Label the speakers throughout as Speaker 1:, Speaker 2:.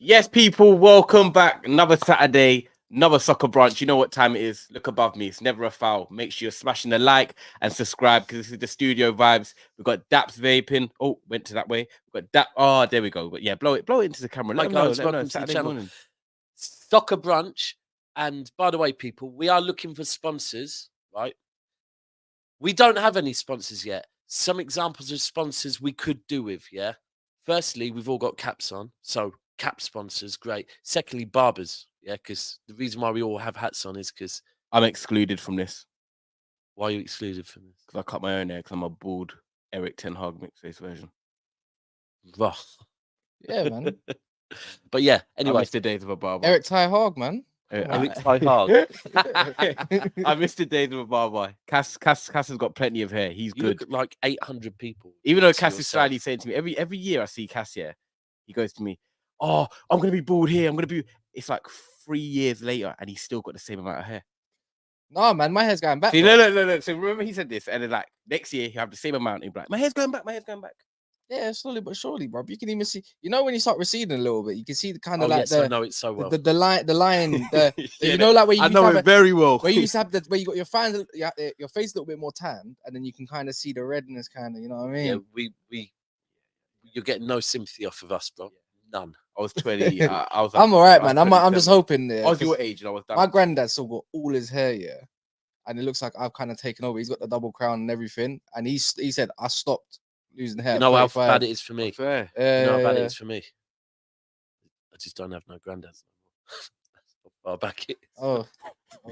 Speaker 1: Yes, people, welcome back. Another Saturday, another soccer brunch. You know what time it is. Look above me. It's never a foul. Make sure you're smashing the like and subscribe because this is the studio vibes. We've got Daps vaping. Oh, went to that way. We've got Daps. Oh, there we go. But yeah, blow it into the camera.
Speaker 2: Hi guys, welcome to the channel.
Speaker 1: Morning.
Speaker 2: Soccer brunch. And by the way, people, we are looking for sponsors, right? We don't have any sponsors yet. Some examples of sponsors we could do with, yeah? Firstly, we've all got caps on, so cap sponsors, great. Secondly, barbers, yeah, because the reason why we all have hats on is because
Speaker 1: I'm excluded from this.
Speaker 2: Why are you excluded from this?
Speaker 1: Because I cut my own hair because I'm a bald Eric Ten Hag mixed face version.
Speaker 2: Raw.
Speaker 3: Yeah, man.
Speaker 2: But yeah, anyway.
Speaker 1: I missed the days of a barber.
Speaker 3: Eric Ty Hog, man.
Speaker 2: Eric Ty Hog.
Speaker 1: I missed the days of a barber. Cass has got plenty of hair. He's
Speaker 2: you
Speaker 1: good.
Speaker 2: Look at like 800 people.
Speaker 1: Even though Cass is slightly saying to me, every year I see Cass here, he goes to me, oh, I'm going to be bald here. It's like 3 years later and he's still got the same amount of hair.
Speaker 3: No, man, my hair's going back.
Speaker 1: See, no. So remember he said this and then like next year he'll have the same amount. He'll be like, my hair's going back.
Speaker 3: Yeah, slowly but surely, bro. You can even see, you know, when you start receding a little bit, you can see the kind of
Speaker 2: yes, I know it so well.
Speaker 3: The line,
Speaker 1: yeah,
Speaker 3: you know, like where you
Speaker 1: I know it very well.
Speaker 3: Where you used to have where you got your fans, your face a little bit more tanned, and then you can kind of see the redness, kind of, you know what I mean?
Speaker 2: Yeah, you're getting no sympathy off of us, bro. None.
Speaker 1: I was 20.
Speaker 3: I'm all right, man. I'm just hoping there.
Speaker 1: I was your age and I was done.
Speaker 3: My granddad still got all his hair, yeah, and it looks like I've kind of taken over. He's got the double crown and everything, and he said I stopped losing hair.
Speaker 2: You know how bad it is for me.
Speaker 1: Fair.
Speaker 2: You know how bad it is for me. I just don't have no granddads. How far back it is.
Speaker 3: Oh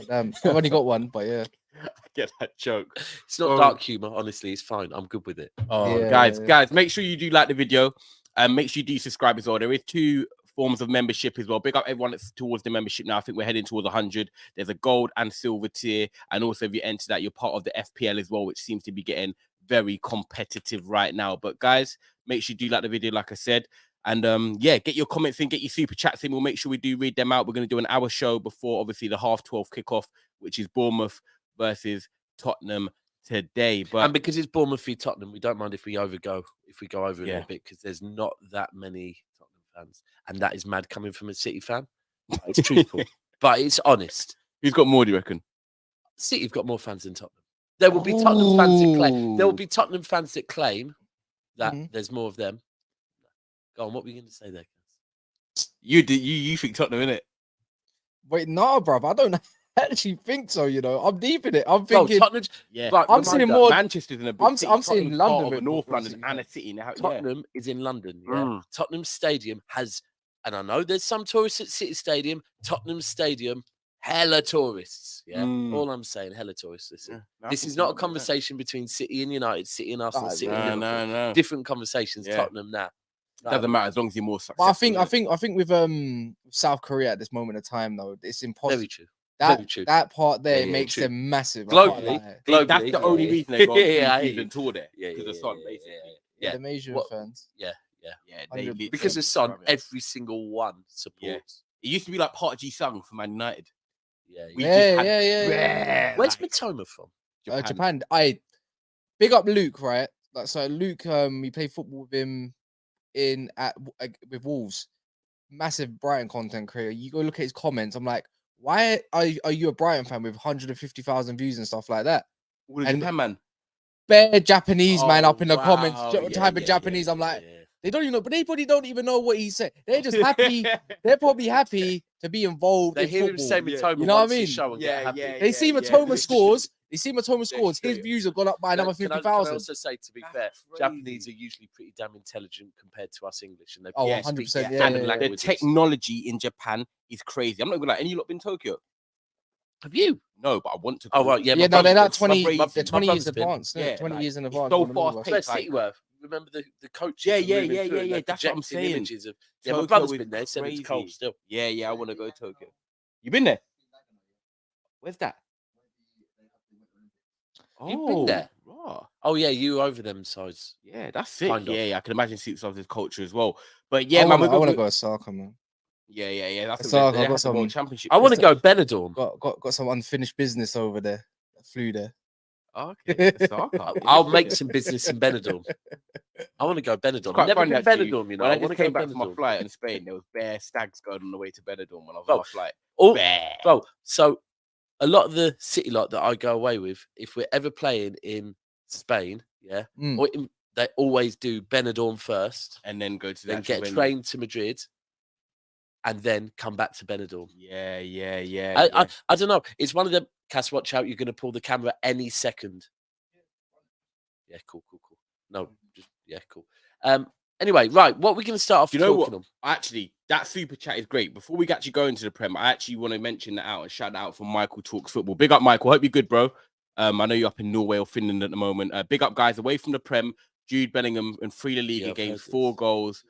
Speaker 3: damn! I've only got one, but yeah.
Speaker 1: I get that joke.
Speaker 2: It's not dark humor, honestly. It's fine. I'm good with it.
Speaker 1: Oh, yeah, guys, make sure you do like the video and make sure you do subscribe as well. There is 2 forms of membership as well. Big up everyone that's towards the membership now. I think we're heading towards 100. There's a gold and silver tier, and also if you enter that, you're part of the FPL as well, which seems to be getting very competitive right now. But guys, make sure you do like the video, like I said. And yeah, get your comments in, get your super chats in. We'll make sure we do read them out. We're going to do an hour show before obviously the 12:30 kickoff, which is Bournemouth versus Tottenham today. But
Speaker 2: and because it's Bournemouth v Tottenham, we don't mind if we go over a little bit, because there's not that many Tottenham fans, and that is mad coming from a City fan. It's truthful, but it's honest.
Speaker 1: Who's got more, do you reckon?
Speaker 2: City have got more fans than Tottenham. There will be Tottenham fans that claim. There will be Tottenham fans that claim that there's more of them. Go on, what were you going to say there?
Speaker 1: You think Tottenham, innit?
Speaker 3: Wait, no, bro. I don't actually think so. You know, I'm deep in it. I'm thinking.
Speaker 2: Tottenham,
Speaker 1: yeah,
Speaker 2: but
Speaker 3: I'm seeing more.
Speaker 1: Manchester's in a big city.
Speaker 3: I'm seeing London,
Speaker 1: but North London and a city now.
Speaker 2: Tottenham is in London. Yeah, Tottenham Stadium has, and I know there's some tourists at City Stadium. Tottenham Stadium, hella tourists. Yeah, all I'm saying, hella tourists. Listen, this is not a conversation between City and United, City and Arsenal, City and Liverpool.
Speaker 1: No.
Speaker 2: Different conversations. Tottenham now.
Speaker 1: Doesn't matter as long as you're more successful.
Speaker 3: But I think with South Korea at this moment of time though, it's impossible.
Speaker 2: Very true.
Speaker 3: That
Speaker 2: true.
Speaker 3: That part there makes them massive.
Speaker 2: Globally,
Speaker 1: that's the only reason they got even tour there. Because of Son, basically.
Speaker 3: Yeah, the Asian fans.
Speaker 2: Yeah.
Speaker 3: Because
Speaker 2: of Son, every single one supports.
Speaker 1: It used to be like part of Ji-sung for Man United.
Speaker 3: Yeah.
Speaker 2: Where's Matoma from?
Speaker 3: Japan. I big up Luke, right? Like, so Luke, we played football with him with Wolves. Massive Brighton content creator. You go look at his comments. I'm like, why are you a Brighton fan with 150,000 views and stuff like that?
Speaker 1: All the Japan man.
Speaker 3: Bare Japanese man up in the comments. Type of Japanese. I'm like, they don't even know, but they probably don't even know what he said. They're just happy. They're probably happy to be involved.
Speaker 2: They hear him say Matoma.
Speaker 3: You know what I mean?
Speaker 2: They
Speaker 3: see Matoma scores. They see Matoma scores. His views have gone up by another 50,000.
Speaker 2: Can I also say, to be fair, Japanese are usually pretty damn intelligent compared to us English, and they
Speaker 3: 100%.
Speaker 1: The technology in Japan is crazy. I'm not gonna lie. Any lot been in Tokyo?
Speaker 2: Have you?
Speaker 1: No, but I want to.
Speaker 2: Oh well, yeah.
Speaker 3: No, they're not 20. They're 20 years advanced.
Speaker 1: Yeah,
Speaker 3: 20 years in advance.
Speaker 1: So fast.
Speaker 2: Remember the coach?
Speaker 1: Yeah. That's what I'm saying.
Speaker 2: My brother's been there. Said it's cold still.
Speaker 1: Yeah. I want to go to Tokyo. You been there? Where's that?
Speaker 2: You've been there.
Speaker 1: Raw.
Speaker 2: Oh yeah, you over them sides.
Speaker 1: Yeah, that's it.
Speaker 2: Kind of.
Speaker 1: Yeah, I can imagine suits of his culture as well. But yeah,
Speaker 3: I
Speaker 1: man,
Speaker 3: want
Speaker 1: we're
Speaker 3: to
Speaker 1: going.
Speaker 3: go Osaka, man.
Speaker 1: Yeah. That's
Speaker 3: Osaka,
Speaker 1: what
Speaker 3: I've
Speaker 1: they
Speaker 3: got
Speaker 1: have the World
Speaker 3: some-
Speaker 1: Championship.
Speaker 2: I want to
Speaker 3: It's
Speaker 2: go Benidorm.
Speaker 3: Got some unfinished business over there. I flew there.
Speaker 1: Okay, Osaka.
Speaker 2: I'll make some business in Benidorm. I want to go
Speaker 1: It's
Speaker 2: Benidorm.
Speaker 1: quite
Speaker 2: Never
Speaker 1: funny,
Speaker 2: been
Speaker 1: actually.
Speaker 2: Benidorm, you know.
Speaker 1: When I
Speaker 2: wanna
Speaker 1: just came
Speaker 2: go
Speaker 1: back from my
Speaker 2: Benidorm.
Speaker 1: flight in Spain, there was bare stags going on the way to Benidorm when I was
Speaker 2: Bro,
Speaker 1: on my flight.
Speaker 2: Oh,
Speaker 1: Bear.
Speaker 2: bro. So a lot of the city lot that I go away with, if we're ever playing in Spain, yeah,
Speaker 3: Mm.
Speaker 2: or they always do Benidorm first,
Speaker 1: And then go to the
Speaker 2: then
Speaker 1: actual
Speaker 2: get a
Speaker 1: venue.
Speaker 2: train to Madrid, and then come back to Benidorm.
Speaker 1: Yeah.
Speaker 2: I don't know. It's one of them. Cass, watch out! You're going to pull the camera any second. Yeah, cool. No, just yeah, cool. Anyway, right. What we're going to start off
Speaker 1: You know
Speaker 2: talking
Speaker 1: what?
Speaker 2: on?
Speaker 1: Actually, that super chat is great. Before we actually go into the Prem, I actually want to mention that out and shout out for Michael Talks Football. Big up, Michael. Hope you're good, bro. I know you're up in Norway or Finland at the moment. Big up, guys. Away from the Prem, Jude Bellingham in 3 La Liga
Speaker 2: Yeah, I've
Speaker 1: games,
Speaker 2: heard
Speaker 1: 4
Speaker 2: this.
Speaker 1: goals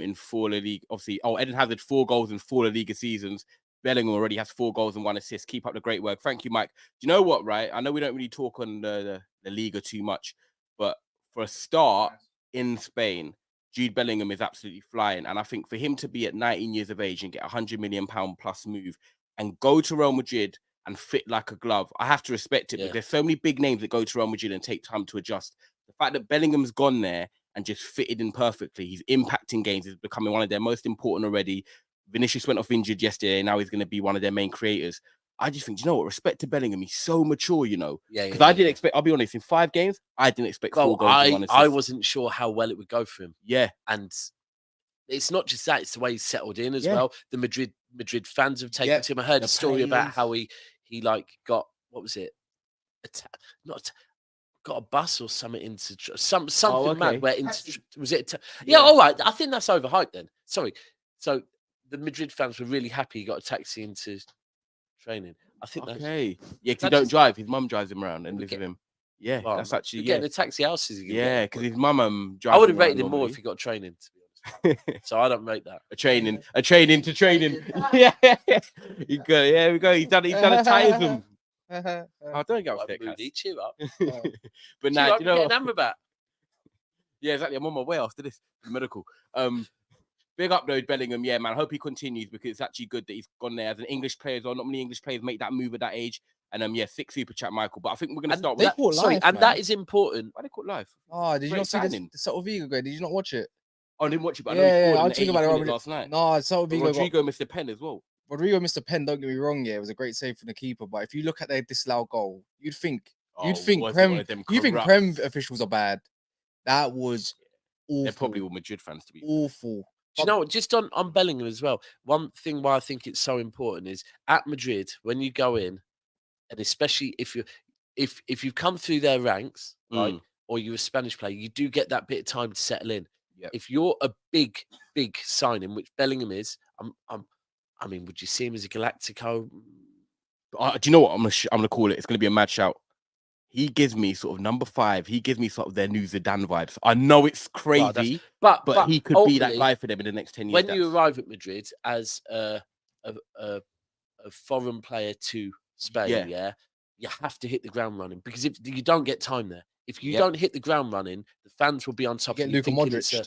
Speaker 1: in 4 La Liga. Obviously, Eden Hazard 4 goals in 4 La Liga seasons. Bellingham already has 4 goals and 1 assist. Keep up the great work. Thank you, Mike. Do you know what, right? I know we don't really talk on the Liga too much, but for a start in Spain, Jude Bellingham is absolutely flying. And I think for him to be at 19 years of age and get £100 million plus move and go to Real Madrid and fit like a glove, I have to respect it.
Speaker 2: Yeah.
Speaker 1: But there's so many big names that go to Real Madrid and take time to adjust. The fact that Bellingham's gone there and just fitted in perfectly, he's impacting games, he's becoming one of their most important already. Vinicius went off injured yesterday, and now he's going to be one of their main creators. I just think, you know what, respect to Bellingham, he's so mature, you know.
Speaker 2: Yeah,
Speaker 1: Because I didn't expect, I'll be honest, in 5 games, I didn't expect 4
Speaker 2: Well,
Speaker 1: goals and 1 assist.
Speaker 2: I wasn't sure how well it would go for him,
Speaker 1: Yeah.
Speaker 2: and it's not just that; it's the way he's settled in as
Speaker 1: Yeah.
Speaker 2: well. The Madrid fans have taken
Speaker 1: Yeah,
Speaker 2: to him. I heard
Speaker 1: the
Speaker 2: a story about
Speaker 1: players.
Speaker 2: how he like got, what was it? Got a bus or something into something
Speaker 1: okay.
Speaker 2: mad. Where into was it?
Speaker 1: Yeah.
Speaker 2: Yeah, all right. I think that's overhyped then. Sorry. So the Madrid fans were really happy he got a taxi into training. I think that's
Speaker 1: Okay. Yeah, because he
Speaker 2: that
Speaker 1: don't
Speaker 2: just-
Speaker 1: drive. His mum drives him around and
Speaker 2: We
Speaker 1: lives
Speaker 2: get-
Speaker 1: with him. Yeah,
Speaker 2: well,
Speaker 1: that's
Speaker 2: man,
Speaker 1: actually,
Speaker 2: you're
Speaker 1: yeah.
Speaker 2: getting a taxi houses.
Speaker 1: Yeah, because his mum drives
Speaker 2: I would have
Speaker 1: him around
Speaker 2: rated him more
Speaker 1: normally.
Speaker 2: if he got training. To be honest, so I don't rate that.
Speaker 1: a training to training. Yeah, he go. Yeah, we go. He's done a tiresome. Oh, don't get
Speaker 2: I'm
Speaker 1: upset, Cass.
Speaker 2: moody. Cheer up.
Speaker 1: But
Speaker 2: Cheer
Speaker 1: now,
Speaker 2: up.
Speaker 1: you
Speaker 2: You're
Speaker 1: know,
Speaker 2: getting Amrabat.
Speaker 1: yeah, exactly. I'm on my way after this medical. Big up though, Bellingham. Yeah, man. I hope he continues because it's actually good that he's gone there as an English player as well. Not many English players make that move at that age. And yeah, 6 super chat, Michael. But I think we're gonna
Speaker 2: And
Speaker 1: start
Speaker 3: they
Speaker 1: with.
Speaker 3: caught
Speaker 2: Sorry,
Speaker 3: life,
Speaker 2: and
Speaker 3: man.
Speaker 2: that is important.
Speaker 1: Why they call live?
Speaker 3: Oh, did you
Speaker 1: Great
Speaker 3: not see the
Speaker 1: signing.
Speaker 3: Celta Vigo guy? Did you not watch it?
Speaker 1: Oh, I didn't watch it, but I know he
Speaker 3: Yeah,
Speaker 1: scored
Speaker 3: I'll
Speaker 1: in the
Speaker 3: think
Speaker 1: 80th
Speaker 3: about it.
Speaker 1: minute last night.
Speaker 3: No, Celta
Speaker 1: But
Speaker 3: Vigo.
Speaker 1: Rodrigo missed a pen as well.
Speaker 3: Rodrigo missed a pen. Don't get me wrong. Yeah, it was a great save from the keeper. But if you look at their disallowed goal, you'd think
Speaker 1: Was it one of them corrupt?
Speaker 3: Prem officials are bad. That was awful.
Speaker 1: They're probably all Madrid fans to be.
Speaker 3: awful.
Speaker 2: Do you know what? Just on Bellingham as well. One thing why I think it's so important is at Madrid when you go in, and especially if you've come through their ranks, right, or you're a Spanish player, you do get that bit of time to settle in.
Speaker 1: Yep.
Speaker 2: If you're a big signing, which Bellingham is, I mean, would you see him as a Galactico?
Speaker 1: Do you know what I'm gonna call it? It's gonna be a mad shout. He gives me sort of number 5. He gives me sort of their new Zidane vibes. I know it's crazy,
Speaker 2: But
Speaker 1: he could be that
Speaker 2: ultimately,
Speaker 1: guy for them in the next 10 years.
Speaker 2: when you arrive at Madrid as a foreign player to Spain,
Speaker 1: Yeah.
Speaker 2: you have to hit the ground running because if you don't get time there, if you
Speaker 1: Yep.
Speaker 2: don't hit the ground running, the fans will be on top
Speaker 3: Get
Speaker 2: of you.
Speaker 3: Luka
Speaker 2: thinking
Speaker 3: Modric.
Speaker 2: it's a-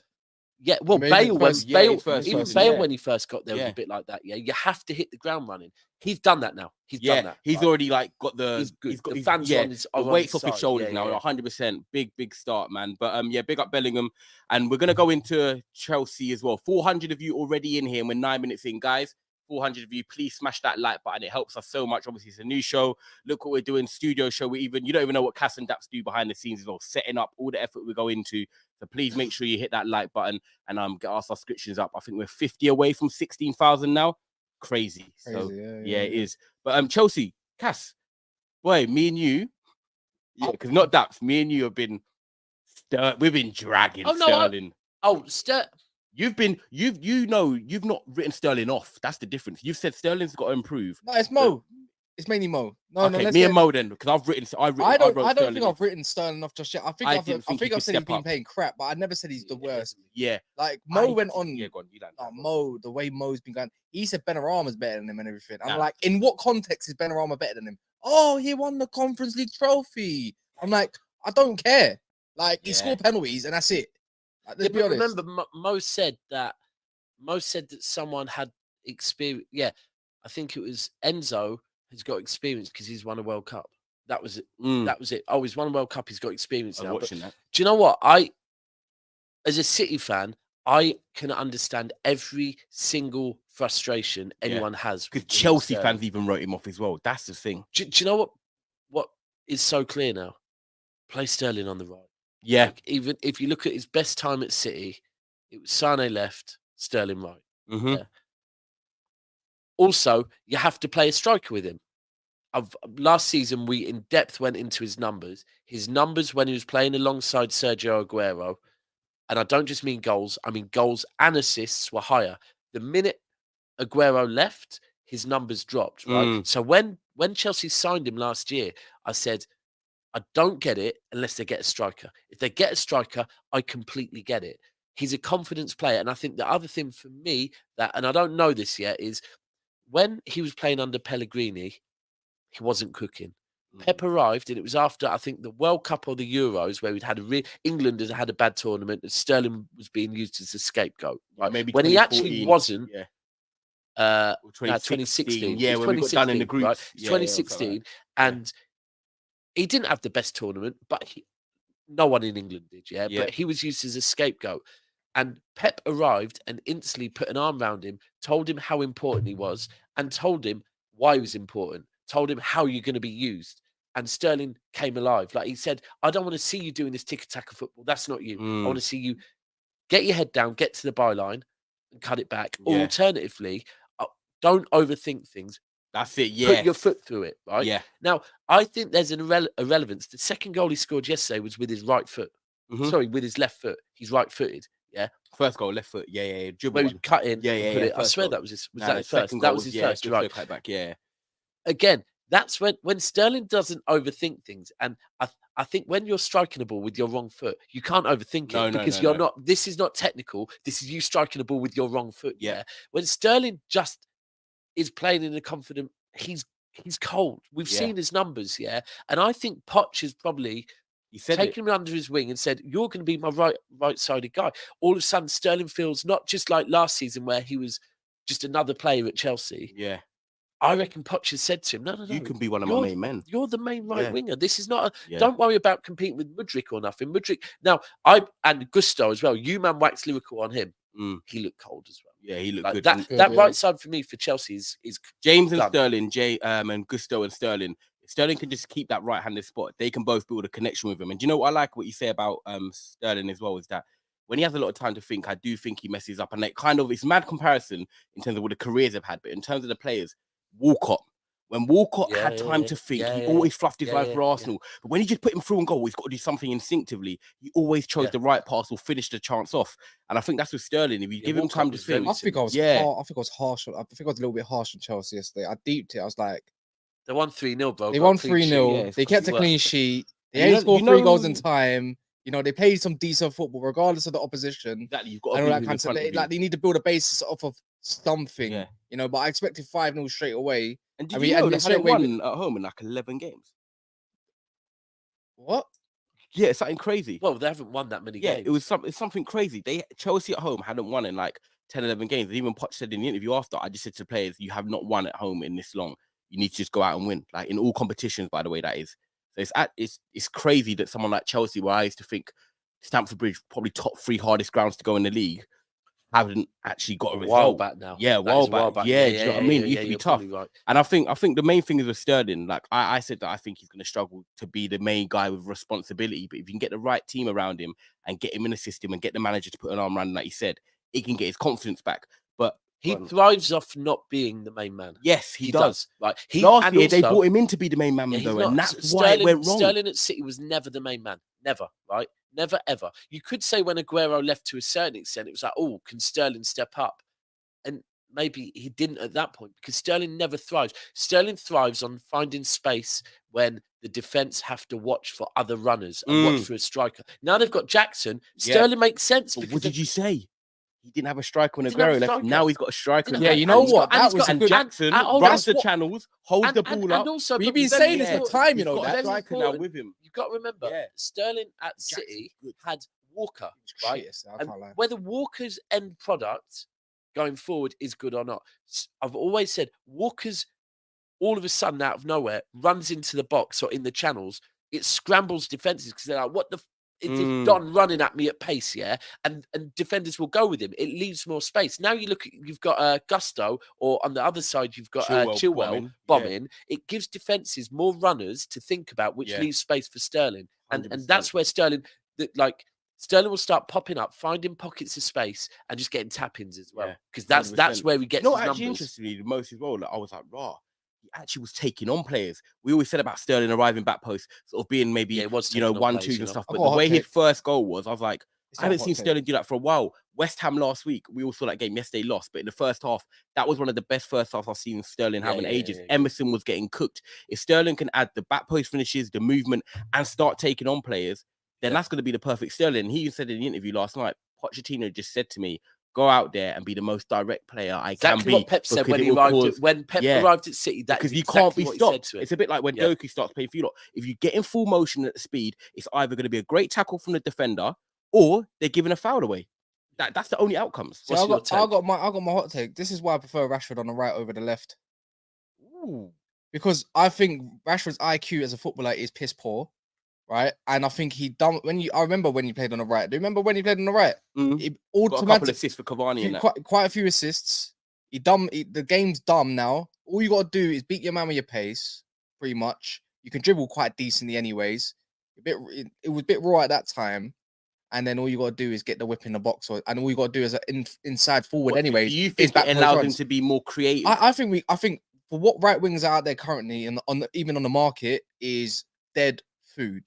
Speaker 2: yeah, well,
Speaker 3: Maybe
Speaker 2: Bale, when
Speaker 3: first-
Speaker 1: yeah,
Speaker 2: Bale,
Speaker 1: his first
Speaker 2: even
Speaker 1: season,
Speaker 2: Bale
Speaker 1: yeah.
Speaker 2: when he first got there was
Speaker 1: Yeah.
Speaker 2: a bit like that. Yeah, you have to hit the ground running. He's done that now. He's
Speaker 1: Yeah,
Speaker 2: done that.
Speaker 1: he's
Speaker 2: right?
Speaker 1: already like got the.
Speaker 2: He's good.
Speaker 1: He's got
Speaker 2: The
Speaker 1: his,
Speaker 2: fans
Speaker 1: yeah,
Speaker 2: on his,
Speaker 1: the
Speaker 2: are on
Speaker 1: weight's
Speaker 2: his
Speaker 1: off his
Speaker 2: side.
Speaker 1: shoulders
Speaker 2: Yeah,
Speaker 1: now.
Speaker 2: yeah.
Speaker 1: 100%. Big start, man. But yeah, big up Bellingham, and we're gonna go into Chelsea as well. 400 of you already in here, and we're 9 minutes in, guys. 400 of you, please smash that like button. It helps us so much. Obviously, it's a new show. Look what we're doing, studio show. You don't even know what Cass and Daps do behind the scenes as well, setting up all the effort we go into. So please make sure you hit that like button and get our subscriptions up. I think we're 50 away from 16,000 now. Crazy. So yeah, it is. But Chelsea, Cass, boy, me and you, yeah, because not Daps, me and you have been, we've been dragging Sterling. You've not written Sterling off. That's the difference. You've said Sterling's got to improve.
Speaker 3: No, it's Mo. It's mainly Mo. No,
Speaker 1: Okay,
Speaker 3: let's
Speaker 1: me
Speaker 3: get-
Speaker 1: and Mo then, because I
Speaker 3: I
Speaker 1: wrote
Speaker 3: don't
Speaker 1: Sterling
Speaker 3: think
Speaker 1: off.
Speaker 3: I've written Sterling off just yet. I think
Speaker 1: I
Speaker 3: I've
Speaker 1: didn't think he
Speaker 3: I've
Speaker 1: could
Speaker 3: said he's
Speaker 1: step
Speaker 3: been
Speaker 1: up.
Speaker 3: playing crap, but I never said he's the worst.
Speaker 1: Yeah,
Speaker 3: Like Mo went on.
Speaker 1: Yeah, go on. You don't.
Speaker 3: Oh, Mo, the way Mo's been going, he said Benrahma's better than him and everything. I'm
Speaker 1: Nah.
Speaker 3: like, in what context is Benrahma better than him? Oh, he won the Conference League trophy. I'm like, I don't care. Like, he
Speaker 1: Yeah.
Speaker 3: scored penalties and that's it. Like, let's be
Speaker 2: but
Speaker 3: honest.
Speaker 2: remember, Mo said that someone had experience. Yeah, I think it was Enzo has got experience because he's won a World Cup. That was it. That was it. Oh, he's won a World Cup. He's got experience
Speaker 1: I was
Speaker 2: now. But
Speaker 1: watching that.
Speaker 2: do you know what? As a City fan, I can understand every single frustration anyone has.
Speaker 1: Because
Speaker 2: with
Speaker 1: Chelsea
Speaker 2: Sterling.
Speaker 1: fans even wrote him off as well. That's the thing.
Speaker 2: Do you know what is so clear now? Play Sterling on the right.
Speaker 1: Yeah.
Speaker 2: Like, even if you look at his best time at City, it was Sane left, Sterling right.
Speaker 1: Mm-hmm.
Speaker 2: Yeah. Also, you have to play a striker with him. Last season, we in depth went into his numbers. His numbers when he was playing alongside Sergio Aguero, and I don't just mean goals, I mean goals and assists were higher. The minute Aguero left, his numbers dropped, right? So when Chelsea signed him last year, I said, I don't get it unless they get a striker. If they get a striker, I completely get it. He's a confidence player. And I think the other thing for me and I don't know this yet, is when he was playing under Pellegrini, he wasn't cooking. Pep arrived, and it was after, I think, the World Cup or the Euros, where we'd had England has had a bad tournament, and Sterling was being used as a scapegoat. Right?
Speaker 1: Maybe
Speaker 2: when he actually wasn't.
Speaker 1: Yeah.
Speaker 2: 2016.
Speaker 1: Yeah, when we got done in the group.
Speaker 2: Right?
Speaker 1: Yeah,
Speaker 2: 2016. And he didn't have the best tournament, but no one in England did, yeah? But he was used as a scapegoat. And Pep arrived and instantly put an arm around him, told him how important he was, and told him why he was important, told him how you're going to be used. And Sterling came alive. Like he said, I don't want to see you doing this tiki-taka football. That's not you. I want to see you get your head down, get to the byline and cut it back. Or alternatively, don't overthink things.
Speaker 1: That's it, yeah.
Speaker 2: Put your foot through it, right?
Speaker 1: Yeah.
Speaker 2: Now, I think there's an irrelevance. The second goal he scored yesterday was with his right foot. Sorry, with his left foot. He's right-footed, yeah?
Speaker 1: First goal, left foot, yeah.
Speaker 2: Where he cut in,
Speaker 1: put it.
Speaker 2: I swear
Speaker 1: goal.
Speaker 2: that was his first. That was his first, right?
Speaker 1: Cut back, yeah.
Speaker 2: Again, that's when Sterling doesn't overthink things. And I think when you're striking a ball with your wrong foot, you can't overthink it because you're not. This is not technical. This is you striking a ball with your wrong foot. Yeah. When Sterling just is playing in a confident, he's cold. We've seen his numbers, and I think Poch is probably taken him under his wing and said, "You're going to be my right-sided guy." All of a sudden, Sterling feels not just like last season where he was just another player at Chelsea.
Speaker 1: Yeah.
Speaker 2: I reckon Poch has said to him, no,
Speaker 1: you can be one of my main men.
Speaker 2: You're the main right winger. This is not don't worry about competing with Mudryk or nothing. Mudryk, now, and Gusto as well. You man waxed lyrical on him. He looked cold as well.
Speaker 1: Yeah, he looked
Speaker 2: like
Speaker 1: good.
Speaker 2: That right side for me for Chelsea is
Speaker 1: James and
Speaker 2: done.
Speaker 1: Sterling, and Gusto and Sterling. Sterling can just keep that right-handed spot. They can both build a connection with him. And do you know what I like what you say about Sterling as well, is that when he has a lot of time to think, I do think he messes up. And like kind of, it's mad comparison in terms of what the careers have had, but in terms of the players, Walcott. When Walcott had time to think, he always fluffed his life for Arsenal. But when he just put him through and goal, he's got to do something instinctively. He always chose the right pass or finished the chance off. And I think that's with Sterling. If you give him time to think,
Speaker 3: I think I was harsh. I think I was a little bit harsh on Chelsea yesterday. I deeped it. I was like,
Speaker 2: they won 3-0, bro.
Speaker 3: They won 3-0. They kept a clean sheet. They only scored 3 goals in time. You know, they played some decent football, regardless of the opposition.
Speaker 1: Exactly, you've got to be in front of you.
Speaker 3: Like they need to build a basis off of something. You know, but I expected 5-0 straight away.
Speaker 1: And did you know they hadn't won at home in like 11 games?
Speaker 3: What?
Speaker 1: Yeah, it's something crazy.
Speaker 2: Well, they haven't won that many games.
Speaker 1: It's something crazy. Chelsea at home hadn't won in like 10, 11 games. And even Poch said in the interview after, I just said to players, you have not won at home in this long. You need to just go out and win. Like in all competitions, by the way, that is. So it's crazy that someone like Chelsea, where I used to think Stamford Bridge probably top 3 hardest grounds to go in the league, haven't actually got a result.
Speaker 2: While back now.
Speaker 1: Yeah, while back. Yeah, do you know what I mean? It used to be tough.
Speaker 2: Right.
Speaker 1: And I think the main thing is with Sterling, like I said that I think he's going to struggle to be the main guy with responsibility. But if you can get the right team around him and get him in the system and get the manager to put an arm around him, like you said, he can get his confidence back. But
Speaker 2: he thrives off not being the main man.
Speaker 1: Yes, he does.
Speaker 2: Like
Speaker 1: last year, they brought him in to be the main man, though, and that's why it went wrong.
Speaker 2: Sterling at City was never the main man. Never, right? Never, ever. You could say when Aguero left to a certain extent, it was like, oh, can Sterling step up? And maybe he didn't at that point because Sterling never thrives. Sterling thrives on finding space when the defense have to watch for other runners and watch for a striker. Now they've got Jackson. Sterling makes sense.
Speaker 1: But what did you say? he didn't have a striker when
Speaker 2: He didn't have a
Speaker 1: Aguero left.
Speaker 2: striker.
Speaker 1: Now he's got a striker.
Speaker 2: Didn't
Speaker 3: Yeah,
Speaker 2: have-
Speaker 3: you
Speaker 2: and
Speaker 3: know
Speaker 2: he's got-
Speaker 3: what?
Speaker 2: and
Speaker 3: That
Speaker 2: he's
Speaker 3: was
Speaker 2: got-
Speaker 3: a
Speaker 1: And
Speaker 3: good.
Speaker 1: Jackson
Speaker 2: hold
Speaker 1: runs the
Speaker 2: on.
Speaker 1: channels, holds the ball up.
Speaker 2: And also,
Speaker 3: We've
Speaker 2: but
Speaker 3: been
Speaker 2: very
Speaker 3: saying this for
Speaker 2: important-
Speaker 3: time, you
Speaker 1: He's
Speaker 3: know
Speaker 1: got
Speaker 3: that.
Speaker 1: a striker now
Speaker 2: important.
Speaker 1: with him.
Speaker 2: You've got to remember,
Speaker 1: Yeah.
Speaker 2: Sterling at
Speaker 1: Jackson's
Speaker 2: City
Speaker 1: good.
Speaker 2: had Walker, right?
Speaker 3: Shit, I
Speaker 2: And
Speaker 3: can't lie.
Speaker 2: whether Walker's end product going forward is good or not, I've always said Walker's all of a sudden out of nowhere runs into the box or in the channels. It scrambles defenses because they're like, "What the? Is this Don running at me at pace?" Yeah, and defenders will go with him. It leaves more space. Now you look, you've got Gusto, or on the other side you've got Chilwell bombing. It gives defenses more runners to think about, which leaves space for Sterling, and
Speaker 1: 100%.
Speaker 2: that's where Sterling, Sterling will start popping up, finding pockets of space, and just getting tap-ins as well. Because that's
Speaker 1: 100%.
Speaker 2: where he gets
Speaker 1: No,
Speaker 2: his
Speaker 1: actually,
Speaker 2: numbers.
Speaker 1: interested me the most as well. Like, I was like, raw. He actually was taking on players. We always said about Sterling arriving back post, sort of being maybe,
Speaker 2: Yeah, it was
Speaker 1: you know,
Speaker 2: taking on
Speaker 1: 1-2
Speaker 2: players,
Speaker 1: and
Speaker 2: you know.
Speaker 1: stuff.
Speaker 3: I've
Speaker 1: But
Speaker 3: got
Speaker 1: the
Speaker 3: a hot
Speaker 1: way his
Speaker 3: take.
Speaker 1: first goal was, I was like,
Speaker 3: It's
Speaker 1: I
Speaker 3: not a
Speaker 1: haven't
Speaker 3: hot
Speaker 1: seen
Speaker 3: take.
Speaker 1: Sterling do that for a while. West Ham last week, we all saw that game yesterday, lost. But in the first half, that was one of the best first halves I've seen Sterling have in ages. Emerson was getting cooked. If Sterling can add the back post finishes, the movement, and start taking on players, then that's going to be the perfect Sterling. He said in the interview last night, Pochettino just said to me, go out there and be the most direct player I can be.
Speaker 2: What Pep said
Speaker 1: because
Speaker 2: when
Speaker 1: it
Speaker 2: he
Speaker 1: will
Speaker 2: arrived.
Speaker 1: cause-
Speaker 2: When Pep
Speaker 1: Yeah.
Speaker 2: arrived at City, that
Speaker 1: because
Speaker 2: is
Speaker 1: you
Speaker 2: exactly
Speaker 1: can't be
Speaker 2: what he said
Speaker 1: stopped.
Speaker 2: to him.
Speaker 1: It's a bit like when Doku starts playing for you lot. If you get in full motion at the speed, it's either going to be a great tackle from the defender or they're giving a foul away. That's the only outcomes.
Speaker 3: So
Speaker 2: What's
Speaker 3: I
Speaker 2: your
Speaker 3: got
Speaker 2: take?
Speaker 3: my hot take. This is why I prefer Rashford on the right over the left.
Speaker 1: Ooh.
Speaker 3: Because I think Rashford's IQ as a footballer is piss poor, right? And I think I remember when he played on the right. Do you remember when he played on the right? He
Speaker 1: Got a couple
Speaker 3: automatic,
Speaker 1: assists for Cavani and that.
Speaker 3: quite a few assists. The game's dumb now. All you got to do is beat your man with your pace, pretty much. You can dribble quite decently, anyways. It was a bit raw at that time, and then all you got to do is get the whip in the box, and all you got to do is an inside forward,
Speaker 1: What,
Speaker 3: anyways.
Speaker 1: do you
Speaker 3: is
Speaker 1: think
Speaker 3: back
Speaker 1: it
Speaker 3: post
Speaker 1: allows him
Speaker 3: runs.
Speaker 1: to be more creative?
Speaker 3: I think for what right wings are out there currently and even on the market is dead food.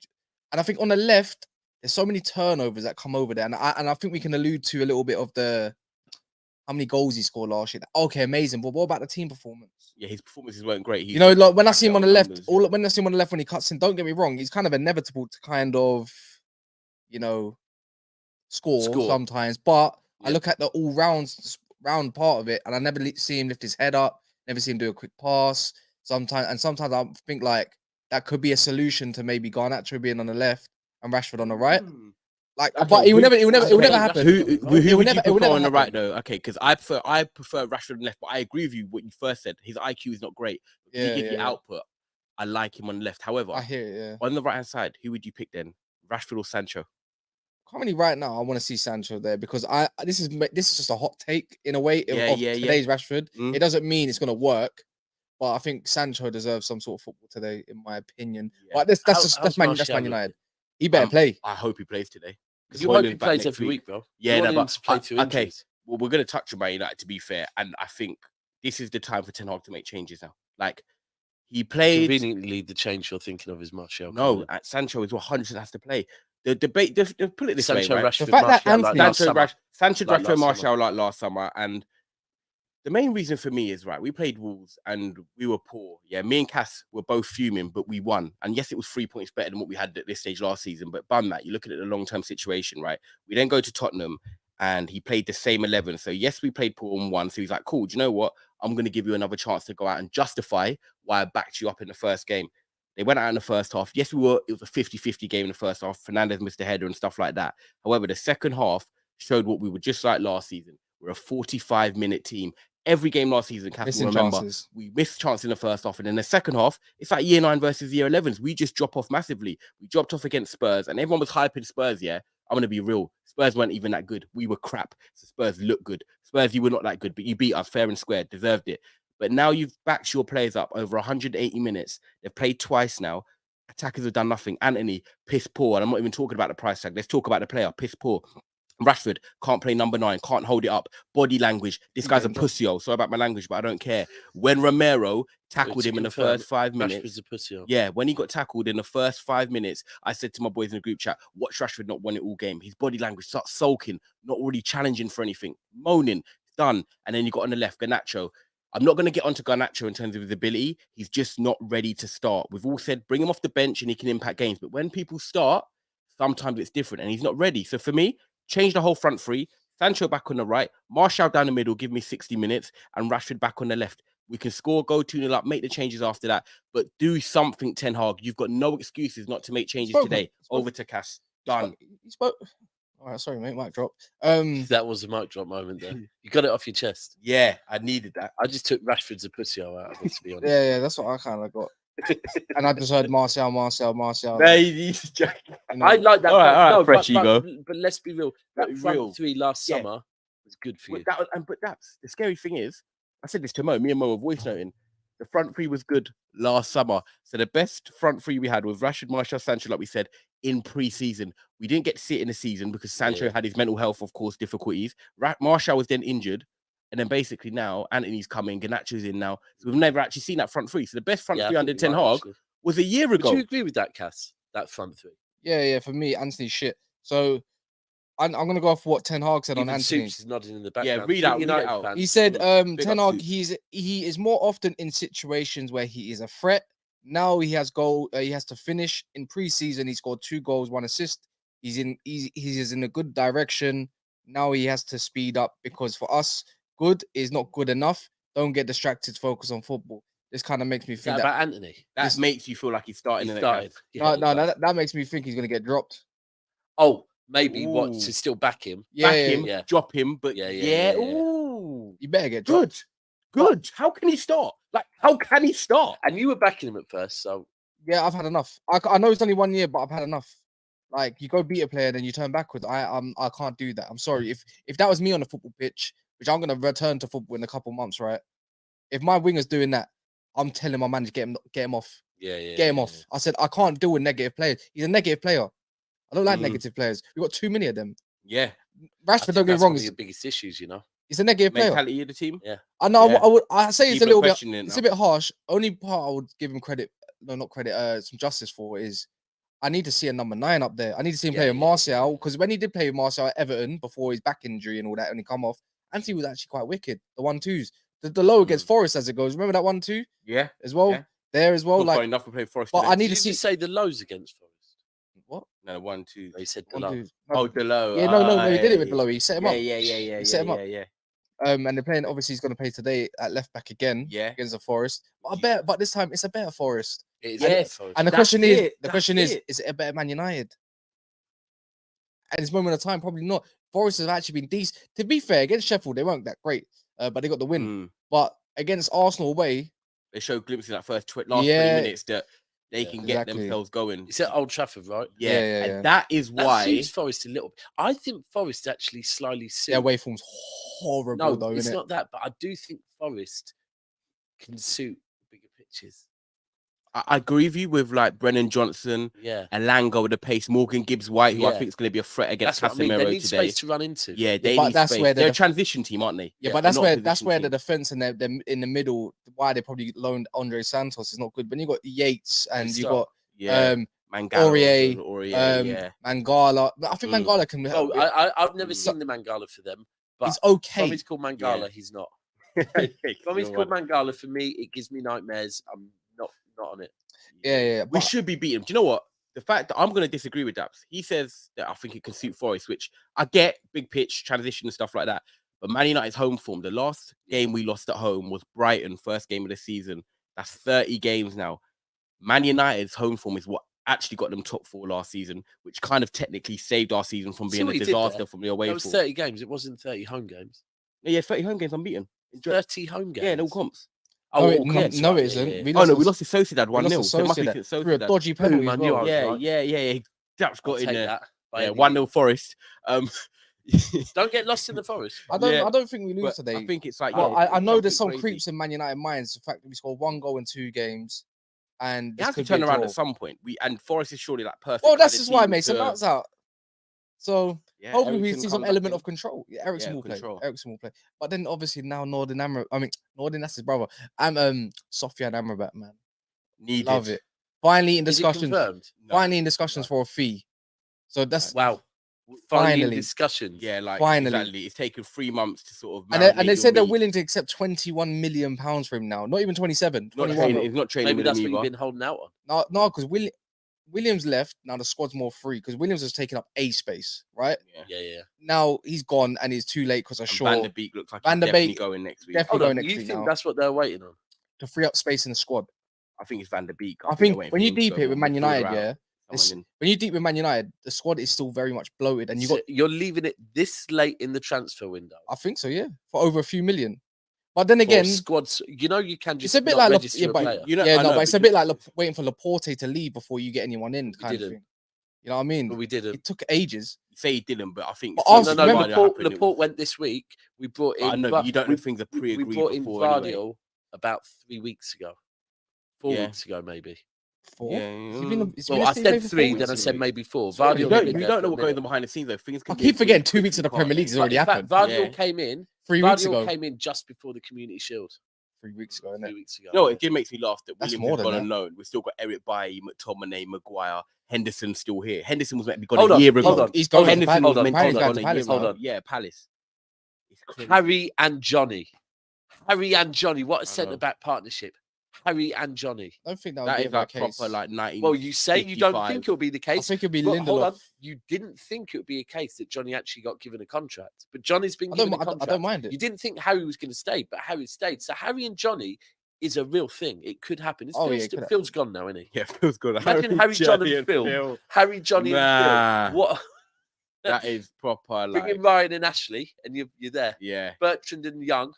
Speaker 3: And I think on the left, there's so many turnovers that come over there. And I think we can allude to a little bit of how many goals he scored last year. Okay, amazing. But what about the team performance?
Speaker 1: Yeah, his performances weren't great.
Speaker 3: You know, like when I see him on the left,
Speaker 1: numbers,
Speaker 3: when I see him on the left when he cuts in, don't get me wrong, he's kind of inevitable to kind of, score. Sometimes. But I look at the round part of it, and I never see him lift his head up, never see him do a quick pass. Sometimes I think like that could be a solution to maybe Garnacho being on the left and Rashford on the right. Like,
Speaker 1: Okay,
Speaker 3: but it will never happen.
Speaker 1: Who would you
Speaker 3: never
Speaker 1: prefer on the right
Speaker 3: happen.
Speaker 1: though? Okay, because I prefer Rashford on the left, but I agree with you what you first said. His IQ is not great. He gives you output. I like him on the left. However,
Speaker 3: I hear it, yeah.
Speaker 1: On the right hand side, who would you pick then? Rashford or Sancho?
Speaker 3: Currently, right now, I want to see Sancho there because this is just a hot take in a way of today's Rashford. It doesn't mean it's gonna work, but I think Sancho deserves some sort of football today, in my opinion. But that's Man United. He better play.
Speaker 1: I hope he plays today.
Speaker 2: You hope he plays every week, bro.
Speaker 1: Yeah,
Speaker 2: him to play through injuries.
Speaker 1: Well, we're gonna touch on Man United to be fair, and I think this is the time for Ten Hag to make changes now. Like he played.
Speaker 2: Conveniently, the change you're thinking of is Martial.
Speaker 1: No, Sancho is 100% has to play. The debate, put it this
Speaker 2: Sancho,
Speaker 1: way, right?
Speaker 2: Rashford,
Speaker 3: The fact that
Speaker 2: Martial,
Speaker 1: Sancho,
Speaker 2: like
Speaker 1: Rashford,
Speaker 2: last
Speaker 1: Martial like last summer, and the main reason for me is right. We played Wolves and we were poor. Yeah, me and Cass were both fuming, but we won. And yes, it was 3 points better than what we had at this stage last season. But bun that, you look at the long-term situation, right? We then go to Tottenham and he played the same 11. So yes, we played poor and won. So he's like, cool. Do you know what? I'm going to give you another chance to go out and justify why I backed you up in the first game. They went out in the first half. Yes, it was a 50-50 game in the first half. Fernandes missed a header and stuff like that. However, the second half showed what we were just like last season. We're a 45-minute team. Every game last season, Cass will remember, we missed chances in the first half. And in the second half, it's like year 9 versus year 11s. We just drop off massively. We dropped off against Spurs and everyone was hyping Spurs, yeah? I'm going to be real. Spurs weren't even that good. We were crap. So Spurs look good. Spurs, you were not that good, but you beat us fair and square. Deserved it. But now you've backed your players up over 180 minutes. They've played twice now. Attackers have done nothing. Anthony, piss poor. And I'm not even talking about the price tag. Let's talk about the player. Piss poor. Rashford can't play number 9, can't hold it up. Body language. This guy's a pussy-o. Sorry about my language, but I don't care. When Romero tackled him in the first 5 minutes.
Speaker 2: Rashford's a pussy-o.
Speaker 1: Yeah, when he got tackled in the first 5 minutes, I said to my boys in the group chat, watch Rashford not win it all game. His body language starts sulking, not really challenging for anything, moaning, done. And then you got on the left, Garnacho. I'm not going to get onto Garnacho in terms of his ability. He's just not ready to start. We've all said, bring him off the bench and he can impact games. But when people start, sometimes it's different and he's not ready. So for me, change the whole front three. Sancho back on the right, Martial down the middle, give me 60 minutes, and Rashford back on the left. We can score, go 2-0 up, make the changes after that, but do something, Ten Hag. You've got no excuses not to make changes today. Over to Cass. Done.
Speaker 3: You spoke. All right, sorry, mate. Mic drop.
Speaker 2: That was a mic drop moment there. You got it off your chest.
Speaker 1: Yeah, I needed that.
Speaker 2: I just took Rashford's a pussy out of it, to be honest.
Speaker 3: Yeah, that's what I kind of got. And I just heard Martial.
Speaker 1: He's joking.
Speaker 2: I like that.
Speaker 1: All right,
Speaker 2: no,
Speaker 1: fresh ego.
Speaker 2: But let's be real. That front three last summer was good for you.
Speaker 1: But that's the scary thing is, I said this to Mo. Me and Mo were voice noting. The front three was good last summer. So the best front three we had was Rashford, Martial, Sancho, like we said, in pre-season. We didn't get to see it in the season because Sancho had his mental health, of course, difficulties. Martial was then injured. And then basically now, Anthony's coming, Garnacho's in now. So we've never actually seen that front three. So the best front three under Ten Hag was a year ago.
Speaker 2: Would you agree with that, Cass? That front three?
Speaker 3: Yeah. For me, Anthony's shit. So I'm going to go off what Ten Hag said on Anthony.
Speaker 2: Soups is nodding in the background.
Speaker 1: Yeah, read out.
Speaker 3: He said Ten Hag, he is more often in situations where he is a threat. Now he has to finish. In pre-season, he scored 2 goals, 1 assist. He is in a good direction. Now he has to speed up because for us, good is not good enough. Don't get distracted. Focus on football. This kind of makes me think
Speaker 2: that about Anthony.
Speaker 1: That makes you feel like he's starting.
Speaker 3: That makes me think he's going to get dropped.
Speaker 2: Oh, maybe what to still back him?
Speaker 1: Yeah. Drop him, but
Speaker 3: Ooh, you better get dropped.
Speaker 1: Good. How can he start? How can he start?
Speaker 2: And you were backing him at first, so
Speaker 3: yeah, I've had enough. I know it's only 1 year, but I've had enough. Like you go beat a player, then you turn backwards. I can't do that. I'm sorry. If that was me on the football pitch, which I'm gonna return to football in a couple months, right? If my winger's doing that, I'm telling my manager get him off. Get him off. I said I can't deal with negative players. He's a negative player. I don't like negative players. We've got too many of them.
Speaker 1: Yeah.
Speaker 3: Rashford, don't get me wrong.
Speaker 2: One of your biggest issues, you know.
Speaker 3: He's a negative player.
Speaker 1: Mentality of the team.
Speaker 2: Yeah.
Speaker 3: I know. I say it's a little bit. It's a bit harsh. Only part I would give him credit. No, not credit. Some justice for is. I need to see a number 9 up there. I need to see him play with Martial because when he did play with Martial at Everton before his back injury and all that, and he come off, Anthony was actually quite wicked. The 1-2s, the low against Forest as it goes. Remember that 1-2?
Speaker 1: Yeah,
Speaker 3: as well. Yeah. There as well.
Speaker 1: Like enough to play Forest.
Speaker 3: But I need to see.
Speaker 2: Say the lows against Forest.
Speaker 3: What?
Speaker 1: No, 1-2.
Speaker 2: He said the low.
Speaker 1: Oh, the low.
Speaker 3: Yeah, no, he did it with the low. He set him up.
Speaker 1: Yeah.
Speaker 3: He set him up. And they're playing. Obviously, he's going to play today at left back again.
Speaker 1: Yeah,
Speaker 3: against the Forest. But this time it's a better Forest.
Speaker 2: Yes.
Speaker 3: And the question is it a better Man United? At this moment of time, probably not. Forest have actually been decent. To be fair, against Sheffield, they weren't that great, but they got the win. But against Arsenal away,
Speaker 1: they showed glimpses in that last 20 minutes that they can get themselves going.
Speaker 2: It's at Old Trafford, right?
Speaker 1: Yeah. And that is why.
Speaker 2: That suits Forest a little bit. I think Forest actually slightly suit.
Speaker 3: Their away form's horrible, though,
Speaker 2: it's
Speaker 3: isn't it?
Speaker 2: not that, but I do think Forest can suit bigger pitches.
Speaker 1: I agree with you with like Brennan Johnson, Alanga with the pace, Morgan Gibbs-White, who I think is going to be a threat against Casemiro today.
Speaker 2: They need space to run into.
Speaker 1: Yeah, they need space. They're a transition team, aren't they?
Speaker 3: Yeah, but that's where the defense and them in the middle, why they probably loaned Andre Santos is not good. When you got Yates and you got
Speaker 1: Mangala,
Speaker 3: Mangala. I think Mangala can.
Speaker 2: Oh, I've never seen the Mangala for them, but
Speaker 3: he's okay.
Speaker 2: From it's called Mangala, he's not. From it's called Mangala for me, it gives me nightmares. I'm not on it.
Speaker 3: Yeah.
Speaker 1: We should be beating. Do you know what? The fact that I'm going to disagree with Daps. He says that I think it can suit Forest, which I get, big pitch, transition and stuff like that. But Man United's home form, the last game we lost at home was Brighton, first game of the season. That's 30 games now. Man United's home form is what actually got them top 4 last season, which kind of technically saved our season from being a disaster from the away form.
Speaker 2: It was 30 games. It wasn't 30 home games.
Speaker 1: Yeah, 30 home games unbeaten.
Speaker 2: 30 home games?
Speaker 1: Yeah, in all comps.
Speaker 3: No, it isn't.
Speaker 1: Yeah. We lost to Sociedad 1-0.
Speaker 3: Through a dodgy penalty.
Speaker 1: Yeah. Daps got in there. 1-0 Forest.
Speaker 2: Don't get lost in the Forest.
Speaker 3: I don't think we lose today.
Speaker 1: I think it's like.
Speaker 3: I know there's some creeps in Man United minds. The fact that we scored 1 goal in 2 games, and
Speaker 1: it has to turn around at some point. And Forest is surely like perfect.
Speaker 3: Well, that's just why Mason nuts out. So hopefully we see some element of control. Yeah, Ericsson will play. But then obviously now Nordin that's his brother. I'm Sofian Amrabat, man. Love it. Finally in discussions. Finally in discussions for a fee. So that's
Speaker 2: finally in discussions.
Speaker 1: Yeah, like
Speaker 3: finally.
Speaker 1: Exactly. It's taken 3 months to sort of.
Speaker 3: And they said they're willing to accept £21 million for him now. Not even 27.
Speaker 1: He's not training.
Speaker 2: Maybe
Speaker 1: with
Speaker 2: that's
Speaker 1: him
Speaker 2: what
Speaker 1: either.
Speaker 2: you've been holding out on.
Speaker 3: No, because Williams left. Now the squad's more free because Williams has taken up a space, right?
Speaker 2: Yeah.
Speaker 3: Now he's gone and it's too late because I'm
Speaker 1: And
Speaker 3: sure
Speaker 1: Van der Beek looks like
Speaker 3: Van
Speaker 1: he's
Speaker 3: der
Speaker 1: definitely
Speaker 3: Beek
Speaker 1: going next week.
Speaker 3: definitely
Speaker 2: Hold
Speaker 3: going
Speaker 2: on,
Speaker 3: next
Speaker 2: you
Speaker 3: week
Speaker 2: think
Speaker 3: now
Speaker 2: that's what they're waiting on?
Speaker 3: to free up space in the squad.
Speaker 1: I think it's Van der Beek.
Speaker 3: I
Speaker 1: they're
Speaker 3: think
Speaker 1: waiting
Speaker 3: when
Speaker 1: for
Speaker 3: you
Speaker 1: him to
Speaker 3: deep
Speaker 1: go
Speaker 3: it with
Speaker 1: more
Speaker 3: Man
Speaker 1: midfielder
Speaker 3: United,
Speaker 1: out,
Speaker 3: yeah,
Speaker 1: someone in.
Speaker 3: when you deep with Man United, the squad is still very much bloated, and you got.
Speaker 2: So you're leaving it this late in the transfer window.
Speaker 3: I think so, yeah, for over a few million. But then
Speaker 2: For
Speaker 3: again,
Speaker 2: squads, you know, you can just
Speaker 3: it's a bit
Speaker 2: not
Speaker 3: like
Speaker 2: register
Speaker 3: yeah,
Speaker 2: a
Speaker 3: but
Speaker 2: player.
Speaker 1: You know,
Speaker 3: yeah,
Speaker 1: I
Speaker 3: no,
Speaker 1: know,
Speaker 3: but it's a
Speaker 1: you-
Speaker 3: bit like waiting for Laporte to leave before you get anyone in,
Speaker 2: We
Speaker 3: kind of
Speaker 2: didn't.
Speaker 3: thing. You know what I mean?
Speaker 2: But we didn't.
Speaker 3: It took ages.
Speaker 1: say he didn't, but I think
Speaker 3: But
Speaker 1: it's
Speaker 3: Arsenal-
Speaker 2: No,
Speaker 3: remember-
Speaker 2: Laporte went this week. We brought
Speaker 1: But I
Speaker 2: in.
Speaker 1: know, but you don't know if things are
Speaker 2: we
Speaker 1: pre-agreed
Speaker 2: brought in
Speaker 1: before anyway.
Speaker 2: Vardiol about 3 weeks ago, 4
Speaker 1: Yeah.
Speaker 2: weeks ago, maybe.
Speaker 3: Four.
Speaker 1: Yeah,
Speaker 3: It's been it's
Speaker 2: Well,
Speaker 3: been
Speaker 2: I
Speaker 3: a stage
Speaker 2: said
Speaker 3: maybe
Speaker 2: 3,
Speaker 3: 4
Speaker 2: then I
Speaker 3: weeks.
Speaker 2: said maybe 4.
Speaker 1: So
Speaker 2: Vardiol
Speaker 1: you
Speaker 2: had
Speaker 1: don't,
Speaker 2: been
Speaker 1: you
Speaker 2: there
Speaker 1: don't
Speaker 2: for
Speaker 1: know
Speaker 2: a
Speaker 1: what goes
Speaker 2: minute.
Speaker 1: on behind the scenes though. Things
Speaker 3: I
Speaker 1: can
Speaker 3: keep
Speaker 1: get
Speaker 3: forgetting
Speaker 1: agreed
Speaker 3: 2 weeks in the
Speaker 1: quickly,
Speaker 3: Premier League has
Speaker 1: can't
Speaker 3: already
Speaker 2: In fact,
Speaker 3: happened.
Speaker 2: Vardiol
Speaker 1: Yeah.
Speaker 2: came in.
Speaker 3: 3 weeks
Speaker 2: Vardiol
Speaker 3: ago.
Speaker 2: came in just before the Community Shield.
Speaker 3: 3 weeks ago,
Speaker 2: 3
Speaker 3: innit?
Speaker 2: weeks ago.
Speaker 1: they? No, it did makes me laugh that
Speaker 3: That's
Speaker 1: Williams
Speaker 3: more
Speaker 1: has
Speaker 3: than
Speaker 1: gone
Speaker 3: that.
Speaker 1: unknown. We've still got Eric Bailly, McTominay, Maguire, Henderson still here. Henderson was meant to be gone
Speaker 2: Hold
Speaker 1: a
Speaker 2: on,
Speaker 1: year
Speaker 2: hold
Speaker 1: ago.
Speaker 2: on.
Speaker 3: He's going to
Speaker 1: Henderson
Speaker 3: Palace.
Speaker 1: was
Speaker 2: on,
Speaker 1: meant to
Speaker 3: Apparently
Speaker 1: be
Speaker 3: he's
Speaker 1: gone
Speaker 3: going
Speaker 1: a
Speaker 3: to Palace
Speaker 1: year
Speaker 2: hold
Speaker 3: now.
Speaker 2: on.
Speaker 1: ago. Yeah, Palace. It's crazy.
Speaker 2: Harry and Johnny. Harry and Johnny. What a
Speaker 1: I
Speaker 2: centre
Speaker 1: know.
Speaker 2: back partnership. Harry and Johnny.
Speaker 3: I don't think that would
Speaker 1: That
Speaker 3: be
Speaker 1: is
Speaker 3: ever a
Speaker 1: like
Speaker 3: case.
Speaker 1: proper like 19.
Speaker 2: Well, you say you don't think
Speaker 1: 55.
Speaker 2: it'll be the
Speaker 3: I
Speaker 2: case.
Speaker 3: think it'd be
Speaker 2: But hold on,
Speaker 3: Lindelof.
Speaker 2: you didn't think it would be a case that Johnny actually got given a contract, but Johnny's been
Speaker 3: I
Speaker 2: given
Speaker 3: don't,
Speaker 2: a
Speaker 3: I
Speaker 2: contract.
Speaker 3: don't mind it.
Speaker 2: You didn't think Harry was going to stay, but Harry stayed. So Harry and Johnny is a real thing. It could happen. It's
Speaker 3: Oh,
Speaker 2: Phil's,
Speaker 3: yeah, it could
Speaker 2: Phil's gone now, isn't he?
Speaker 1: Yeah, feels good.
Speaker 2: Imagine Harry, John, and Phil. Harry, Johnny,
Speaker 1: Nah.
Speaker 2: and Phil. What?
Speaker 1: That is proper
Speaker 2: Bring
Speaker 1: like
Speaker 2: in Ryan and Ashley, and you're there.
Speaker 1: yeah.
Speaker 2: Bertrand and Young.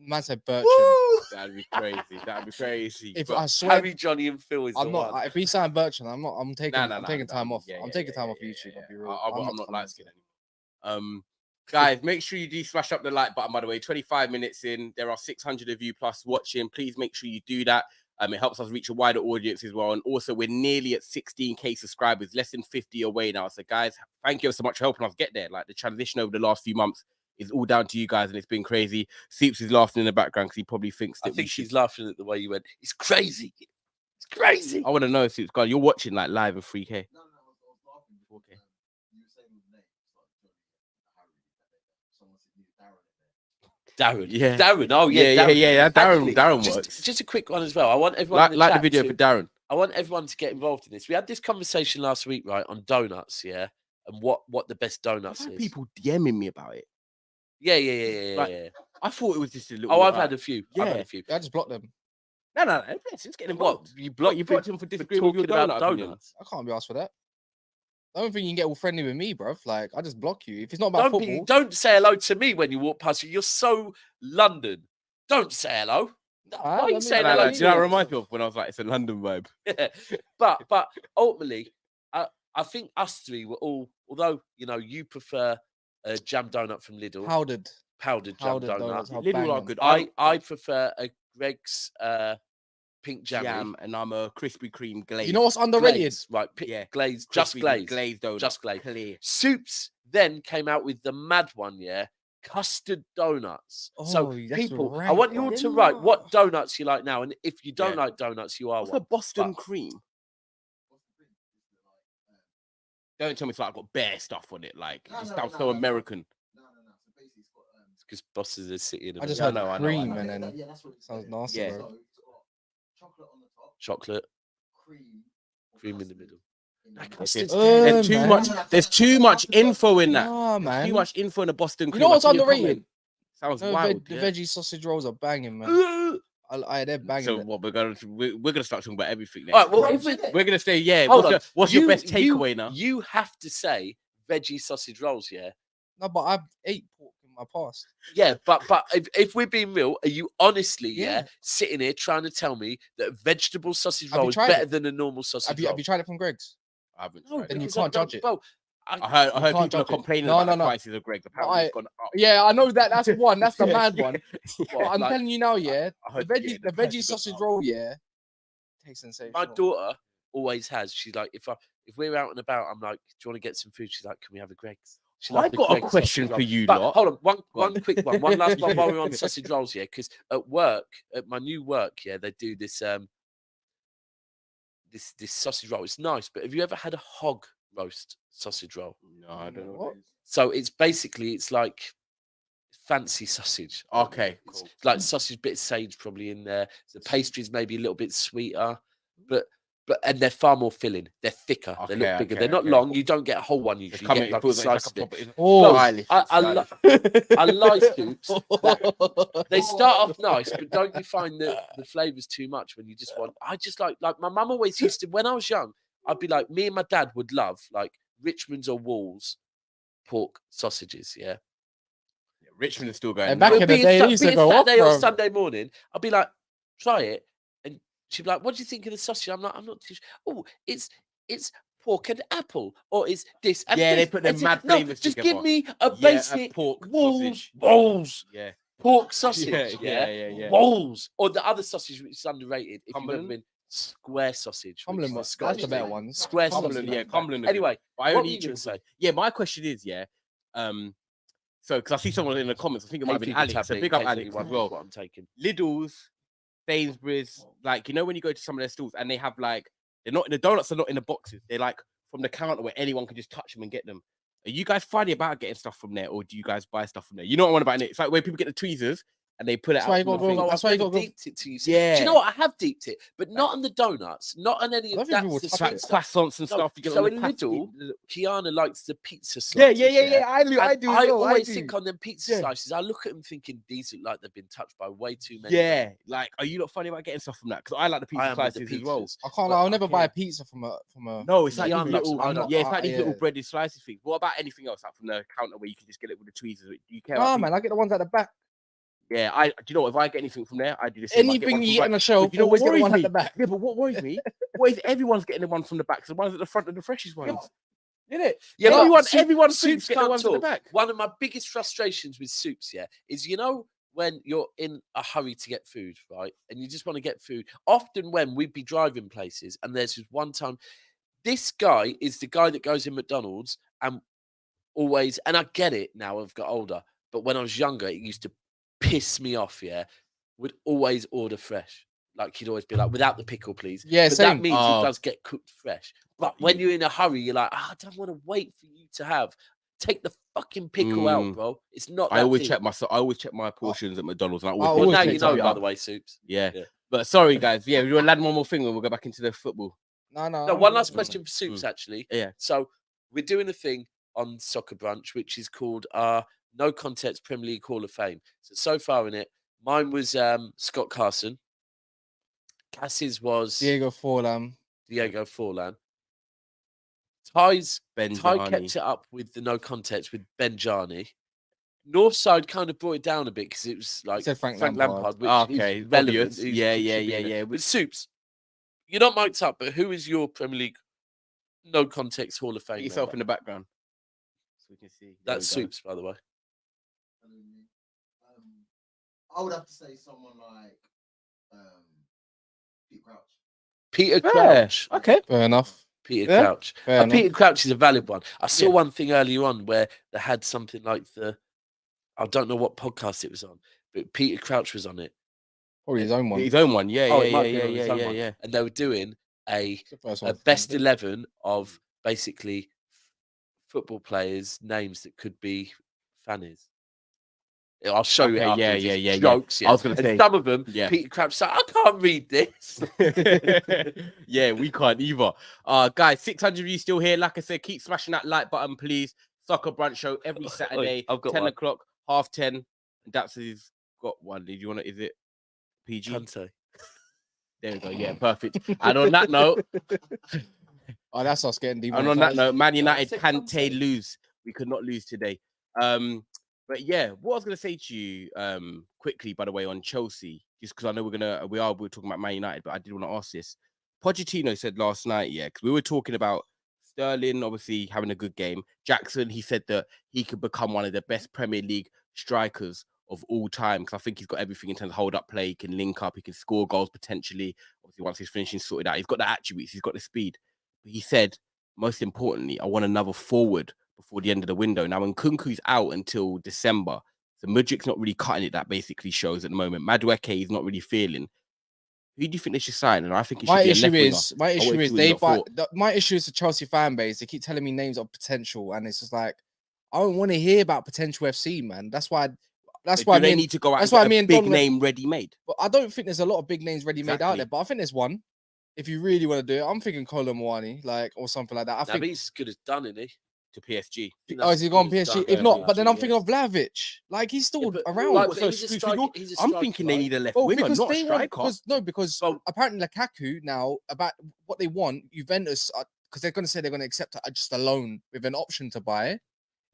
Speaker 3: Man said Bertrand.
Speaker 2: Woo!
Speaker 1: That'd be crazy. That'd be crazy.
Speaker 3: If
Speaker 1: But
Speaker 3: I swear,
Speaker 2: Harry, Johnny, and Phil is
Speaker 3: I'm
Speaker 2: the
Speaker 3: not.
Speaker 2: one.
Speaker 3: If we sign Bertrand, I'm not. I'm taking. I'm taking
Speaker 1: nah,
Speaker 3: time off.
Speaker 1: yeah,
Speaker 3: I'm
Speaker 1: yeah,
Speaker 3: taking
Speaker 1: yeah,
Speaker 3: time off
Speaker 1: yeah,
Speaker 3: YouTube.
Speaker 1: yeah,
Speaker 3: I'll be
Speaker 1: yeah.
Speaker 3: real.
Speaker 1: I'm not
Speaker 3: coming
Speaker 1: light
Speaker 3: to
Speaker 1: skinned
Speaker 3: that.
Speaker 1: anymore. Guys, make sure you do smash up the like button. By the way, 25 minutes in, there are 600 of you plus watching. Please make sure you do that. It helps us reach a wider audience as well. And also, we're nearly at 16k subscribers, less than 50 away now. So, guys, thank you so much for helping us get there. Like the transition over the last few months is all down to you guys, and it's been crazy. Soups is laughing in the background because he probably thinks that
Speaker 2: I think she's laughing at the way you went. It's crazy. It's crazy.
Speaker 1: I want to know, Soups, God, you're watching like live in 3K.
Speaker 4: No, I was laughing before.
Speaker 1: Okay.
Speaker 4: You were saying the name. Someone said Darren in there.
Speaker 2: Darren.
Speaker 1: Yeah.
Speaker 2: Darren. Oh, yeah.
Speaker 1: Yeah.
Speaker 2: Actually,
Speaker 1: Darren works.
Speaker 2: just a quick one as well. I want everyone in
Speaker 1: Like the
Speaker 2: chat
Speaker 1: video
Speaker 2: to-
Speaker 1: for Darren.
Speaker 2: I want everyone to get involved in this. We had this conversation last week, right, on donuts, yeah, and what the best
Speaker 1: I've
Speaker 2: donuts
Speaker 1: had
Speaker 2: is.
Speaker 1: people DMing me about it.
Speaker 2: Yeah.
Speaker 1: Like, I thought it was just a little.
Speaker 2: Oh, I've had a few. I've had
Speaker 1: yeah.
Speaker 2: a few.
Speaker 3: I just blocked them.
Speaker 1: No. It's getting
Speaker 2: What
Speaker 1: involved.
Speaker 2: you
Speaker 1: What,
Speaker 2: blocked?
Speaker 1: you blocked him for disagreeing with your
Speaker 2: talking about
Speaker 1: donut opinion?
Speaker 2: donuts?
Speaker 3: I can't be asked for that. I don't think you can get all friendly with me, bruv. Like I just block you if it's not about football.
Speaker 2: Don't say hello to me when you walk past. You're so London. Don't say hello.
Speaker 3: Nah,
Speaker 2: Why are you saying
Speaker 1: No,
Speaker 2: hello
Speaker 1: do
Speaker 2: to
Speaker 1: you know what it
Speaker 2: me?
Speaker 1: reminds me of when I was like, it's a London vibe.
Speaker 2: But ultimately, I think us three were all. Although you prefer a jam donut from Lidl,
Speaker 3: Powdered
Speaker 2: powdered jam donut.
Speaker 3: donuts. How
Speaker 1: Lidl are
Speaker 3: banging.
Speaker 1: good.
Speaker 2: I prefer a Greg's pink jammy.
Speaker 1: Jam, and I'm a Krispy Kreme glaze.
Speaker 3: You know what's underrated?
Speaker 2: Glaze, right?
Speaker 1: Yeah.
Speaker 2: Glaze, just
Speaker 1: Crispy
Speaker 2: glaze.
Speaker 1: glazed donut.
Speaker 2: Just glaze.
Speaker 1: Clear.
Speaker 2: Soups then came out with the mad one, yeah, custard donuts. So
Speaker 3: Oh, that's
Speaker 2: people, I
Speaker 3: rank,
Speaker 2: want you all
Speaker 3: bro.
Speaker 2: to write what donuts you like now, and if you don't
Speaker 1: Yeah.
Speaker 2: like donuts, you are
Speaker 1: What's
Speaker 2: one.
Speaker 1: a Boston
Speaker 2: But-
Speaker 1: cream? Don't tell me it's like got bare stuff on it. Like
Speaker 4: No,
Speaker 1: it
Speaker 4: no,
Speaker 1: sounds
Speaker 4: no,
Speaker 1: so
Speaker 4: no.
Speaker 1: American.
Speaker 4: No. So basically, it's got
Speaker 2: Because Boston is a city in
Speaker 3: I just
Speaker 2: America.
Speaker 3: heard
Speaker 1: I know,
Speaker 3: cream
Speaker 1: I
Speaker 3: and
Speaker 1: know.
Speaker 3: then
Speaker 4: yeah, that's what it
Speaker 3: sounds
Speaker 4: said.
Speaker 3: nasty,
Speaker 1: Yeah.
Speaker 3: bro.
Speaker 4: So it's got chocolate on the top,
Speaker 2: Chocolate,
Speaker 4: cream, or
Speaker 2: cream in the
Speaker 4: custard
Speaker 2: middle.
Speaker 4: in the
Speaker 2: Like
Speaker 4: middle.
Speaker 2: custard's
Speaker 1: There's
Speaker 2: dead.
Speaker 1: too
Speaker 3: man.
Speaker 1: much. There's too much info in that.
Speaker 3: Nah, man.
Speaker 1: Too much info in the Boston
Speaker 3: You
Speaker 1: cream.
Speaker 3: know what's
Speaker 1: I see your
Speaker 3: underrated?
Speaker 1: comment. Sounds
Speaker 3: No,
Speaker 1: wild.
Speaker 3: the
Speaker 1: yeah.
Speaker 3: veggie sausage rolls are banging, man. They're banging.
Speaker 1: So
Speaker 3: it.
Speaker 1: what we're gonna start talking about everything next.
Speaker 2: All right, well,
Speaker 4: Bro,
Speaker 2: if we,
Speaker 1: we're gonna say yeah.
Speaker 2: hold on.
Speaker 1: What's your best takeaway now?
Speaker 2: You have to say veggie sausage rolls, yeah.
Speaker 3: No, but I've ate pork in my past.
Speaker 2: Yeah, but if we're being real, are you honestly,
Speaker 3: Yeah.
Speaker 2: sitting here trying to tell me that a vegetable sausage
Speaker 3: Have you
Speaker 2: roll is
Speaker 3: tried
Speaker 2: better
Speaker 3: it?
Speaker 2: than a normal sausage
Speaker 3: Have you
Speaker 2: roll?
Speaker 3: tried it from Greg's?
Speaker 1: I haven't.
Speaker 2: No,
Speaker 1: tried
Speaker 3: then
Speaker 1: it.
Speaker 3: you
Speaker 2: because
Speaker 3: can't
Speaker 2: I don't-
Speaker 3: judge it.
Speaker 2: Bro,
Speaker 1: I heard
Speaker 3: can't
Speaker 1: people are
Speaker 3: judge it.
Speaker 1: complaining
Speaker 3: No,
Speaker 1: about
Speaker 3: no,
Speaker 1: the
Speaker 3: no.
Speaker 1: prices of Greg's. Apparently, it's gone up.
Speaker 3: Yeah, I know that. That's one. That's the mad one. But I'm
Speaker 1: Like,
Speaker 3: telling you now, yeah,
Speaker 1: I
Speaker 3: the
Speaker 1: heard,
Speaker 3: veggie,
Speaker 1: yeah,
Speaker 3: the
Speaker 1: price
Speaker 3: veggie
Speaker 1: has gone
Speaker 3: sausage
Speaker 1: up.
Speaker 3: roll, yeah, tastes
Speaker 2: my
Speaker 3: sensational.
Speaker 2: daughter always has. She's like, if we're out and about, I'm like, do you want to get some food? She's like, can we have a Greg's? She
Speaker 1: I
Speaker 2: loves the
Speaker 1: got a
Speaker 2: Greggs
Speaker 1: question
Speaker 2: sausage
Speaker 1: for
Speaker 2: roll.
Speaker 1: you
Speaker 2: But
Speaker 1: lot.
Speaker 2: hold on,
Speaker 1: Go
Speaker 2: one
Speaker 1: on.
Speaker 2: quick one last one while we're on sausage rolls, yeah. Because at work, at my new work, yeah, they do this this sausage roll. It's nice, but have you ever had a hog roast sausage roll?
Speaker 1: No, I don't know
Speaker 3: What?
Speaker 1: what it is.
Speaker 2: So it's like fancy sausage.
Speaker 1: Okay,
Speaker 2: It's
Speaker 1: cool.
Speaker 2: like sausage, bit of sage probably in there. The pastry's maybe a little bit sweeter, but and they're far more filling. They're thicker. They look
Speaker 1: Okay,
Speaker 2: bigger.
Speaker 1: okay,
Speaker 2: They're not
Speaker 1: okay.
Speaker 2: long. You don't get a whole one usually. You get like a slice of it.
Speaker 3: Oh,
Speaker 2: I like soups. They start off nice, but don't you find that the flavors too much when you just want? I just like my mum always used to. When I was young, I'd be like, me and my dad would love like Richmond's or Wolves pork sausages. Yeah,
Speaker 1: Richmond is still going.
Speaker 3: And back
Speaker 1: now.
Speaker 3: in the day, they used to go off,
Speaker 2: Saturday or
Speaker 3: bro.
Speaker 2: Sunday morning, I'd be like, try it, and she'd be like, "What do you think of the sausage?" I'm like, "I'm not too sure." Oh, it's pork and apple, or it's this. And
Speaker 1: Yeah,
Speaker 2: this.
Speaker 1: they put them
Speaker 2: And
Speaker 1: mad
Speaker 2: no,
Speaker 1: flavors
Speaker 2: just
Speaker 1: together.
Speaker 2: give me a
Speaker 1: Yeah, a
Speaker 2: basic
Speaker 1: pork
Speaker 2: Wolves
Speaker 1: sausage. Yeah.
Speaker 2: pork sausage.
Speaker 1: Yeah.
Speaker 2: Wolves, or the other sausage which is underrated. If you've
Speaker 1: Cumberland?
Speaker 2: ever been square sausage, which
Speaker 3: Cumberland
Speaker 2: is
Speaker 3: was-
Speaker 2: Scottish
Speaker 3: that's the better
Speaker 2: thing.
Speaker 3: one.
Speaker 2: Square
Speaker 1: Cumberland,
Speaker 2: sausage.
Speaker 1: yeah, Cumberland. are good.
Speaker 2: Anyway,
Speaker 1: I
Speaker 2: what
Speaker 1: only
Speaker 2: were you
Speaker 1: eat
Speaker 2: gonna
Speaker 1: chicken.
Speaker 2: say?
Speaker 1: Yeah, my question is, so because I see someone in the comments, I think it might have been
Speaker 2: People
Speaker 1: Alex.
Speaker 2: tap
Speaker 1: So
Speaker 2: me
Speaker 1: big
Speaker 2: in
Speaker 1: up
Speaker 2: case
Speaker 1: Alex
Speaker 2: anyone
Speaker 1: as
Speaker 2: knows
Speaker 1: well.
Speaker 2: what I'm taking.
Speaker 1: Lidl's, Sainsbury's, like when you go to some of their stores and they have like the donuts are not in the boxes. They're like from the counter where anyone can just touch them and get them. Are you guys funny about getting stuff from there, or do you guys buy stuff from there? You know what I want about it? It's like where people get the tweezers and they pull it
Speaker 3: That's why
Speaker 1: out.
Speaker 3: you
Speaker 1: from
Speaker 3: gotta
Speaker 1: the
Speaker 3: go-
Speaker 1: thing.
Speaker 3: that's why you
Speaker 2: I've
Speaker 3: gotta
Speaker 2: never deeped it to you.
Speaker 1: Yeah.
Speaker 2: Do you know what? I have deeped it, but not on the donuts, not on any
Speaker 3: I
Speaker 2: of
Speaker 3: don't think
Speaker 2: that.
Speaker 3: people
Speaker 2: The
Speaker 3: touch
Speaker 2: sweet
Speaker 3: it.
Speaker 2: stuff.
Speaker 1: Croissants and
Speaker 2: No,
Speaker 1: stuff. You get
Speaker 2: so
Speaker 1: on the
Speaker 2: in
Speaker 1: plastic-
Speaker 2: Lidl, Kiana likes the pizza
Speaker 1: Yeah,
Speaker 2: slices.
Speaker 1: yeah. I do.
Speaker 2: And
Speaker 1: I do.
Speaker 2: I
Speaker 1: as well,
Speaker 2: always
Speaker 1: do.
Speaker 2: think on them pizza
Speaker 1: Yeah.
Speaker 2: slices, I look at them thinking these look like they've been touched by way too many.
Speaker 1: Yeah, like, are you not funny about getting stuff from that? Because I like the
Speaker 2: I
Speaker 1: pizza
Speaker 2: am with the
Speaker 1: slices as well.
Speaker 2: pizzas.
Speaker 3: I can't.
Speaker 1: But
Speaker 3: I'll never buy a
Speaker 1: okay.
Speaker 3: pizza from a.
Speaker 1: No, it's like
Speaker 2: Kiana
Speaker 1: these
Speaker 2: loves
Speaker 1: little,
Speaker 2: them, I don't.
Speaker 1: yeah, it's like these little
Speaker 3: yeah.
Speaker 1: breaded slices things. What about anything else, like from the counter where you can just get it with the tweezers? Do you care?
Speaker 3: Nah,
Speaker 1: about
Speaker 3: man, I get the ones at the back.
Speaker 1: Yeah, do you know what? If I get anything from there, I do the same. I get
Speaker 3: Anything
Speaker 1: one
Speaker 3: you
Speaker 1: from
Speaker 3: get
Speaker 1: back.
Speaker 3: on the shelf,
Speaker 1: But you know what
Speaker 3: always get the
Speaker 1: worries
Speaker 3: one
Speaker 1: me?
Speaker 3: at the back.
Speaker 1: Yeah, but what worries me? What if everyone's getting the one from the back? So the ones at the front are the freshest ones. Isn't it?
Speaker 2: Yeah, but
Speaker 1: everyone
Speaker 2: soups
Speaker 1: thinks get the
Speaker 2: can't
Speaker 1: ones at the
Speaker 2: talk.
Speaker 1: back.
Speaker 2: One of my biggest frustrations with soups, is when you're in a hurry to get food, right? And you just want to get food. Often when we'd be driving places, and there's this one time, this guy is the guy that goes in McDonald's and always, and I get it now, I've got older, but when I was younger, it used to piss me off, would always order fresh. Like he'd always be like, without the pickle, please.
Speaker 3: Yeah,
Speaker 2: but
Speaker 3: same.
Speaker 2: that means
Speaker 1: Oh.
Speaker 2: it does get cooked fresh. But when you're in a hurry, you're like, I don't want to wait for you to take the fucking pickle out, bro. It's not.
Speaker 1: I
Speaker 2: that
Speaker 1: always
Speaker 2: deep.
Speaker 1: I always check my portions at McDonald's, and I
Speaker 3: Well,
Speaker 1: always
Speaker 2: Well, now
Speaker 3: check
Speaker 2: you know,
Speaker 3: it
Speaker 2: by
Speaker 3: out.
Speaker 2: the way, soups.
Speaker 1: Yeah.
Speaker 2: Yeah.
Speaker 1: But sorry, guys. Yeah, we want to add one more thing, and we'll go back into the football.
Speaker 3: No.
Speaker 2: No, one last question for soups, actually.
Speaker 1: Yeah.
Speaker 2: So we're doing a thing on Soccer Brunch, which is called No Context Premier League Hall of Fame. So far in it, mine was Scott Carson. Cass's was
Speaker 3: Diego Forlan.
Speaker 2: Ty's
Speaker 1: Ben
Speaker 2: Ty
Speaker 1: Jahani.
Speaker 2: kept it up with the No Context with Ben Jani. Northside kind of brought it down a bit because it was like
Speaker 3: said Frank
Speaker 2: Lampard,
Speaker 3: Lampard.
Speaker 2: which
Speaker 1: Okay,
Speaker 2: is relevant.
Speaker 1: obvious. Yeah.
Speaker 2: With soups, you're not mic'd up, but who is your Premier League No Context Hall of Fame?
Speaker 1: Get yourself
Speaker 2: member?
Speaker 1: in the background, so we can see. There
Speaker 2: That's
Speaker 1: we go.
Speaker 2: soups, by the way.
Speaker 4: I would have to say someone like Pete Crouch.
Speaker 2: Peter
Speaker 1: Fair.
Speaker 2: Crouch.
Speaker 1: Okay.
Speaker 3: Fair enough.
Speaker 2: Peter
Speaker 1: Yeah,
Speaker 2: Crouch.
Speaker 3: Fair enough.
Speaker 2: Peter Crouch is a valid one. I saw
Speaker 1: Yeah.
Speaker 2: one thing earlier on where they had something like I don't know what podcast it was on, but Peter Crouch was on it.
Speaker 3: Probably his own one.
Speaker 1: His own one. Yeah.
Speaker 2: Oh, it might have been on his own one.
Speaker 1: Yeah.
Speaker 2: And they were doing a
Speaker 3: It's the first
Speaker 2: a
Speaker 3: one.
Speaker 2: best 11 of basically football players' names that could be fannies. I'll show you.
Speaker 1: Okay,
Speaker 2: Afterwards.
Speaker 1: yeah,
Speaker 2: It's
Speaker 1: yeah.
Speaker 2: Jokes.
Speaker 1: I was gonna
Speaker 2: And
Speaker 1: say,
Speaker 2: some of them.
Speaker 1: yeah.
Speaker 2: Peter Crouch like, I can't read this.
Speaker 1: Yeah, we can't either. Guys, 600 of you still here. Like I said, keep smashing that like button, please. Soccer Brunch Show every Saturday,
Speaker 2: I've got
Speaker 1: 10
Speaker 2: one.
Speaker 1: o'clock, 10:30. Daps has got one. Did you want to? Is it PG?
Speaker 2: Kante.
Speaker 1: There we go. Yeah, perfect. And on that note,
Speaker 3: Oh, that's us getting deep.
Speaker 1: and on that note, Man United
Speaker 2: said
Speaker 1: Kante
Speaker 2: Kante.
Speaker 1: lose. We could not lose today. But yeah, what I was gonna say to you, quickly, by the way, on Chelsea, just because I know we're talking about Man United, but I did want to ask this. Pochettino said last night, because we were talking about Sterling obviously having a good game. Jackson, he said that he could become one of the best Premier League strikers of all time, because I think he's got everything in terms of hold up play. He can link up, he can score goals potentially. Obviously, once his finishing sorted out, he's got the attributes, he's got the speed. But he said, most importantly, I want another forward before the end of the window. Now, when Nkunku's out until December, so Mudrik's not really cutting it. That basically shows at the moment. Madueke is not really feeling. Who do you think they should sign? And I think it should
Speaker 3: My
Speaker 1: be a
Speaker 3: issue
Speaker 1: left winger.
Speaker 3: is
Speaker 1: I wanted to
Speaker 3: my issue is the Chelsea fan base. They keep telling me names of potential, and it's just like I don't want to hear about potential FC, man. That's why. That's
Speaker 1: So
Speaker 3: why
Speaker 1: do they
Speaker 3: me and,
Speaker 1: need to go out.
Speaker 3: that's
Speaker 1: and
Speaker 3: why
Speaker 1: get
Speaker 3: me
Speaker 1: a
Speaker 3: and
Speaker 1: big
Speaker 3: Don
Speaker 1: name ready made.
Speaker 3: but I don't think there's a lot of big names ready made out
Speaker 1: Exactly.
Speaker 3: there. But I think there's one. if you really want to do it, I'm thinking Colomwani, like, or something like that. I
Speaker 2: Now,
Speaker 3: think.
Speaker 2: he's as good as done, isn't he?
Speaker 1: To PSG.
Speaker 3: Oh, is he gone PSG? If
Speaker 1: done.
Speaker 3: not, but then I'm
Speaker 1: PSG,
Speaker 3: thinking of Vlahovic. Like, he's still
Speaker 2: but
Speaker 3: around.
Speaker 2: like,
Speaker 1: So
Speaker 2: he's a
Speaker 1: so
Speaker 2: striker.
Speaker 1: you're-
Speaker 2: He's a
Speaker 1: I'm
Speaker 2: striker,
Speaker 1: thinking they
Speaker 2: right?
Speaker 1: need a left
Speaker 3: Well,
Speaker 1: winger,
Speaker 3: because
Speaker 1: not a
Speaker 3: they want,
Speaker 1: striker.
Speaker 3: because
Speaker 2: Well-
Speaker 3: apparently Lukaku now, about what they want, Juventus, because they're going to say they're going to accept just a loan with an option to buy.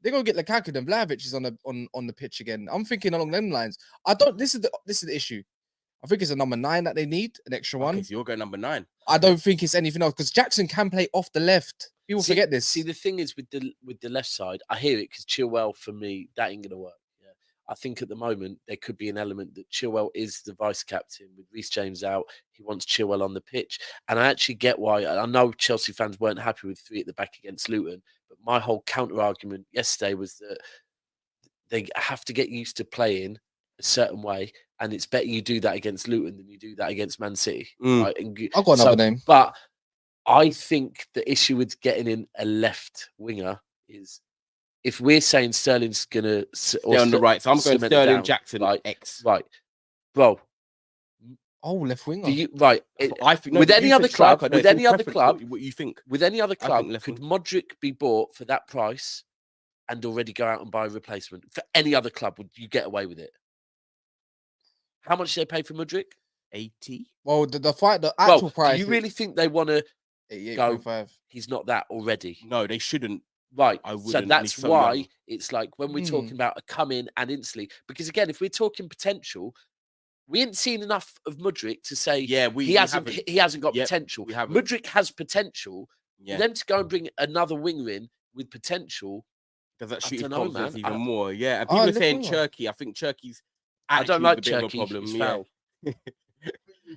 Speaker 3: They're going to get Lukaku, then Vlahovic is on the pitch again. I'm thinking along them lines. This is the issue. I think it's a number 9 that they need, an extra one.
Speaker 1: Okay, so you're going number 9.
Speaker 3: I don't think it's anything else because Jackson can play off the left. People forget this.
Speaker 2: See, the thing is with the left side, I hear it because Chilwell, for me, that ain't gonna work. Yeah, I think at the moment there could be an element that Chilwell is the vice captain with Reece James out. He wants Chilwell on the pitch, and I actually get why. I know Chelsea fans weren't happy with 3 at the back against Luton, but my whole counter argument yesterday was that they have to get used to playing a certain way, and it's better you do that against Luton than you do that against Man City. Right? And
Speaker 3: I've got another name,
Speaker 2: but I think the issue with getting in a left winger is if we're saying Sterling's gonna
Speaker 1: Stay on the right. So I'm going
Speaker 2: cement
Speaker 1: Sterling,
Speaker 2: down,
Speaker 1: Jackson,
Speaker 2: right?
Speaker 1: X.
Speaker 2: Right, bro.
Speaker 3: Oh, left winger.
Speaker 2: Do you right?
Speaker 1: I think
Speaker 2: with any other club,
Speaker 1: striker, no,
Speaker 2: with
Speaker 1: it's all
Speaker 2: any other
Speaker 1: preference,
Speaker 2: club,
Speaker 1: what you think?
Speaker 2: with any other
Speaker 1: I think
Speaker 2: club,
Speaker 1: left
Speaker 2: could
Speaker 1: wing.
Speaker 2: Modric be bought for that price and already go out and buy a replacement for any other club? Would you get away with it? How much did they pay for Modric?
Speaker 1: 80.
Speaker 3: Well, the actual
Speaker 2: Well,
Speaker 3: price.
Speaker 2: do you really think they want to?
Speaker 3: 88.5.
Speaker 2: He's not that already.
Speaker 1: No, they shouldn't.
Speaker 2: Right.
Speaker 1: I
Speaker 2: So
Speaker 1: wouldn't, and
Speaker 2: that's
Speaker 1: he's so
Speaker 2: why
Speaker 1: young.
Speaker 2: it's like when we're talking about a come in and instantly, because again, if we're talking potential, we ain't seen enough of Mudryk to say he hasn't got potential.
Speaker 1: We haven't.
Speaker 2: Mudryk has potential.
Speaker 1: Yeah.
Speaker 2: For them to go and bring another winger in with potential,
Speaker 1: Does that
Speaker 2: I
Speaker 1: shoot his
Speaker 2: don't know,
Speaker 1: confidence
Speaker 2: man.
Speaker 1: even more? Yeah. And people are
Speaker 3: left
Speaker 1: saying
Speaker 3: winger.
Speaker 1: Turkey. I think Turkey's
Speaker 2: I don't like
Speaker 1: a bit
Speaker 2: Turkey.
Speaker 1: of a problem.
Speaker 2: He's
Speaker 1: Yeah.
Speaker 2: foul.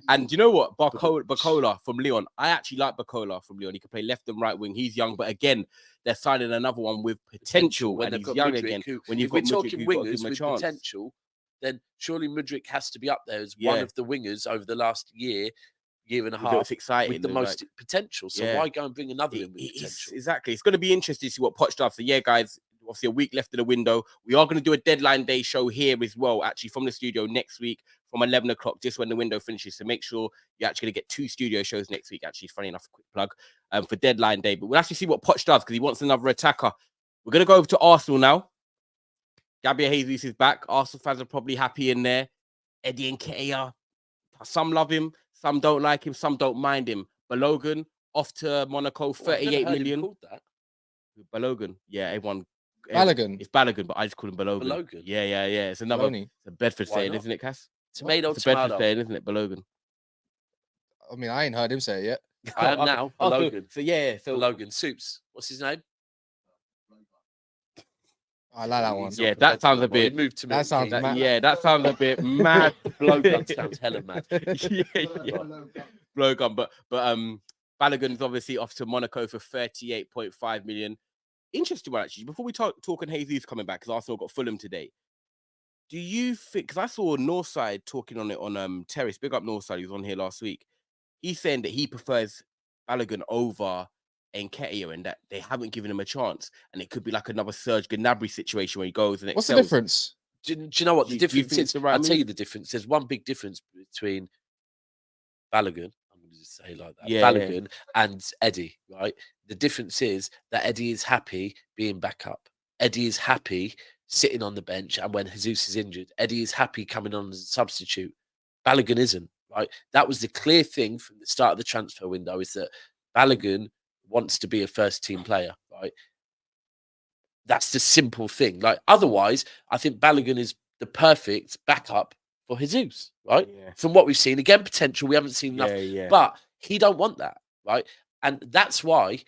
Speaker 1: And you know what? Bacola from Lyon. I actually like Bacola from Lyon. He can play left and right wing. He's young, but again, they're signing another one with potential
Speaker 2: when
Speaker 1: and
Speaker 2: they've
Speaker 1: he's
Speaker 2: got
Speaker 1: young
Speaker 2: Mudryk,
Speaker 1: again.
Speaker 2: who,
Speaker 1: When
Speaker 2: if
Speaker 1: you've
Speaker 2: we're
Speaker 1: got Mudryk,
Speaker 2: talking
Speaker 1: you've got to give
Speaker 2: wingers
Speaker 1: him a
Speaker 2: with
Speaker 1: chance.
Speaker 2: potential, then surely Mudryk has to be up there as
Speaker 1: Yeah.
Speaker 2: one of the wingers over the last year and a
Speaker 1: It
Speaker 2: half
Speaker 1: looks exciting.
Speaker 2: with the most potential. So why go and bring another in with potential?
Speaker 1: Exactly. It's going to be interesting to see what Poch does. So yeah, guys, obviously a week left of the window. We are going to do a deadline day show here as well, actually from the studio next week from 11 o'clock, just when the window finishes. So make sure you're actually going to get 2 studio shows next week. Actually, funny enough, quick plug for deadline day. But we'll actually see what Poch does because he wants another attacker. We're going to go over to Arsenal now. Gabriel Jesus is back. Arsenal fans are probably happy in there. Eddie Nketiah, some love him, some don't like him, some don't mind him. Balogun off to Monaco, 38 million.
Speaker 2: Called that.
Speaker 1: Balogun, yeah, everyone.
Speaker 3: Balogun.
Speaker 1: It's Balogun, but I just call him Balogun.
Speaker 2: Balogun.
Speaker 1: Yeah. It's another.
Speaker 3: Baloney.
Speaker 1: It's a Bedford
Speaker 2: Why
Speaker 1: saying,
Speaker 2: not?
Speaker 1: isn't it, Cass?
Speaker 2: Tomato,
Speaker 1: It's a Bedford
Speaker 2: tomato.
Speaker 1: saying, isn't it, Balogun?
Speaker 3: I mean, I ain't heard him say it yet.
Speaker 2: I am now. Balogun.
Speaker 1: So yeah, so
Speaker 2: Balogun. Soups. What's his name?
Speaker 3: I like that one.
Speaker 2: He's
Speaker 1: yeah,
Speaker 2: not
Speaker 1: that sounds a
Speaker 2: professional. He
Speaker 1: bit.
Speaker 2: moved to
Speaker 3: that
Speaker 2: Milton
Speaker 3: sounds
Speaker 2: Keynes.
Speaker 3: mad.
Speaker 1: That, yeah, that sounds a bit mad.
Speaker 2: Blowgun sounds hella mad.
Speaker 1: yeah. Blowgun, but Balogun's obviously off to Monaco for 38.5 million. Interesting one actually. Before we talk on Jesus coming back, because Arsenal got Fulham today. Do you think? Because I saw Northside talking on it on Terrace. Big up Northside. He was on here last week. He's saying that he prefers Balogun over Nketiah and that they haven't given him a chance, and it could be like another Serge Gnabry situation where he goes and
Speaker 3: What's the
Speaker 1: excels.
Speaker 3: difference?
Speaker 2: Do you know what the
Speaker 1: Do you
Speaker 2: difference
Speaker 1: think
Speaker 2: is?
Speaker 1: it's the right
Speaker 2: I'll tell
Speaker 1: move?
Speaker 2: you the difference. There's one big difference between Balogun, I'm going to just say it like that,
Speaker 1: Yeah,
Speaker 2: Balogun and Eddie, right? The difference is that Eddie is happy being back up. Eddie is happy sitting on the bench, and when Jesus is injured, Eddie is happy coming on as a substitute. Balogun isn't, right? That was the clear thing from the start of the transfer window, is that Balogun wants to be a first team player, right? That's the simple thing. Like, otherwise, I think Balogun is the perfect backup for Jesus, right?
Speaker 1: Yeah.
Speaker 2: From what we've seen, again, potential, we haven't seen enough,
Speaker 1: Yeah.
Speaker 2: but he don't want that, right? And that's why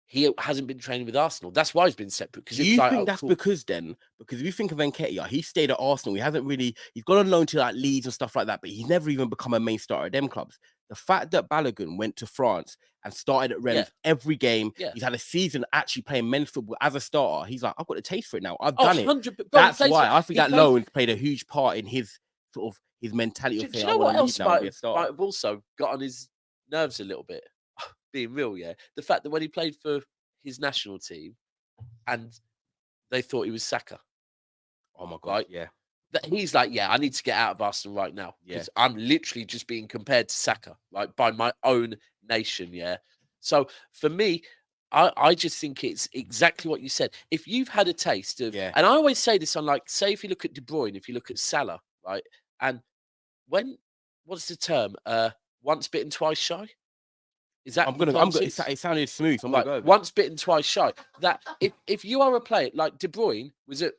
Speaker 2: he hasn't been training with Arsenal. That's why he's been separate.
Speaker 1: Do you think that's because if you think of Nketiah, he stayed at Arsenal. He hasn't really, he's gone on loan to like Leeds and stuff like that, but he's never even become a main starter at them clubs. The fact that Balogun went to France and started at Rennes every game, he's had a season actually playing men's football as a starter. He's like, I've got a taste for it now. I've done it. That's why I think that loan played a huge part in his sort of his mentality.
Speaker 2: Do you know what else might have also got on his nerves a little bit? Being real, yeah. The fact that when he played for his national team and they thought he was Saka.
Speaker 1: Oh my God,
Speaker 2: right?
Speaker 1: yeah.
Speaker 2: that he's like, yeah, I need to get out of Arsenal right now because I'm literally just being compared to Saka, right, by my own nation. Yeah. So for me, I just think it's exactly what you said. If you've had a taste of, and I always say this on, like, say if you look at De Bruyne, if you look at Salah, right, and what's the term? Once bitten, twice shy. Is that
Speaker 1: it sounded smooth. I'm
Speaker 2: like,
Speaker 1: gonna go
Speaker 2: once bitten, twice shy. That if you are a player like De Bruyne was at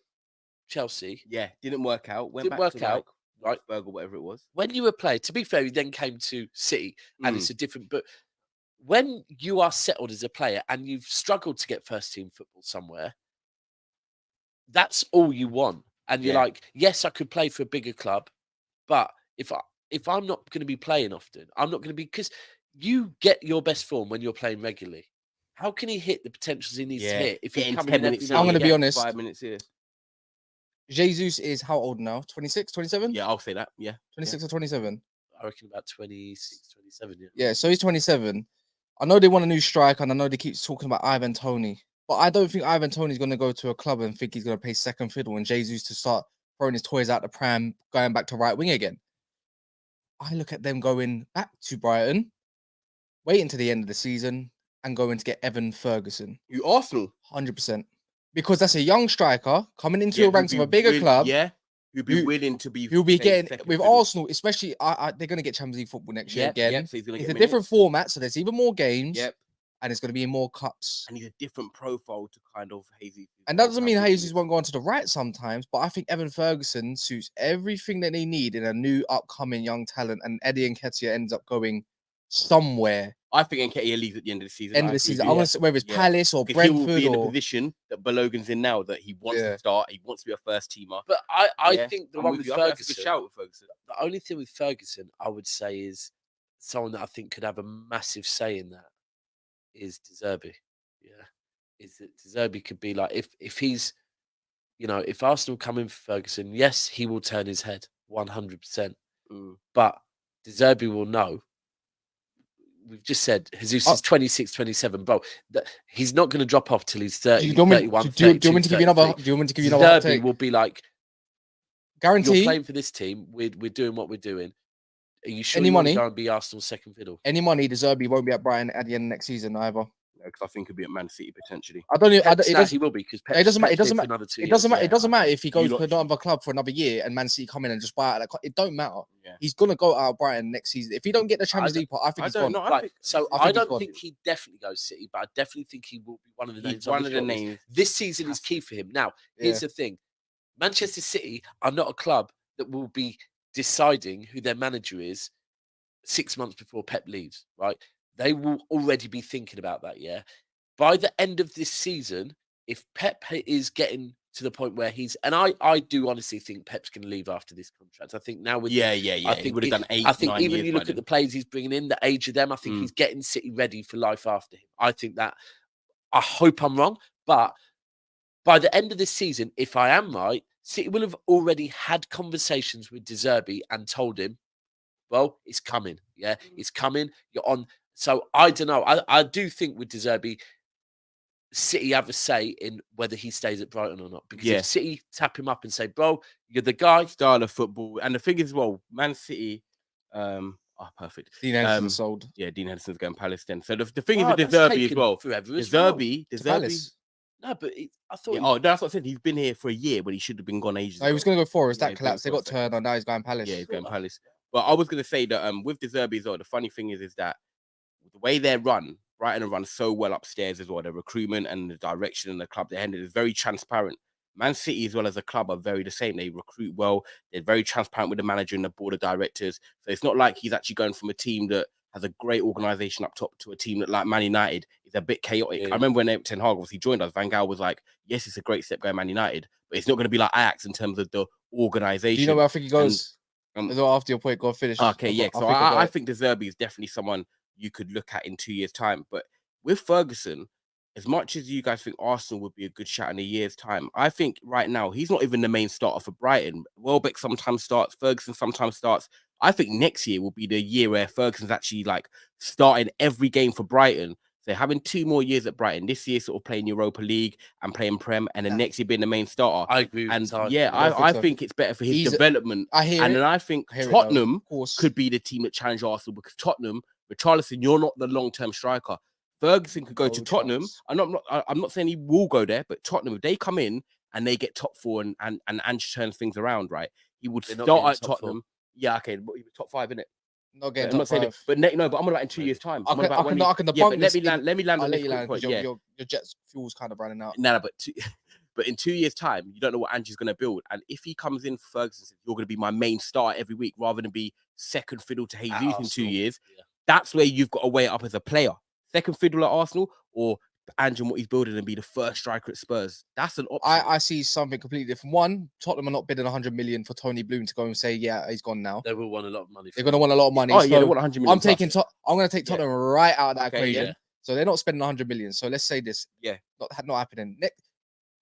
Speaker 2: Chelsea,
Speaker 1: didn't work out. Went
Speaker 2: didn't
Speaker 1: back
Speaker 2: work
Speaker 1: to
Speaker 2: out, right?
Speaker 1: Burger, whatever it was.
Speaker 2: When you were a player, to be fair, he then came to City, and it's a different. But when you are settled as a player and you've struggled to get first team football somewhere, that's all you want. And you're like, yes, I could play for a bigger club, but if I'm not going to be playing often, I'm not going to be, because you get your best form when you're playing regularly. How can he hit the potentials he needs to hit if he's coming in every
Speaker 3: I'm going to be honest.
Speaker 1: 5 minutes here.
Speaker 3: Jesus is how old now? 26, 27?
Speaker 1: Yeah, I'll say that. Yeah.
Speaker 3: 26 or 27?
Speaker 2: I reckon about 26, 27.
Speaker 3: Yeah, so he's 27. I know they want a new striker, and I know they keep talking about Ivan Toney, but I don't think Ivan Toney's going to go to a club and think he's going to play second fiddle and Jesus to start throwing his toys out the pram, going back to right wing again. I look at them going back to Brighton, waiting to the end of the season, and going to get Evan Ferguson.
Speaker 1: You Arsenal?
Speaker 3: 100%. Because that's a young striker coming into the ranks of a bigger club.
Speaker 1: Yeah. Who'll be willing to be.
Speaker 3: He'll be getting with Arsenal, especially. They're going to get Champions League football next year again.
Speaker 1: So it's
Speaker 3: a different format, so there's even more games.
Speaker 1: Yep.
Speaker 3: And it's going to be in more cups.
Speaker 1: And he's a different profile to kind of Jesus.
Speaker 3: And that doesn't mean Jesus won't go onto the right sometimes, but I think Evan Ferguson suits everything that they need in a new upcoming young talent. And Eddie Nketiah ends up going somewhere.
Speaker 1: I think Nketiah leaves at the end of the season.
Speaker 3: I want to say whether it's Palace or Brentford.
Speaker 1: He will be in the position that Balogun's in now, that he wants to start. He wants to be a first teamer.
Speaker 2: But I think the one with Ferguson,
Speaker 1: that's a good shout with Ferguson.
Speaker 2: The only thing with Ferguson, I would say, is someone that I think could have a massive say in that is De Zerbi. Yeah. Is that De Zerbi could be like, if he's, if Arsenal come in for Ferguson, yes, he will turn his head 100%. But De Zerbi will know. We've just said Jesus is 26, 27, bro. He's not going to drop off till he's 30, 31, 32,
Speaker 3: do you want me to give you another? Do you want me to give you another?
Speaker 2: Derby will be like,
Speaker 3: guarantee
Speaker 2: you're playing for this team. We're doing what we're doing. Are you sure
Speaker 3: any
Speaker 2: you
Speaker 3: money?
Speaker 2: Want to go and be Arsenal's second fiddle?
Speaker 3: Any money? De Zerbi won't be at Brighton at the end of next season either.
Speaker 1: Because I think he'll be at Man City potentially.
Speaker 2: He will be, because
Speaker 3: it doesn't matter. It doesn't matter. It doesn't matter if he goes to another club for another year and Man City come in and just buy out. It don't matter. Yeah. He's gonna go out of Brighton next season. If he don't get the Champions League part, I think he's gone.
Speaker 2: I don't think he definitely goes City, but I definitely think he will be one of the names.
Speaker 1: One of the names.
Speaker 2: This season is key for him. Now, here's the thing: Manchester City are not a club that will be deciding who their manager is 6 months before Pep leaves. Right? They will already be thinking about that. Yeah. By the end of this season, if Pep is getting to the point where he's, and I do honestly think Pep's going to leave after this contract. I think now with
Speaker 1: I think he would have done 8.
Speaker 2: I think even you look at the players he's bringing in, the age of them, I think he's getting City ready for life after him. I think that. I hope I'm wrong, but by the end of this season, if I am right, City will have already had conversations with De Zerbi and told him, well, it's coming. Yeah, it's coming. You're on. So I don't know. I do think with De Zerbi, City have a say in whether he stays at Brighton or not. Because if City tap him up and say, bro, you're the guy.
Speaker 1: Style of football. And the thing is, well, Man City, perfect.
Speaker 3: Dean Henderson sold.
Speaker 1: Yeah, Dean Henderson's going Palace then. So the thing is with De Zerbi as well.
Speaker 2: Forever
Speaker 1: De Zerbi.
Speaker 2: No, but I thought.
Speaker 1: Yeah, that's what I said. He's been here for a year, but he should have been gone ages ago.
Speaker 3: He was going to go Forest. That collapsed. They got turned on. Now he's going Palace.
Speaker 1: Yeah, he's going Palace. But I was going to say that with De Zerbi as well, the funny thing is that the way they're run, Brighton are run so well upstairs as well. The recruitment and the direction and the club they're headed is very transparent. Man City as well as a club are very the same. They recruit well. They're very transparent with the manager and the board of directors. So it's not like he's actually going from a team that has a great organisation up top to a team that, like Man United, is a bit chaotic. I remember when Ten Hag obviously joined us, Van Gaal was like, yes, it's a great step going Man United, but it's not going to be like Ajax in terms of the organisation.
Speaker 3: Do you know where I think he goes? After your point, go finish.
Speaker 1: Okay, yeah. So I think De Zerbi is definitely someone you could look at in 2 years' time. But with Ferguson, as much as you guys think Arsenal would be a good shot in a year's time, I think right now he's not even the main starter for Brighton. Welbeck sometimes starts, Ferguson sometimes starts. I think next year will be the year where Ferguson's actually like starting every game for Brighton. So So having 2 more years at Brighton, this year sort of playing Europa League and playing Prem, and then next year being the main starter.
Speaker 2: I agree with
Speaker 1: And
Speaker 2: Ty.
Speaker 1: yeah,
Speaker 3: I don't think
Speaker 1: I
Speaker 3: so.
Speaker 1: think it's better for his
Speaker 3: He's-
Speaker 1: development.
Speaker 3: I hear
Speaker 1: And
Speaker 3: it.
Speaker 1: then I think
Speaker 3: I hear it, though.
Speaker 1: Tottenham
Speaker 3: Of course.
Speaker 1: could be the team that challenge Arsenal, because Tottenham, with Richarlison, you're not the long-term striker. Ferguson could go
Speaker 3: No
Speaker 1: to Tottenham.
Speaker 3: chance.
Speaker 1: I'm not saying he will go there, but Tottenham, if they come in and they get top 4 and Ange turns things around, right? He would
Speaker 2: They're not
Speaker 1: start
Speaker 2: getting
Speaker 1: at
Speaker 2: top 4.
Speaker 1: Tottenham. Yeah, okay, but he was top 5, innit?
Speaker 3: Not getting
Speaker 1: I'm
Speaker 3: top
Speaker 1: not saying
Speaker 3: 5.
Speaker 1: it, but no, but I'm on about in 2 years' time.
Speaker 3: I
Speaker 1: I'm on
Speaker 3: can,
Speaker 1: about
Speaker 3: I
Speaker 1: when
Speaker 3: can, I can
Speaker 1: yeah,
Speaker 3: debunk
Speaker 1: but
Speaker 3: this.
Speaker 1: let me land
Speaker 3: I'll
Speaker 1: on
Speaker 3: let
Speaker 1: this
Speaker 3: you
Speaker 1: quick
Speaker 3: land
Speaker 1: point.
Speaker 3: because
Speaker 1: Yeah,
Speaker 3: your jet's fuel's kind of running out.
Speaker 1: no, but in 2 years' time, you don't know what Ange's going to build. And if he comes in for Ferguson, says, you're going to be my main star every week, rather than be second fiddle to Jesus in 2
Speaker 2: Arsenal,
Speaker 1: years,
Speaker 2: yeah.
Speaker 1: that's where you've got to weigh it up as a player. Second fiddle at Arsenal, or Ange and what he's building and be the first striker at Spurs. That's an option.
Speaker 3: I see something completely different. One, Tottenham are not bidding 100 million for Tony Bloom to go and say, yeah, he's gone now.
Speaker 2: They will want a lot of money.
Speaker 3: They're going to want a lot of money.
Speaker 1: Oh, yeah, they
Speaker 3: So
Speaker 1: want 100 million.
Speaker 3: I'm taking.
Speaker 1: plus.
Speaker 3: I'm going to take
Speaker 1: Yeah.
Speaker 3: Tottenham right out of that
Speaker 1: Okay,
Speaker 3: equation.
Speaker 1: yeah.
Speaker 3: So they're not spending 100 million. So let's say this.
Speaker 1: Yeah.
Speaker 3: Not happening.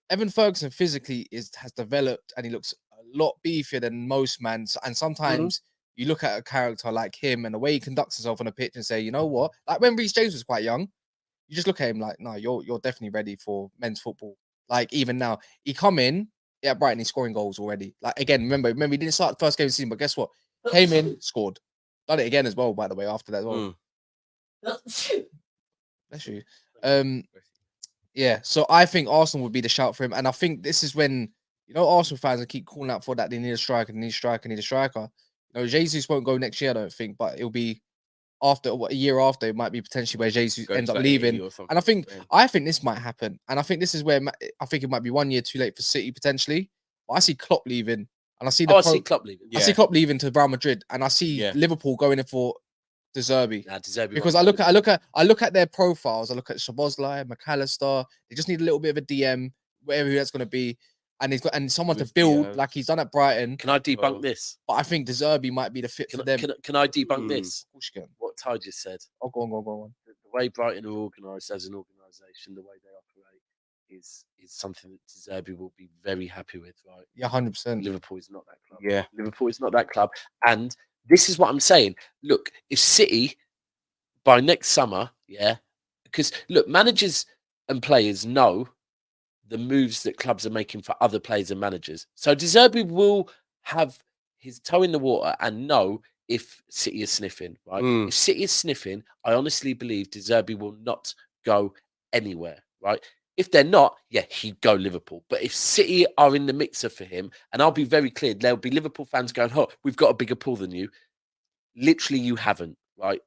Speaker 3: Evan Ferguson physically has developed, and he looks a lot beefier than most man. And sometimes you look at a character like him and the way he conducts himself on a pitch and say, you know what? Like when Reece James was quite young, you just look at him like, no, you're definitely ready for men's football. Like even now, he come in, yeah, Brighton, he's scoring goals already. Like again, remember, he didn't start the first game of the season, but guess what? Came in, scored. Done it again as well, by the way, after that as well. Bless you. Yeah, so I think Arsenal would be the shout for him. And I think this is when, you know, Arsenal fans will keep calling out for that. They need a striker, they need a striker, need a striker. You know, Jesus won't go next year, I don't think, but it'll be after a year after, it might be potentially where Jesus
Speaker 1: Go
Speaker 3: ends
Speaker 1: to
Speaker 3: up
Speaker 1: like
Speaker 3: leaving.
Speaker 1: Italy or something.
Speaker 3: And
Speaker 1: Yeah.
Speaker 3: I think this might happen. And I think this is where I think it might be 1 year too late for City potentially. But I see Klopp leaving. And I see
Speaker 2: I see Klopp leaving.
Speaker 3: I see Klopp leaving to Real Madrid. And I see
Speaker 1: Yeah.
Speaker 3: Liverpool going in for De Zerbi.
Speaker 2: Nah, De Zerbi
Speaker 3: Because
Speaker 2: won't
Speaker 3: I
Speaker 2: go
Speaker 3: look at their profiles. I look at Szoboszlai, McAllister. They just need a little bit of a DM, whatever that's going to be, and he's got someone
Speaker 1: With
Speaker 3: to build
Speaker 1: Diaz.
Speaker 3: like he's done at Brighton.
Speaker 2: Can I debunk
Speaker 1: Oh.
Speaker 2: this?
Speaker 3: But I think De Zerbi might be the fit for them.
Speaker 2: Can I debunk
Speaker 1: Hmm.
Speaker 2: this?
Speaker 3: Of course you can.
Speaker 2: What Ty just said.
Speaker 3: Oh, go on.
Speaker 2: The way Brighton are organised as an organisation, the way they operate, is something that De Zerbi will be very happy with, right?
Speaker 3: Yeah, 100%.
Speaker 2: Liverpool is not that club.
Speaker 1: Yeah.
Speaker 2: Liverpool is not that club. And this is what I'm saying. Look, if City by next summer, yeah, because look, managers and players know the moves that clubs are making for other players and managers. So De Zerbi will have his toe in the water and know if City is sniffing, right?
Speaker 1: Mm.
Speaker 2: If City is sniffing, I honestly believe De Zerbi will not go anywhere, right? If they're not, yeah, he'd go Liverpool. But if City are in the mixer for him, and I'll be very clear, there'll be Liverpool fans going, oh, we've got a bigger pool than you. Literally, you haven't, right?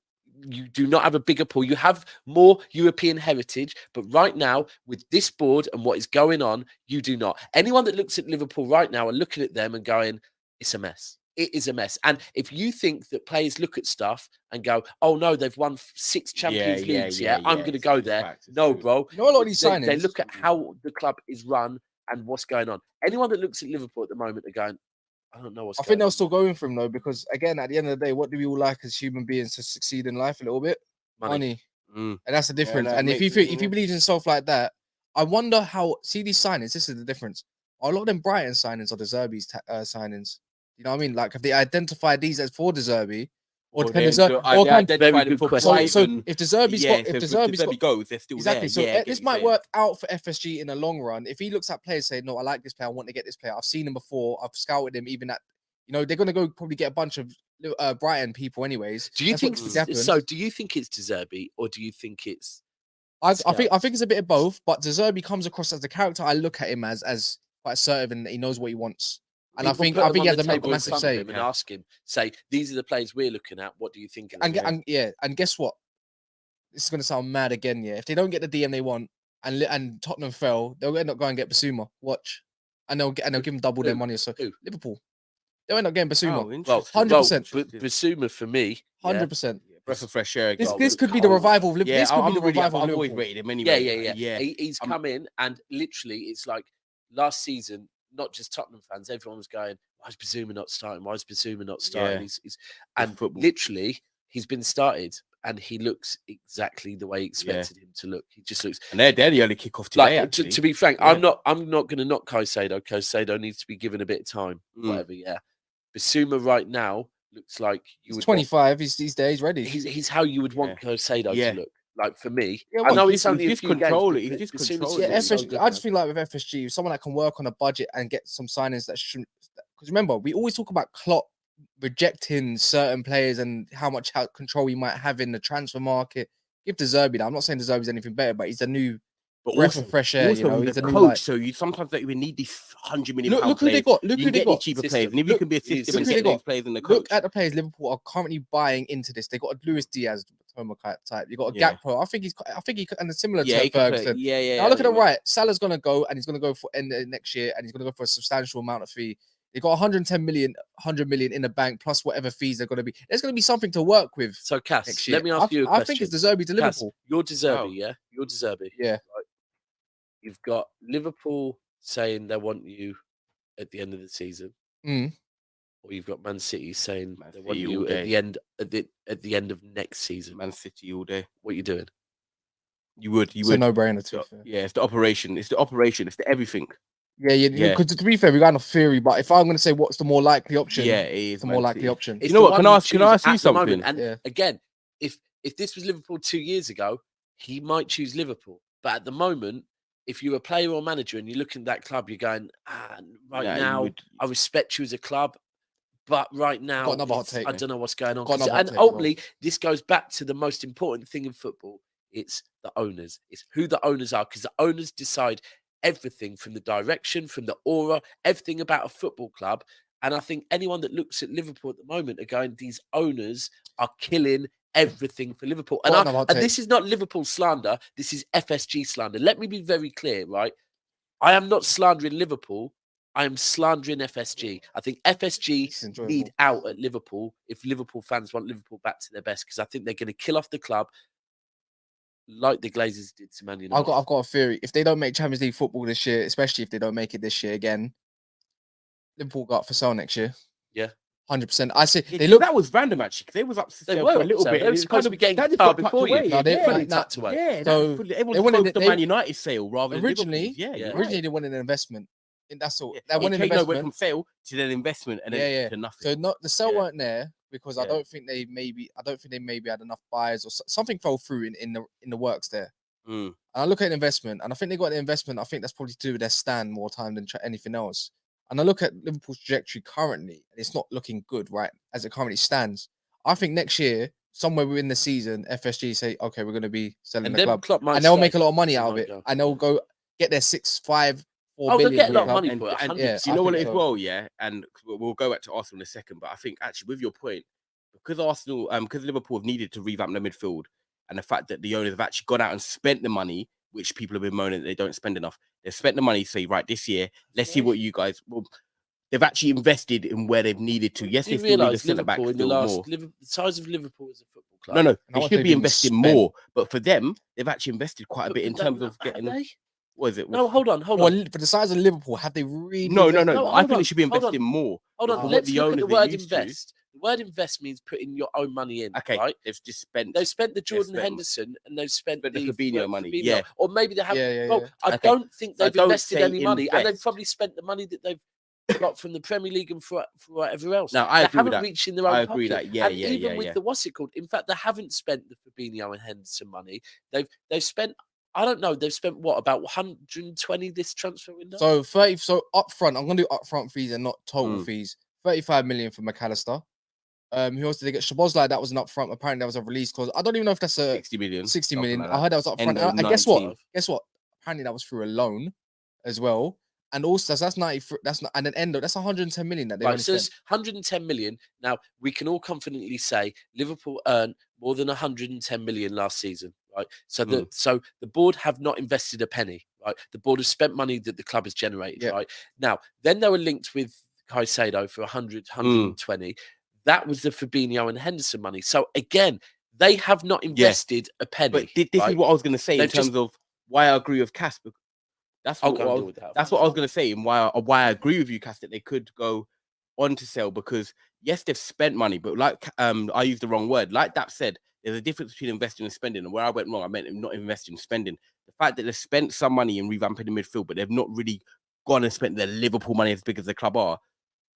Speaker 2: You do not have a bigger pool. You have more European heritage, but right now, with this board and what is going on, you do not. Anyone that looks at Liverpool right now and looking at them and going, it's a mess. It is a mess. And if you think that players look at stuff and go, oh no, they've won 6 Champions Leagues, I'm going to
Speaker 1: it's
Speaker 2: go
Speaker 1: true,
Speaker 2: there.
Speaker 1: facts, it's
Speaker 2: No,
Speaker 1: true.
Speaker 2: bro.
Speaker 3: You know, a lot of these
Speaker 2: They
Speaker 3: signings.
Speaker 2: look at how the club is run and what's going on. Anyone that looks at Liverpool at the moment are going, I don't know what's
Speaker 3: I
Speaker 2: going
Speaker 3: think they'll
Speaker 2: on.
Speaker 3: still go in for him though, because again, at the end of the day, what do we all like as human beings to succeed in life a little bit? Money.
Speaker 1: Mm.
Speaker 3: And that's the difference.
Speaker 1: that
Speaker 3: And if
Speaker 1: makes
Speaker 3: you
Speaker 1: it,
Speaker 3: if he believes in himself like that, I wonder how see these signings. This is the difference. A lot of them Brighton signings are De Zerbi's signings. You know what I mean? Like, have they identified these as for De Zerbi, or can De Zerbi? Or can
Speaker 2: Very good question.
Speaker 3: so if De Zerbi's
Speaker 1: yeah,
Speaker 3: got if De
Speaker 1: so if
Speaker 3: Zerbi's got
Speaker 1: goes, they're still
Speaker 3: exactly.
Speaker 1: there.
Speaker 3: So
Speaker 1: Yeah, I get
Speaker 3: this
Speaker 1: what
Speaker 3: might
Speaker 1: you're saying.
Speaker 3: work out for FSG in the long run. If he looks at players, say, no, I like this player, I want to get this player. I've seen him before. I've scouted him. Even at, you know, they're gonna go probably get a bunch of Brighton people, anyways.
Speaker 2: Do you
Speaker 3: That's
Speaker 2: think
Speaker 3: what happens.
Speaker 2: so? Do you think it's De Zerbi or do you think it's
Speaker 3: I think it's a bit of both, but De Zerbi comes across as the character I look at him as quite assertive and he knows what he wants. And I think he has a massive say.
Speaker 2: and ask him, say, these are the players we're looking at. What do you think?
Speaker 3: And guess what? This is gonna sound mad again. Yeah, if they don't get the DM they want and Tottenham fell, they'll end up going and get Basuma. Watch, and they'll give him double their money. So
Speaker 2: Who?
Speaker 3: Liverpool, they'll end up getting Basuma.
Speaker 1: Oh,
Speaker 2: Well,
Speaker 3: 100%.
Speaker 2: Basuma for me,
Speaker 3: 100%.
Speaker 1: breath of fresh air.
Speaker 3: This could be the revival of Liverpool.
Speaker 1: Yeah,
Speaker 3: This could be the
Speaker 1: really,
Speaker 3: revival of
Speaker 1: I've always
Speaker 3: Liverpool.
Speaker 1: rated him anyway.
Speaker 2: yeah. He's come in and literally, it's like last season. Not just Tottenham fans, everyone was going, why is Basuma not starting? Why is Basuma not starting?
Speaker 1: Yeah.
Speaker 2: And
Speaker 1: football.
Speaker 2: literally, he's been started and he looks exactly the way he expected him to look. He just looks.
Speaker 1: And they're the early kickoff today,
Speaker 2: Like,
Speaker 1: actually.
Speaker 2: to be frank,
Speaker 1: Yeah.
Speaker 2: I'm not going to knock Caicedo. Caicedo needs to be given a bit of time, whatever, yeah. Basuma right now looks like you
Speaker 3: He's
Speaker 2: would
Speaker 3: 25. He's there. He's ready.
Speaker 2: he's how you would want Caicedo to look. Like for me,
Speaker 3: Yeah,
Speaker 2: I
Speaker 3: well,
Speaker 2: know
Speaker 1: he's
Speaker 2: it's
Speaker 1: just-
Speaker 2: only
Speaker 1: he's
Speaker 2: a
Speaker 1: just
Speaker 2: few
Speaker 1: control
Speaker 2: games.
Speaker 1: it,
Speaker 2: but
Speaker 1: he's just
Speaker 2: as soon as
Speaker 1: control
Speaker 2: he
Speaker 1: it.
Speaker 3: Yeah,
Speaker 2: gets so
Speaker 3: FSG.
Speaker 2: good,
Speaker 3: I just
Speaker 2: man.
Speaker 3: feel like with FSG, someone that can work on a budget and get some signings that shouldn't. Because remember, we always talk about Klopp rejecting certain players and how much control he might have in the transfer market. Give De Zerbi that. I'm not saying De Zerbi's anything better, but he's a new
Speaker 1: But
Speaker 3: breath
Speaker 1: also,
Speaker 3: of fresh air. You know,
Speaker 1: he's
Speaker 3: he's
Speaker 1: a
Speaker 3: a new
Speaker 1: coach,
Speaker 3: like.
Speaker 1: so you sometimes don't even need these £100 million
Speaker 3: Look who they
Speaker 1: players.
Speaker 3: got. Look
Speaker 1: You
Speaker 3: who
Speaker 1: can
Speaker 3: they
Speaker 1: get these
Speaker 3: got.
Speaker 1: cheaper
Speaker 2: System.
Speaker 1: players, and if you
Speaker 3: Look-
Speaker 1: can be a
Speaker 2: look
Speaker 1: system
Speaker 2: who
Speaker 1: and
Speaker 3: they
Speaker 1: get
Speaker 3: got.
Speaker 1: those players in the coach.
Speaker 3: Look at the players Liverpool are currently buying into this. They got a Luis Diaz type. You got a
Speaker 1: Yeah.
Speaker 3: Gakpo. I think he and similar
Speaker 1: Yeah,
Speaker 3: to
Speaker 1: he can play.
Speaker 3: Ferguson.
Speaker 1: Yeah.
Speaker 3: Now look at the
Speaker 1: you know.
Speaker 3: right. Salah's gonna go and he's gonna go for end next year and he's gonna go for a substantial amount of fee. They got 110 million, 100 million in the bank plus whatever fees they're gonna be. There's gonna be something to work with
Speaker 2: So, Cass,
Speaker 3: next year.
Speaker 2: let me ask you a
Speaker 3: I
Speaker 2: question.
Speaker 3: think it's De Zerbi to
Speaker 2: Cass,
Speaker 3: Liverpool.
Speaker 2: you're De Zerbi,
Speaker 1: Wow.
Speaker 2: yeah? You're De Zerbi.
Speaker 3: Yeah.
Speaker 2: You've got Liverpool saying they want you at the end of the season,
Speaker 3: Mm.
Speaker 2: or you've got Man City saying
Speaker 1: Man
Speaker 2: they want
Speaker 1: City all
Speaker 2: you
Speaker 1: day.
Speaker 2: at the end of next season.
Speaker 1: Man City all day.
Speaker 2: What are you doing?
Speaker 1: You would.
Speaker 3: It's a no-brainer to be fair.
Speaker 1: Yeah, it's the operation. It's the operation. It's the everything.
Speaker 3: Yeah.
Speaker 1: Yeah.
Speaker 3: Because to be fair, we got a theory, but if I'm gonna say what's the more likely option,
Speaker 1: Yeah, it is
Speaker 3: it's the more
Speaker 1: Man
Speaker 3: likely
Speaker 1: City.
Speaker 3: option.
Speaker 2: It's
Speaker 1: You know
Speaker 2: the
Speaker 1: what?
Speaker 2: one
Speaker 1: Can
Speaker 2: you
Speaker 1: I ask you
Speaker 2: choose at
Speaker 1: something?
Speaker 2: the moment. And
Speaker 3: Yeah.
Speaker 2: again, if this was Liverpool 2 years ago, he might choose Liverpool. But at the moment, if you're a player or manager and you're looking at that club, you're going, right
Speaker 1: Nah, you
Speaker 2: now,
Speaker 1: would-
Speaker 2: I respect you as a club, but right now,
Speaker 3: another hot
Speaker 2: it's-
Speaker 3: take,
Speaker 2: I
Speaker 3: mate.
Speaker 2: don't know what's going on.
Speaker 3: Got
Speaker 2: 'Cause-
Speaker 3: another hot
Speaker 2: And
Speaker 3: take as well.
Speaker 2: ultimately, this goes back to the most important thing in football. It's the owners. It's who the owners are, because the owners decide everything from the direction, from the aura, everything about a football club. And I think anyone that looks at Liverpool at the moment are going, these owners are killing everything for Liverpool. And,
Speaker 3: Got another hot
Speaker 2: and
Speaker 3: take.
Speaker 2: this is not Liverpool slander. This is FSG slander. Let me be very clear, right? I am not slandering Liverpool. I am slandering FSG. I think FSG
Speaker 3: This is enjoyable.
Speaker 2: need out at Liverpool if Liverpool fans want Liverpool back to their best, because I think they're going to kill off the club like the Glazers did to Man United.
Speaker 3: I've got a theory. If they don't make Champions League football this year, especially if they don't make it this year again, Liverpool got for sale next year.
Speaker 2: Yeah.
Speaker 3: 100%. I say
Speaker 1: Yeah,
Speaker 3: they look.
Speaker 1: that was random actually. 'Cause they was up
Speaker 2: They
Speaker 1: for
Speaker 2: were
Speaker 1: a
Speaker 2: up
Speaker 1: little
Speaker 2: for sale.
Speaker 1: bit.
Speaker 2: They
Speaker 1: and
Speaker 2: were
Speaker 1: it
Speaker 2: supposed to be getting
Speaker 1: that just
Speaker 2: far
Speaker 1: got tucked
Speaker 2: before you.
Speaker 1: away.
Speaker 3: No, they-
Speaker 1: yeah,
Speaker 2: Fully
Speaker 3: like,
Speaker 2: tucked away.
Speaker 1: yeah.
Speaker 3: So,
Speaker 1: Everyone's
Speaker 3: they wanted
Speaker 1: focused on
Speaker 3: they-
Speaker 1: Man United sale rather than
Speaker 3: Originally,
Speaker 1: Liverpool's. Yeah, you're
Speaker 3: originally
Speaker 1: right.
Speaker 3: they wanted an investment. And that's all.
Speaker 1: Yeah.
Speaker 3: They wanted an
Speaker 1: It went
Speaker 3: investment.
Speaker 1: from sale to then investment and then
Speaker 3: Yeah.
Speaker 1: to nothing.
Speaker 3: So not the sale
Speaker 1: Yeah.
Speaker 3: weren't there because I
Speaker 1: Yeah.
Speaker 3: don't think they maybe had enough buyers or something fell through in the works there.
Speaker 1: Mm.
Speaker 3: And I look at investment, and I think they got the investment. I think that's probably to do with their stand more time than anything else. And I look at Liverpool's trajectory currently, and it's not looking good, right? As it currently stands, I think next year, somewhere within the season, FSG say, okay, we're going to be selling
Speaker 2: And
Speaker 3: the
Speaker 2: then
Speaker 3: club,
Speaker 2: Klopp might
Speaker 3: and they'll
Speaker 2: say,
Speaker 3: make a lot of money
Speaker 2: they
Speaker 3: out of
Speaker 2: might
Speaker 3: it,
Speaker 2: go.
Speaker 3: and they'll go get their 6, 5, 4
Speaker 2: Oh, they'll
Speaker 3: billion
Speaker 2: get
Speaker 3: for
Speaker 2: a
Speaker 3: the
Speaker 2: lot of
Speaker 3: club.
Speaker 2: money for it.
Speaker 1: And
Speaker 2: 100%.
Speaker 3: yeah,
Speaker 1: do you know
Speaker 3: I
Speaker 1: what it
Speaker 3: think
Speaker 1: is
Speaker 3: so.
Speaker 1: well, yeah? And we'll go back to Arsenal in a second, but I think actually with your point, because Arsenal, because Liverpool have needed to revamp their midfield, and the fact that the owners have actually gone out and spent the money, which people have been moaning that they don't spend enough. They've spent the money, say, right, this year, let's see what you guys. Well, they've actually invested in where they've needed to. Yes,
Speaker 2: Do
Speaker 1: they
Speaker 2: you
Speaker 1: still need a
Speaker 2: realise
Speaker 1: centre back
Speaker 2: Liverpool in the
Speaker 1: still
Speaker 2: last
Speaker 1: more.
Speaker 2: the size of Liverpool as a football club?
Speaker 1: No,
Speaker 3: And
Speaker 1: they
Speaker 3: how much
Speaker 1: should
Speaker 3: they've
Speaker 1: be
Speaker 3: been
Speaker 1: investing
Speaker 3: spent.
Speaker 1: more. But for them, they've actually invested quite a bit in
Speaker 2: But
Speaker 1: terms
Speaker 2: they-
Speaker 1: of getting.
Speaker 2: have they?
Speaker 1: What is it?
Speaker 2: No, hold on.
Speaker 3: Well, for the size of Liverpool, have they really?
Speaker 1: No.
Speaker 3: invested?
Speaker 2: No,
Speaker 1: I
Speaker 2: hold
Speaker 1: think
Speaker 2: on,
Speaker 1: they should be
Speaker 2: hold on.
Speaker 1: investing more.
Speaker 2: Hold
Speaker 1: for
Speaker 2: on.
Speaker 1: what
Speaker 2: Let's
Speaker 1: the
Speaker 2: look at
Speaker 1: owners
Speaker 2: the
Speaker 1: are
Speaker 2: word
Speaker 1: used to.
Speaker 2: invest. The word invest means putting your own money in.
Speaker 1: Okay,
Speaker 2: Right?
Speaker 1: they've just spent.
Speaker 2: They've spent the Jordan
Speaker 1: spent-
Speaker 2: Henderson and they've spent
Speaker 1: spent the
Speaker 2: the
Speaker 1: Fabinho money,
Speaker 2: Fabinho.
Speaker 1: yeah.
Speaker 2: Or maybe they haven't.
Speaker 3: Yeah.
Speaker 2: Well, I
Speaker 1: Okay,
Speaker 2: don't think
Speaker 1: so I
Speaker 2: they've
Speaker 1: don't
Speaker 2: invested
Speaker 1: say
Speaker 2: any money, and they've
Speaker 1: invest.
Speaker 2: probably spent the money that they've got from the Premier League and for whatever else.
Speaker 1: No, I
Speaker 2: they
Speaker 1: agree with
Speaker 2: haven't
Speaker 1: that.
Speaker 2: reached in their own
Speaker 1: I agree
Speaker 2: pocket.
Speaker 1: that. Yeah,
Speaker 2: and
Speaker 1: yeah,
Speaker 2: even
Speaker 1: yeah,
Speaker 2: with
Speaker 1: yeah.
Speaker 2: the what's it called? In fact, they haven't spent the Fabinho and Henderson money. They've spent. I don't know. They've spent what, about 120 this transfer window?
Speaker 3: So 30. So upfront, I'm gonna do upfront fees and not total
Speaker 1: Mm.
Speaker 3: fees. 35 million for McAllister. Who else did they get? Szoboszlai, that was an upfront. Apparently, that was a release clause. I don't even know if that's a
Speaker 1: 60 million.
Speaker 3: 60
Speaker 1: something
Speaker 3: million.
Speaker 1: like
Speaker 3: I
Speaker 1: that.
Speaker 3: heard that was upfront.
Speaker 1: End of
Speaker 3: And guess what?
Speaker 1: 19.
Speaker 3: Guess what? Apparently, that was through a loan as well. And also, that's 90. That's not. And then Endo, that's 110 million that they
Speaker 2: Right,
Speaker 3: only
Speaker 2: so
Speaker 3: spent.
Speaker 2: it's 110 million. Now, we can all confidently say Liverpool earned more than 110 million last season, right? So the board have not invested a penny, right? The board has spent money that the club has generated,
Speaker 3: Yeah.
Speaker 2: right? Now, then they were linked with Caicedo for 100, 120. That was the Fabinho and Henderson money. So again, they have not invested a penny.
Speaker 1: But this
Speaker 2: right?
Speaker 1: is what I was going to say
Speaker 2: They've
Speaker 1: in terms of why I agree with Cass. That's
Speaker 2: I'll
Speaker 1: what,
Speaker 2: go and
Speaker 1: I
Speaker 2: deal
Speaker 1: was,
Speaker 2: with that.
Speaker 1: that's what I was going to say, and why I agree with you, Cass, that they could go on to sell, because yes, they've spent money, but like I used the wrong word. Like Daps said, there's a difference between investing and spending, and where I went wrong, I meant not investing, spending. The fact that they've spent some money in revamping the midfield, but they've not really gone and spent their Liverpool money as big as the club are.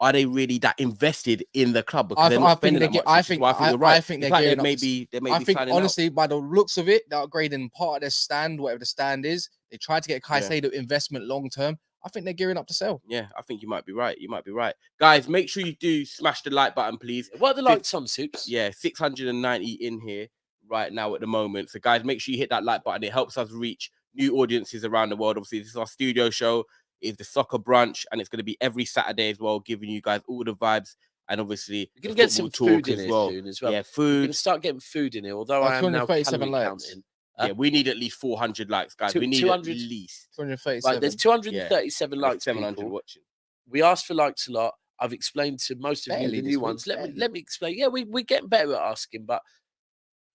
Speaker 1: are they really that invested in the club? Because
Speaker 3: I
Speaker 1: they're
Speaker 3: th-
Speaker 1: not
Speaker 3: I think
Speaker 1: spending
Speaker 3: they
Speaker 1: that
Speaker 3: get.
Speaker 1: much.
Speaker 3: I
Speaker 1: Which is
Speaker 3: think.
Speaker 1: why I think you're right.
Speaker 3: I think
Speaker 1: It's
Speaker 3: they're
Speaker 1: like
Speaker 3: gearing
Speaker 1: they
Speaker 3: up.
Speaker 1: may be
Speaker 3: I think
Speaker 1: signing out.
Speaker 3: honestly, by the looks of it, they're upgrading part of their stand, whatever the stand is. They tried to get Caicedo investment long term. I think they're gearing up to sell.
Speaker 1: Yeah, I think you might be right. You might be right. Guys, make sure you do smash the like button, please.
Speaker 2: What are the likes on, Soups?
Speaker 1: Yeah, 690 in here right now at the moment. So, guys, make sure you hit that like button. It helps us reach new audiences around the world. Obviously, this is our studio show. It's the soccer brunch, and it's going to be every Saturday as well, giving you guys all the vibes. And obviously,
Speaker 2: You're going
Speaker 1: the
Speaker 2: to get some
Speaker 1: football
Speaker 2: food
Speaker 1: talk
Speaker 2: in
Speaker 1: as
Speaker 2: here
Speaker 1: well.
Speaker 2: soon as well.
Speaker 1: Yeah,
Speaker 2: We're
Speaker 1: food.
Speaker 2: going to start getting food in here, although I am now
Speaker 3: 237
Speaker 2: calorie
Speaker 3: likes.
Speaker 2: counting.
Speaker 1: Yeah, we need at least 400 likes, guys. We need
Speaker 2: 200
Speaker 1: at least
Speaker 3: 237.
Speaker 2: Right, there's 237
Speaker 1: like
Speaker 2: likes,
Speaker 1: 700
Speaker 2: people.
Speaker 1: watching.
Speaker 2: We ask for likes a lot. I've explained to most of you
Speaker 3: Barely
Speaker 2: the
Speaker 3: this
Speaker 2: new
Speaker 3: week,
Speaker 2: ones. Let
Speaker 3: barely.
Speaker 2: me explain. Yeah, we're getting better at asking, but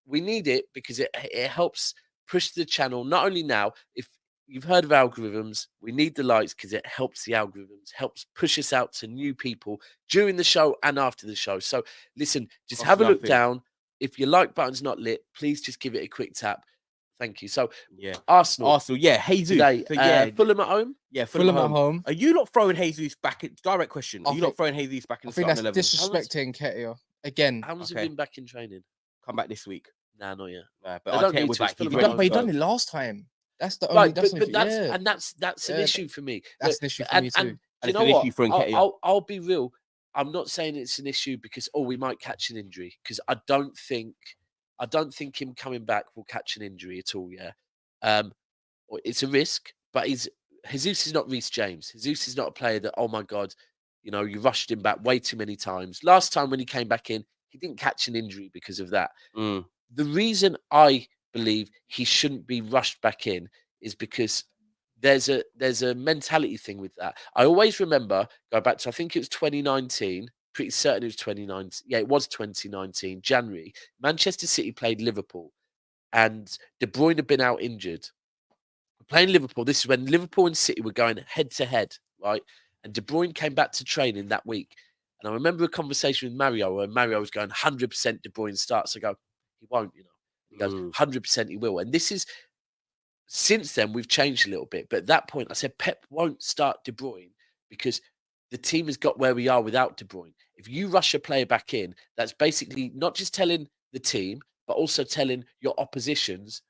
Speaker 2: we need it because it helps push the channel. Not only now, if you've heard of algorithms, we need the likes because it helps the algorithms, helps push us out to new people during the show and after the show. So listen, just
Speaker 1: Costs
Speaker 2: have a look
Speaker 1: nothing.
Speaker 2: down. If your like button's not lit, please just give it a quick tap. Thank you. So
Speaker 1: Yeah.
Speaker 2: Arsenal
Speaker 1: Yeah, Jesus.
Speaker 2: today,
Speaker 1: So, yeah,
Speaker 2: Fulham at home.
Speaker 1: yeah,
Speaker 3: Fulham at home.
Speaker 1: Are you not throwing Jesus back in? Direct question.
Speaker 3: I
Speaker 1: Are you not
Speaker 3: think-
Speaker 1: throwing Jesus back in
Speaker 3: I
Speaker 1: the
Speaker 3: think
Speaker 1: starting
Speaker 3: that's
Speaker 1: 11?
Speaker 3: disrespecting Nketiah again.
Speaker 2: How long's
Speaker 1: Okay.
Speaker 2: he been back in training?
Speaker 1: Come back this week.
Speaker 2: Nah, not yet.
Speaker 1: But
Speaker 2: They don't
Speaker 1: Arteta
Speaker 2: need
Speaker 1: was
Speaker 2: to,
Speaker 1: like,
Speaker 2: it's
Speaker 1: he's
Speaker 2: Fulham
Speaker 1: ready
Speaker 2: at
Speaker 1: to
Speaker 3: He
Speaker 1: go.
Speaker 3: done it last time. That's the only.
Speaker 2: Right, but that's
Speaker 3: yeah.
Speaker 2: and that's an
Speaker 3: Yeah,
Speaker 2: issue for me.
Speaker 3: that's
Speaker 2: Look,
Speaker 3: an issue for
Speaker 2: and,
Speaker 3: me too.
Speaker 2: and
Speaker 1: And
Speaker 2: you
Speaker 1: it's
Speaker 2: know
Speaker 1: an
Speaker 2: what?
Speaker 1: issue for Nketiah.
Speaker 2: I'll be real. I'm not saying it's an issue because we might catch an injury because I don't think him coming back will catch an injury at all. Yeah, it's a risk, but Jesus is not Reece James. Jesus is not a player that, oh my God, you rushed him back way too many times. Last time when he came back in, he didn't catch an injury because of that.
Speaker 1: Mm.
Speaker 2: The reason I believe he shouldn't be rushed back in is because there's a mentality thing with that. I always remember, go back to, I think it was 2019, pretty certain it was 2019. Yeah, it was 2019, January. Manchester City played Liverpool and De Bruyne had been out injured. Playing Liverpool, this is when Liverpool and City were going head to head, right? And De Bruyne came back to training that week. And I remember a conversation with Mario where Mario was going 100% De Bruyne starts. I go, he won't, He goes, 100% he will. And this is, since then, we've changed a little bit. But at that point, I said, Pep won't start De Bruyne because the team has got where we are without De Bruyne. If you rush a player back in, that's basically not just telling the team, but also telling your oppositions,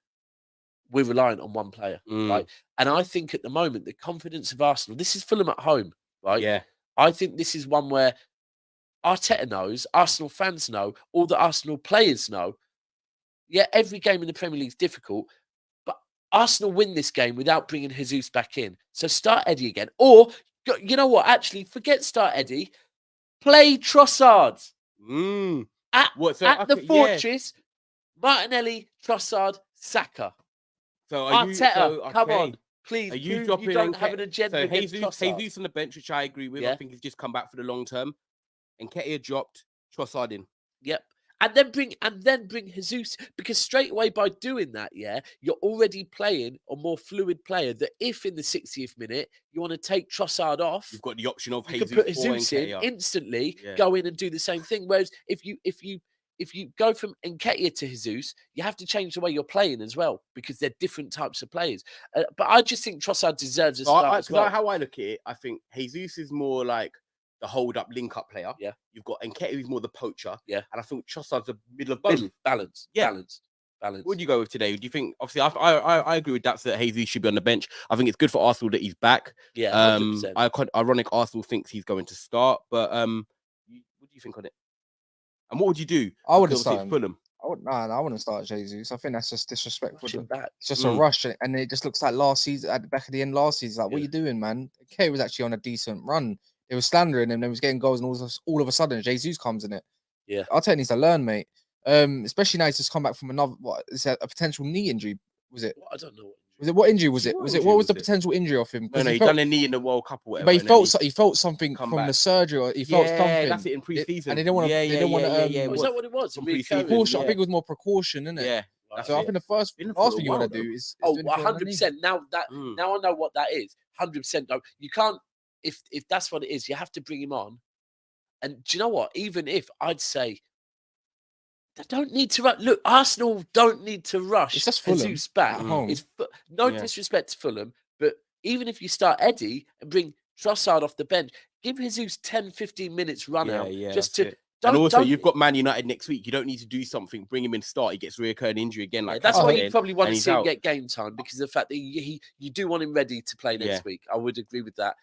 Speaker 2: we're reliant on one player, right? And I think at the moment, the confidence of Arsenal, this is Fulham at home, right?
Speaker 1: Yeah.
Speaker 2: I think this is one where Arteta knows, Arsenal fans know, all the Arsenal players know. Yeah, every game in the Premier League is difficult, but Arsenal win this game without bringing Jesus back in. So start Eddie again. Or, you know what? Actually, forget start Eddie. Play Trossard. At the Fortress, Martinelli, Trossard, Saka.
Speaker 1: So are
Speaker 2: Arteta, come on. Please,
Speaker 1: are you
Speaker 2: you don't have an agenda
Speaker 1: So
Speaker 2: against Trossard.
Speaker 1: Jesus on the bench, which I agree with.
Speaker 2: Yeah.
Speaker 1: I think he's just come back for the long term. And Nketiah dropped, Trossard in.
Speaker 2: Yep. And then bring Jesus, because straight away by doing that, yeah, you're already playing a more fluid player that if in the 60th minute you want to take Trossard off,
Speaker 1: You've got the option of
Speaker 2: you
Speaker 1: Jesus
Speaker 2: can put
Speaker 1: or
Speaker 2: Jesus in
Speaker 1: Nketiah.
Speaker 2: instantly,
Speaker 1: Yeah.
Speaker 2: go in and do the same thing. Whereas if you go from Nketiah to Jesus, you have to change the way you're playing as well because they're different types of players. But I just think Trossard deserves a start as well.
Speaker 1: How I look at it, I think Jesus is more like the hold-up, link-up player.
Speaker 2: Yeah.
Speaker 1: You've got Nketiah who's more the poacher.
Speaker 2: Yeah.
Speaker 1: And I think Trossard's the middle of both.
Speaker 2: Balance.
Speaker 1: Yeah.
Speaker 2: Balance.
Speaker 1: What do you go with today? Do you think, obviously, I agree with Daps that Jesus should be on the bench. I think it's good for Arsenal that he's back.
Speaker 2: Yeah, 100%.
Speaker 1: Ironic Arsenal thinks he's going to start, but what do you think on it? And what would you do?
Speaker 3: I wouldn't
Speaker 1: Because obviously
Speaker 3: start
Speaker 1: it's
Speaker 3: him.
Speaker 1: Fulham.
Speaker 3: I wouldn't start Jesus. I think that's just disrespectful.
Speaker 2: Push him back.
Speaker 3: It's just a rush, and it just looks like last season at the back of the end. Last season, like, what are
Speaker 2: Yeah.
Speaker 3: you doing, man? K was actually on a decent run. They were slandering him, they was getting goals, and all of a sudden, Jesus comes in it.
Speaker 2: Yeah.
Speaker 3: Arteta needs to learn, mate. Especially now he's just come back from another. What is that? A potential knee injury? Was it?
Speaker 2: Well, I don't know.
Speaker 3: What injury was it?
Speaker 1: What
Speaker 3: Was
Speaker 1: injury
Speaker 3: it? What was
Speaker 1: was
Speaker 3: the
Speaker 1: it?
Speaker 3: potential injury of him?
Speaker 1: No, he
Speaker 3: felt,
Speaker 1: done a knee in the World Cup or whatever.
Speaker 3: but he
Speaker 1: and then
Speaker 3: felt something
Speaker 1: come
Speaker 3: from
Speaker 1: back.
Speaker 3: the surgery, or he felt something.
Speaker 1: That's it in pre-season.
Speaker 3: And they didn't want to.
Speaker 1: Yeah,
Speaker 3: they didn't want to.
Speaker 1: yeah,
Speaker 2: Oh, is that what it was?
Speaker 1: From
Speaker 2: A recurring?
Speaker 1: pre-season,
Speaker 3: Precaution. I
Speaker 1: yeah.
Speaker 3: think it was more precaution, isn't it?
Speaker 1: Yeah.
Speaker 2: Right.
Speaker 3: So I think the first
Speaker 1: Been for a
Speaker 3: thing you
Speaker 1: while,
Speaker 3: want to
Speaker 1: though.
Speaker 3: do is
Speaker 2: Oh,
Speaker 3: do anything on the knee.
Speaker 2: 100%. Now I know what that is. 100%. No, you can't. If that's what it is, you have to bring him on. And do you know what? Even if I'd say they don't need to look, Arsenal don't need to rush.
Speaker 3: It's just Fulham
Speaker 2: Jesus back.
Speaker 3: at home.
Speaker 2: It's no
Speaker 1: Yeah.
Speaker 2: disrespect to Fulham, but even if you start Eddie and bring Trossard off the bench, Give Jesus 10, 15 minutes run
Speaker 1: Yeah,
Speaker 2: out.
Speaker 1: yeah,
Speaker 2: Just
Speaker 1: that's
Speaker 2: to
Speaker 1: it. And also,
Speaker 2: don't.
Speaker 1: you've got Man United next week. You don't need to do something. Bring him in, start. He gets reoccurring injury again.
Speaker 2: Yeah,
Speaker 1: Like
Speaker 2: that's
Speaker 1: Kat
Speaker 2: why
Speaker 1: was
Speaker 2: you
Speaker 1: saying,
Speaker 2: probably want
Speaker 1: and
Speaker 2: to
Speaker 1: he's
Speaker 2: see him
Speaker 1: out.
Speaker 2: get game time, because of the fact that you do want him ready to play next
Speaker 1: Yeah.
Speaker 2: week. I would agree with that.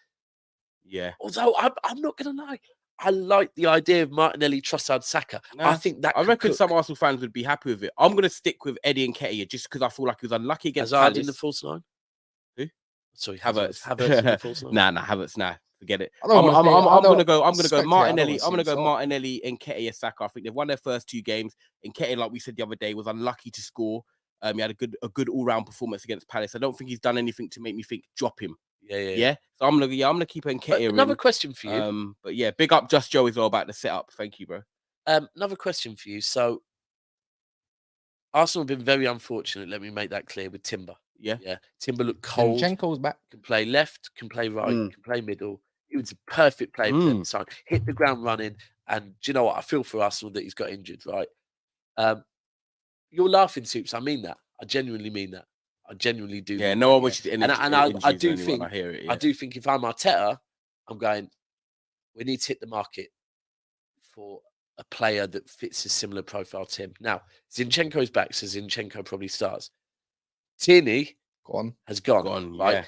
Speaker 1: Yeah.
Speaker 2: Although I'm not going to lie, I like the idea of Martinelli, Trossard, Saka. I
Speaker 1: Nah,
Speaker 2: think that
Speaker 1: I
Speaker 2: could
Speaker 1: reckon
Speaker 2: cook.
Speaker 1: some Arsenal fans would be happy with it. I'm gonna stick with Eddie and Nketiah just because I feel like he was unlucky against
Speaker 2: Hazard
Speaker 1: Palace.
Speaker 2: in the false line.
Speaker 1: Who?
Speaker 2: Sorry,
Speaker 1: Havertz.
Speaker 2: Havertz in the false line.
Speaker 1: Nah, Havertz. Nah, forget it.
Speaker 3: I don't wanna see- I
Speaker 1: I'm
Speaker 3: don't-
Speaker 1: gonna go. I'm gonna go
Speaker 3: respect it, I don't
Speaker 1: Martinelli.
Speaker 3: wanna
Speaker 1: I'm gonna
Speaker 3: see
Speaker 1: go
Speaker 3: it, so-
Speaker 1: Martinelli and Nketiah, Saka. I think they've won their first 2 games. And Nketiah, like we said the other day, was unlucky to score. He had a good all round performance against Palace. I don't think he's done anything to make me think drop him.
Speaker 2: Yeah.
Speaker 1: So I'm gonna keep Nketiah
Speaker 2: Another
Speaker 1: in.
Speaker 2: question for you.
Speaker 1: But yeah, big up Just Joe as well about the setup. Thank you, bro.
Speaker 2: Another question for you. So, Arsenal have been very unfortunate. Let me make that clear with Timber.
Speaker 1: Yeah.
Speaker 2: Timber looked cold.
Speaker 3: Zinchenko's back.
Speaker 2: Can play left, can play right,
Speaker 1: Mm.
Speaker 2: can play middle. He was a perfect player for them. So hit the ground running. And do you know what? I feel for Arsenal that he's got injured, right? You're laughing, Soups. I mean that. I genuinely mean that. I genuinely do.
Speaker 1: Yeah,
Speaker 2: mean
Speaker 1: no
Speaker 2: that,
Speaker 1: one wishes any
Speaker 2: I do think
Speaker 1: I hear it.
Speaker 2: I do think if I'm Arteta, I'm going, we need to hit the market for a player that fits a similar profile to him. Now, Zinchenko's back, so Zinchenko probably starts. Tierney
Speaker 3: Gone.
Speaker 2: has gone, right?
Speaker 1: Yeah.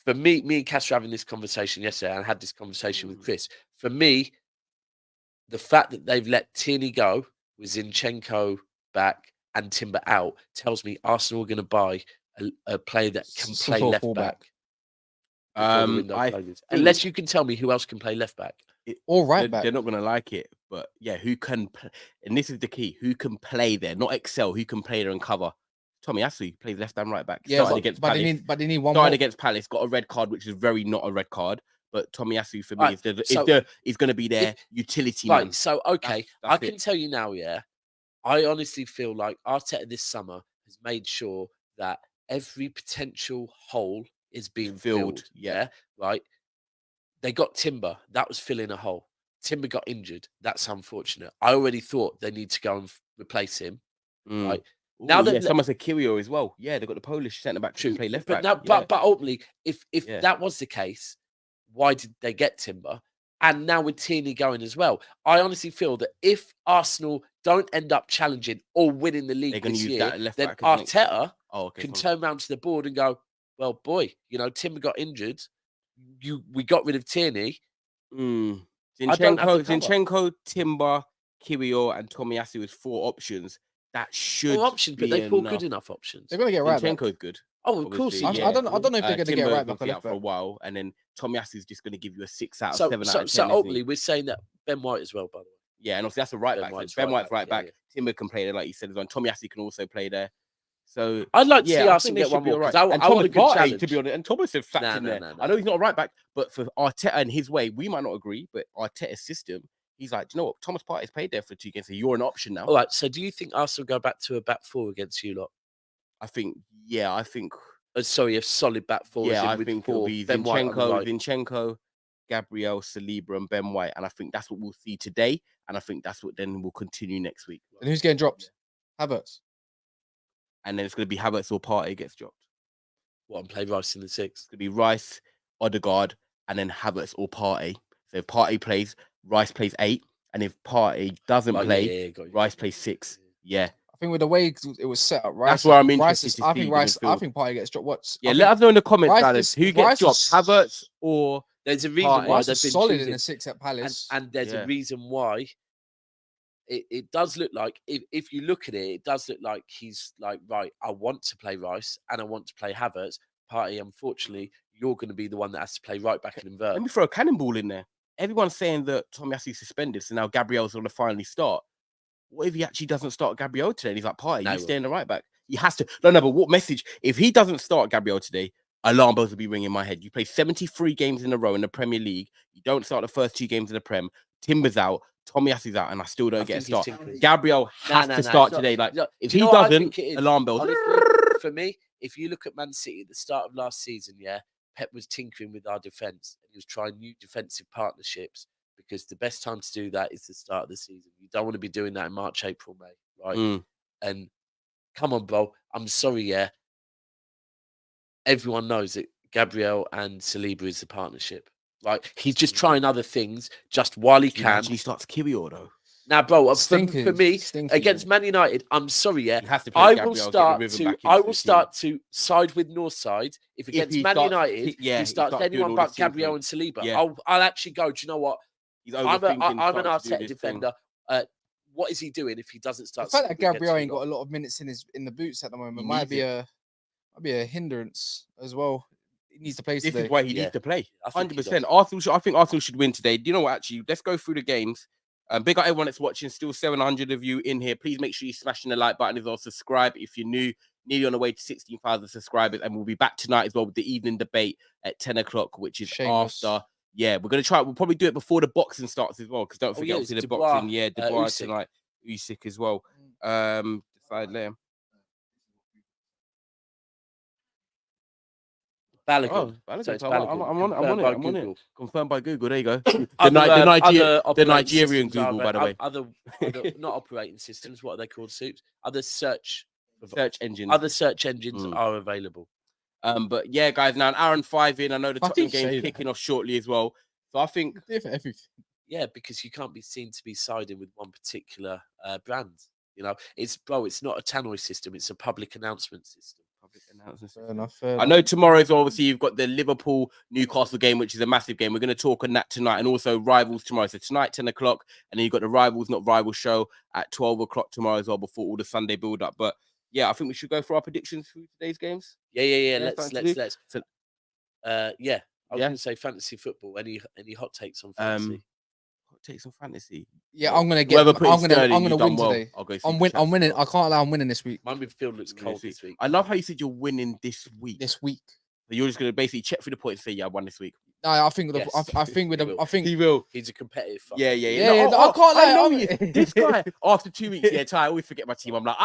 Speaker 2: For me and Cass were having this conversation yesterday, and I had this conversation with Chris. For me, the fact that they've let Tierney go with Zinchenko back and Timber out tells me Arsenal are going to buy a player that can play
Speaker 3: Sort of
Speaker 2: left
Speaker 3: fullback.
Speaker 2: back. before the window
Speaker 1: I
Speaker 2: closes.
Speaker 1: think-
Speaker 2: Unless you can tell me who else can play left back.
Speaker 3: Or right back.
Speaker 1: They're not gonna like it, but yeah, who can? And this is the key: who can play there? Not excel. Who can play there and cover? Tommy Asu plays left and right back.
Speaker 3: Yeah,
Speaker 1: Started against
Speaker 3: but
Speaker 1: Palace.
Speaker 3: they need one
Speaker 1: Started
Speaker 3: more.
Speaker 1: against Palace. Got a red card, which is very not a red card. But Tommy Asu for me
Speaker 2: Right,
Speaker 1: is going to be their utility man.
Speaker 2: Right. So okay,
Speaker 1: That's
Speaker 2: I can
Speaker 1: it.
Speaker 2: tell you now. Yeah, I honestly feel like Arteta this summer has made sure that every potential hole is being filled.
Speaker 1: Yeah.
Speaker 2: Right. They got Timber. That was filling a hole. Timber got injured. That's unfortunate. I already thought they need to go and replace him. Right.
Speaker 1: Now that someone said Kiwior as well. Yeah, they've got the Polish centre back to play left
Speaker 2: but
Speaker 1: back.
Speaker 2: But ultimately, if that was the case, why did they get Timber? And now with Tierney going as well, I honestly feel that if Arsenal don't end up challenging or winning the league this year, then Arteta can turn around to the board and go, "Well, boy, Timber got injured. We got rid of Tierney.
Speaker 1: Zinchenko, Timber, Kiwior, and Tomiyasu is 4 options. That should
Speaker 2: 4 options, but they 4 good enough options.
Speaker 3: They're gonna get right back.
Speaker 1: Zinchenko's good.
Speaker 2: Oh, of course.
Speaker 3: I don't know if they're going to get right back on left
Speaker 1: for a
Speaker 3: back.
Speaker 1: while, and then Tomiyasu is just going to give you a 6 out of 7 out of 10.
Speaker 2: So ultimately, we're saying that Ben White as well, by the way.
Speaker 1: Yeah, and obviously that's a right back. Ben White's right back. Timber can play there, like you said. Tomiyasu can also play there. So
Speaker 2: I'd like to see Arsenal get one more because I want a good challenge.
Speaker 1: To be honest, and Thomas have sat in there. I know he's not a right back, but for Arteta and his way, we might not agree. But Arteta's system, he's like, do you know what? Thomas Partey's played there for 2 games, so you're an option now.
Speaker 2: All right. So do you think Arsenal go back to a back 4 against you lot?
Speaker 1: I think.
Speaker 2: Sorry, a solid back 4.
Speaker 1: Yeah, I think it'll be Zinchenko, Gabriel, Saliba, and Ben White, and I think that's what we'll see today, and I think that's what then will continue next week.
Speaker 3: And who's getting dropped? Havertz.
Speaker 1: And then it's going to be Havertz or Partey gets dropped.
Speaker 2: What, and play Rice in the 6?
Speaker 1: It's going to be Rice, Odegaard, and then Havertz or Partey. So if Partey plays, Rice plays 8, and if Partey doesn't play, Rice plays 6. Yeah.
Speaker 3: I think with the way it was set up, Rice.
Speaker 1: That's where I'm interested.
Speaker 3: I think Partey gets dropped.
Speaker 1: Let us know in the comments, guys, who gets dropped, Havertz or
Speaker 2: there's a reason why they've been
Speaker 3: solid in the 6 at Palace,
Speaker 2: and there's a reason why. It does look like, if you look at it, it does look like he's like, right, I want to play Rice and I want to play Havertz. Partey, unfortunately, you're going to be the one that has to play right back and invert.
Speaker 1: Let me throw a cannonball in there. Everyone's saying that Tomiyasu's suspended, so now Gabriel's going to finally start. What if he actually doesn't start Gabriel today? And he's like, Partey, you stay in the right back. He has to. No, but what message? If he doesn't start Gabriel today, alarm bells will be ringing in my head. You play 73 games in a row in the Premier League. You don't start the first 2 games in the Prem. Timber's out. Tomiyasu's out, and I still don't get a start. Gabriel has to start today. Like, if he doesn't, alarm bells.
Speaker 2: Honestly, for me, if you look at Man City at the start of last season, Pep was tinkering with our defence, and he was trying new defensive partnerships, because the best time to do that is the start of the season. You don't want to be doing that in March, April, May, right? And come on, bro. I'm sorry, everyone knows that Gabriel and Saliba is the partnership. Like he's just trying other things just while he can.
Speaker 1: He starts Kiwior though.
Speaker 2: Now, bro, for
Speaker 3: Stinky,
Speaker 2: me,
Speaker 3: stinky.
Speaker 2: against Man United, I'm sorry, yeah.
Speaker 1: He has to play
Speaker 2: I
Speaker 1: Gabriel,
Speaker 2: will
Speaker 1: get the
Speaker 2: start
Speaker 1: rhythm
Speaker 2: to
Speaker 1: back
Speaker 2: I
Speaker 1: into
Speaker 2: will
Speaker 1: the
Speaker 2: start to side with Northside if against
Speaker 1: he
Speaker 2: Man
Speaker 1: starts-
Speaker 2: United
Speaker 1: he
Speaker 2: he starts
Speaker 1: doing
Speaker 2: anyone
Speaker 1: all
Speaker 2: but
Speaker 1: this
Speaker 2: Gabriel
Speaker 1: thinking.
Speaker 2: and Saliba.
Speaker 1: Yeah.
Speaker 2: I'll actually go. Do you know what?
Speaker 1: He's
Speaker 2: I'm
Speaker 1: overthinking.
Speaker 2: an
Speaker 1: starting to do
Speaker 2: Arteta
Speaker 1: this thing.
Speaker 2: defender. What is he doing if he doesn't
Speaker 3: The
Speaker 2: start?
Speaker 3: fact that
Speaker 2: Saliba
Speaker 3: Gabriel
Speaker 2: against
Speaker 3: ain't got
Speaker 2: Fulham?
Speaker 3: a lot of minutes in the boots at the moment
Speaker 1: He
Speaker 3: might
Speaker 1: needs
Speaker 3: be a hindrance as well. He needs to play
Speaker 1: This
Speaker 3: today.
Speaker 1: is why he
Speaker 2: Yeah.
Speaker 1: needs to play.
Speaker 2: I think he
Speaker 1: 100%.
Speaker 2: does.
Speaker 1: I think Arsenal should win today. Do you know what? Actually, let's go through the games. Big up everyone that's watching. Still 700 of you in here. Please make sure you smashing the like button as well. Subscribe if you're new. Nearly on the way to 16,000 subscribers, and we'll be back tonight as well with the evening debate at 10 o'clock, which is
Speaker 3: Shameless.
Speaker 1: after. Yeah, we're gonna try. We'll probably do it before the boxing starts as well, because don't
Speaker 2: Oh,
Speaker 1: forget
Speaker 2: yeah,
Speaker 1: obviously
Speaker 2: it's
Speaker 1: the
Speaker 2: Dubois,
Speaker 1: boxing. Yeah, Dubois
Speaker 2: Usyk.
Speaker 1: tonight. Usyk as well. Decide there.
Speaker 2: Balogun.
Speaker 1: Oh,
Speaker 2: So it's
Speaker 1: I'm
Speaker 2: Balogun.
Speaker 1: on it.
Speaker 2: Confirmed by
Speaker 1: I'm on it.
Speaker 2: Google.
Speaker 1: Confirmed by Google. There you go. The
Speaker 2: Other
Speaker 1: the
Speaker 2: operating
Speaker 1: Nigerian
Speaker 2: systems are
Speaker 1: Google, by the way.
Speaker 2: Other not operating systems. What are they called? Soups. Other search
Speaker 1: Search engines.
Speaker 2: Other search engines
Speaker 1: Mm.
Speaker 2: are available.
Speaker 1: But yeah, guys, now an hour and 5 in. I know the
Speaker 3: Why
Speaker 1: Tottenham
Speaker 3: did you say
Speaker 1: game's
Speaker 3: that?
Speaker 1: kicking off shortly as well. So I think
Speaker 3: Yeah, for everything.
Speaker 2: Yeah, because you can't be seen to be siding with one particular brand. You know, it's not a tannoy system; it's a public announcement system.
Speaker 1: public announcements.
Speaker 3: Fair enough. Fair
Speaker 1: I know tomorrow's obviously you've got the Liverpool Newcastle game, which is a massive game. We're going to talk on that tonight, and also rivals tomorrow. So tonight, 10 o'clock, and then you've got the rivals, not rival show at 12 o'clock tomorrow as well, before all the Sunday build up. But yeah, I think we should go for our predictions for today's games.
Speaker 2: Yeah.
Speaker 1: Let's
Speaker 2: Let's.
Speaker 1: So-
Speaker 2: Yeah, I was
Speaker 1: Yeah.
Speaker 2: going to say fantasy football. Any hot takes on fantasy?
Speaker 1: Take some fantasy.
Speaker 3: Yeah, I'm gonna
Speaker 1: Whoever
Speaker 3: get.
Speaker 1: put
Speaker 3: I'm
Speaker 1: Sterling,
Speaker 3: gonna
Speaker 1: you've
Speaker 3: win
Speaker 1: done well.
Speaker 3: today.
Speaker 1: I'll go
Speaker 3: I'm
Speaker 1: Super
Speaker 3: winning.
Speaker 1: Chats.
Speaker 3: I can't lie. I'm winning this week.
Speaker 2: My midfield looks
Speaker 1: Yeah,
Speaker 2: cold
Speaker 1: see.
Speaker 2: this week.
Speaker 1: I love how you said you're winning this week.
Speaker 3: This week.
Speaker 1: So you're just going to basically check through the points and say, yeah, I won this week.
Speaker 3: No, I think.
Speaker 2: Yes.
Speaker 3: I think with
Speaker 2: He
Speaker 3: the.
Speaker 2: will.
Speaker 3: I think.
Speaker 1: He will.
Speaker 2: He's a competitive. fucker.
Speaker 1: Yeah.
Speaker 3: Yeah,
Speaker 1: No,
Speaker 3: I can't lie.
Speaker 1: I know
Speaker 3: I'm-
Speaker 1: you. This guy, after 2 weeks, yeah, Ty, I always forget my team. I'm like,